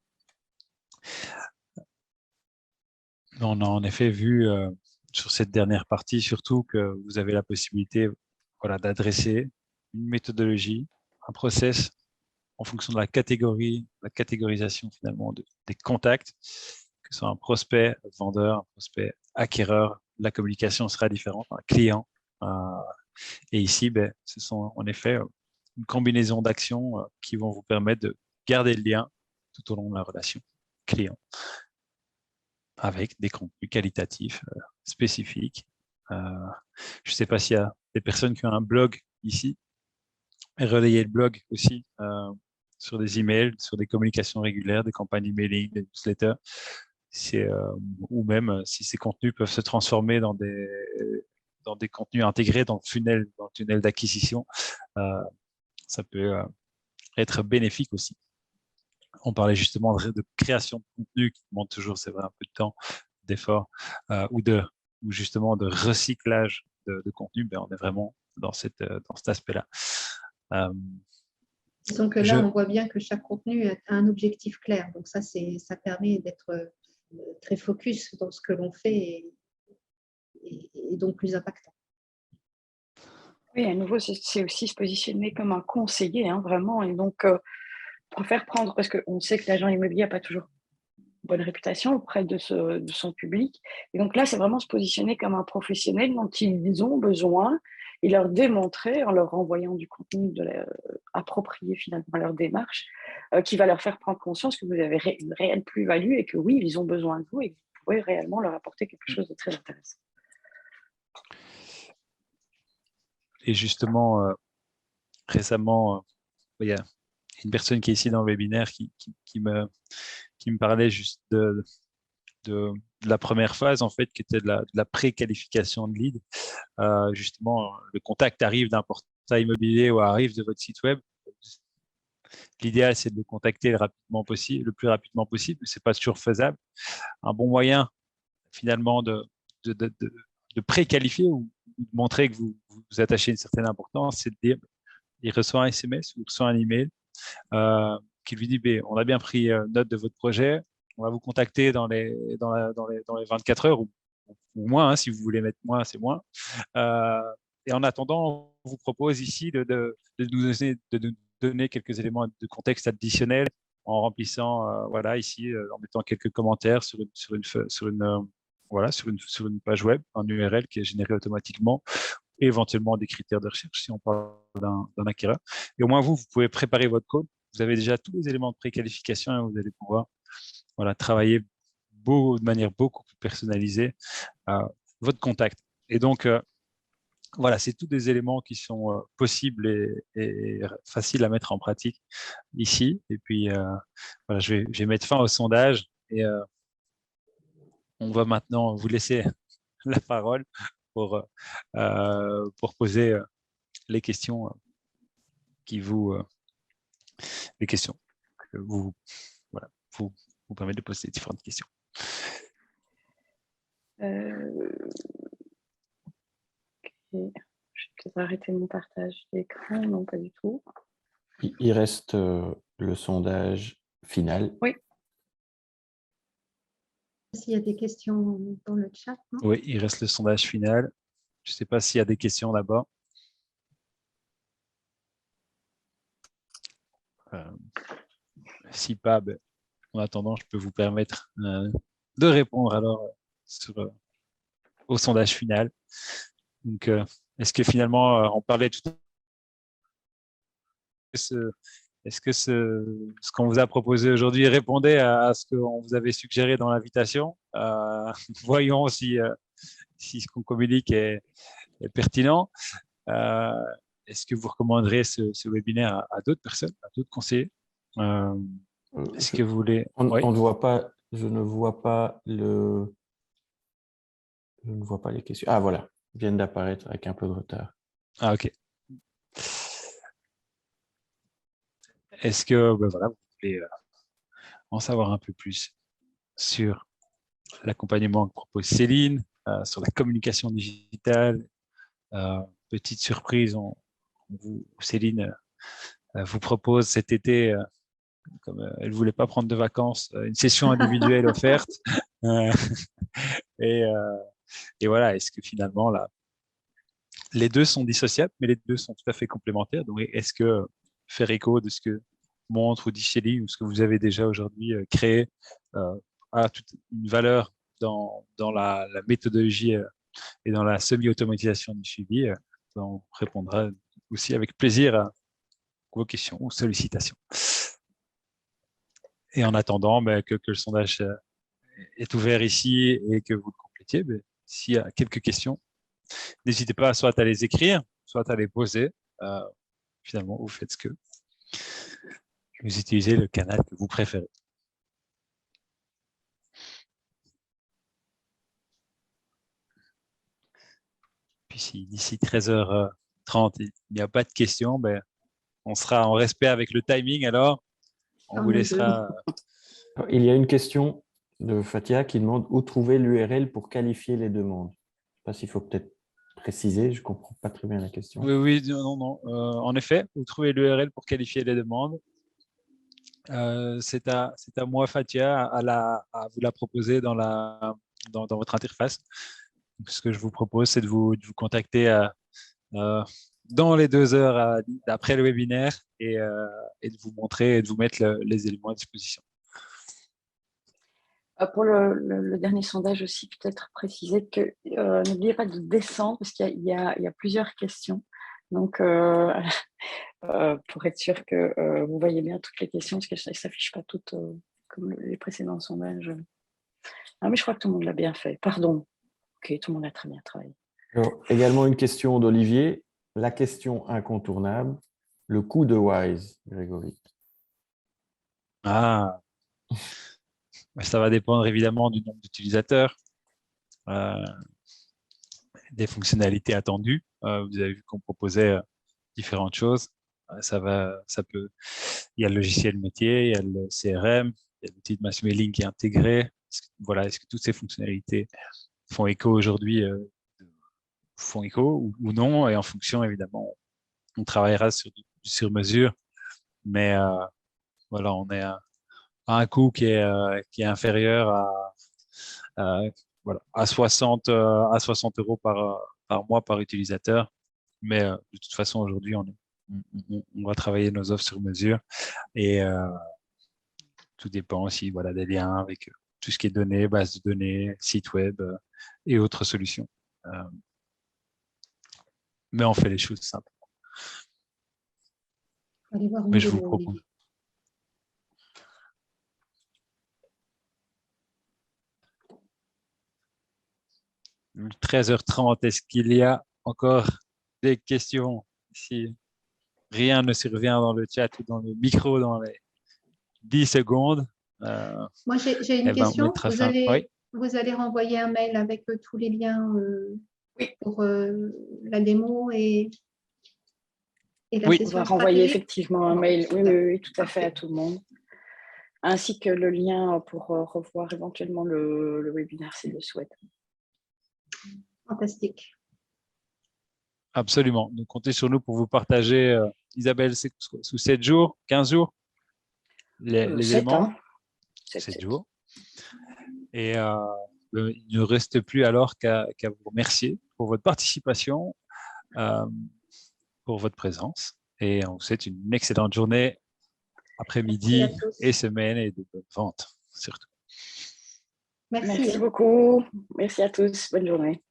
On a en effet vu sur cette dernière partie surtout que vous avez la possibilité d'adresser une méthodologie, un process en fonction de la catégorisation finalement des contacts, que ce soit un prospect, vendeur, un prospect acquéreur, la communication sera différente, un client. Et ici, ce sont en effet une combinaison d'actions qui vont vous permettre de garder le lien tout au long de la relation client avec des contenus qualitatifs spécifiques. Je ne sais pas s'il y a des personnes qui ont un blog ici, et relayer le blog aussi sur des emails, sur des communications régulières, des campagnes emailing, des newsletters, ou même si ces contenus peuvent se transformer dans des contenus intégrés dans le tunnel d'acquisition, ça peut être bénéfique aussi. On parlait justement de création de contenu qui demande toujours, c'est vrai, un peu de temps, d'effort, ou justement de recyclage de contenu. On est vraiment dans cet aspect-là. Donc là, on voit bien que chaque contenu a un objectif clair. Donc ça permet d'être très focus dans ce que l'on fait et donc plus impactant. Oui, à nouveau, c'est aussi se positionner comme un conseiller, hein, vraiment. Et donc, préfère prendre, parce qu'on sait que l'agent immobilier n'a pas toujours bonne réputation auprès de son public. Et donc là, c'est vraiment se positionner comme un professionnel dont ils ont besoin et leur démontrer, en leur envoyant du contenu approprié finalement à leur démarche, qui va leur faire prendre conscience que vous avez une réelle plus-value et que oui, ils ont besoin de vous et que vous pouvez réellement leur apporter quelque chose de très intéressant. Et justement, récemment, il y a une personne qui est ici dans le webinaire qui me parlait juste de la première phase, en fait, qui était de la pré-qualification de lead. Justement, le contact arrive d'un portail immobilier ou arrive de votre site web. L'idéal, c'est de le contacter le plus rapidement possible, mais ce n'est pas toujours faisable. Un bon moyen, finalement, de pré-qualifier ou de montrer que vous attachez une certaine importance, c'est de dire il reçoit un SMS ou il reçoit un email qui lui dit on a bien pris note de votre projet, on va vous contacter dans les 24 heures ou moins, hein, si vous voulez mettre moins, c'est moins. Et en attendant, on vous propose ici de nous donner quelques éléments de contexte additionnels en remplissant, ici, en mettant quelques commentaires sur une page web, un URL qui est généré automatiquement, et éventuellement des critères de recherche si on parle d'un acquéreur. Et au moins, vous pouvez préparer votre code. Vous avez déjà tous les éléments de préqualification et vous allez pouvoir travailler de manière beaucoup plus personnalisée votre contact. Et donc, c'est tous des éléments qui sont possibles et faciles à mettre en pratique ici. Et puis, je vais mettre fin au sondage et on va maintenant vous laisser la parole pour poser les questions les questions que vous vous permettre de poser différentes questions. Je vais peut-être arrêter mon partage d'écran. Non, pas du tout. Il reste le sondage final. Oui. S'il y a des questions dans le chat, non? Oui, il reste le sondage final. Je ne sais pas s'il y a des questions là-bas. Si pas, en attendant, je peux vous permettre de répondre alors au sondage final. Donc, est-ce que finalement, on parlait tout à l'heure, est-ce que ce qu'on vous a proposé aujourd'hui répondait à ce qu'on vous avait suggéré dans l'invitation? Voyons si ce qu'on communique est pertinent. Est-ce que vous recommanderez ce webinaire à d'autres personnes, à d'autres conseillers? Est-ce que vous voulez… On Oui. ne voit pas, je ne vois pas les questions. Ah voilà, ils viennent d'apparaître avec un peu de retard. Ah, ok. Est-ce que voilà, vous voulez en savoir un peu plus sur l'accompagnement que propose Céline, sur la communication digitale? Petite surprise, Céline vous propose cet été, comme elle ne voulait pas prendre de vacances, une session individuelle offerte. Et voilà, est-ce que finalement, là, les deux sont dissociables, mais les deux sont tout à fait complémentaires. Donc, est-ce que faire écho de ce que montre ou dit Céline ou ce que vous avez déjà aujourd'hui créé a toute une valeur dans la méthodologie et dans la semi-automatisation du suivi? On répondra aussi avec plaisir à vos questions ou sollicitations. Et en attendant que le sondage est ouvert ici et que vous le complétiez, s'il y a quelques questions, n'hésitez pas soit à les écrire, soit à les poser. Finalement, vous faites ce que vous utilisez le canal que vous préférez. Puis si d'ici 13h30, il n'y a pas de questions, on sera en respect avec le timing, alors on vous laissera… Il y a une question de Fatia qui demande où trouver l'URL pour qualifier les demandes. Je ne sais pas s'il faut peut-être préciser, je ne comprends pas très bien la question. Oui, non. En effet, vous trouvez l'URL pour qualifier les demandes. C'est à moi, Fatia, à vous la proposer dans votre interface. Donc, ce que je vous propose, c'est de vous contacter dans les 2 heures après le webinaire et de vous montrer et de vous mettre les éléments à disposition. Pour le dernier sondage aussi, peut-être préciser que n'oubliez pas de descendre parce qu'il y a plusieurs questions. Donc, pour être sûr que vous voyez bien toutes les questions, parce qu'elles ne s'affichent pas toutes comme les précédents sondages. Ah, mais je crois que tout le monde l'a bien fait. Pardon. Ok, tout le monde a très bien travaillé. Alors, également une question d'Olivier. La question incontournable, le coût de Wise, Grégory. Ah, ça va dépendre évidemment du nombre d'utilisateurs, des fonctionnalités attendues. Vous avez vu qu'on proposait différentes choses. Il y a le logiciel métier, il y a le CRM, il y a l'outil de mass mailing qui est intégré. Est-ce que toutes ces fonctionnalités font écho aujourd'hui, ou non? Et en fonction, évidemment, on travaillera sur mesure. Mais voilà, on est à un coût qui est inférieur à 60 € par mois par utilisateur. Mais de toute façon, aujourd'hui, on va travailler nos offres sur mesure et tout dépend aussi des liens avec tout ce qui est données, bases de données, sites web et autres solutions. Mais on fait les choses simples. Allez voir Mais je vous propose. 13h30, est-ce qu'il y a encore des questions? Si rien ne survient dans le chat ou dans le micro dans les 10 secondes. Moi, j'ai une question. Oui. Vous allez renvoyer un mail avec tous les liens pour la démo et la On session va renvoyer stratégique. effectivement un mail, oui, tout à fait, à tout le monde. ainsi que le lien pour revoir éventuellement le webinaire s'il le souhaite. Fantastique. Absolument. Donc, comptez sur nous pour vous partager, Isabelle, c'est sous 7 jours, 15 jours, les 7, éléments. hein. 7 jours. Et il ne reste plus alors qu'à vous remercier pour votre participation, pour votre présence. Et on vous souhaite une excellente journée, après-midi Merci à tous. et semaine et de bonnes ventes, surtout. Merci. Merci beaucoup. Merci à tous. Bonne journée.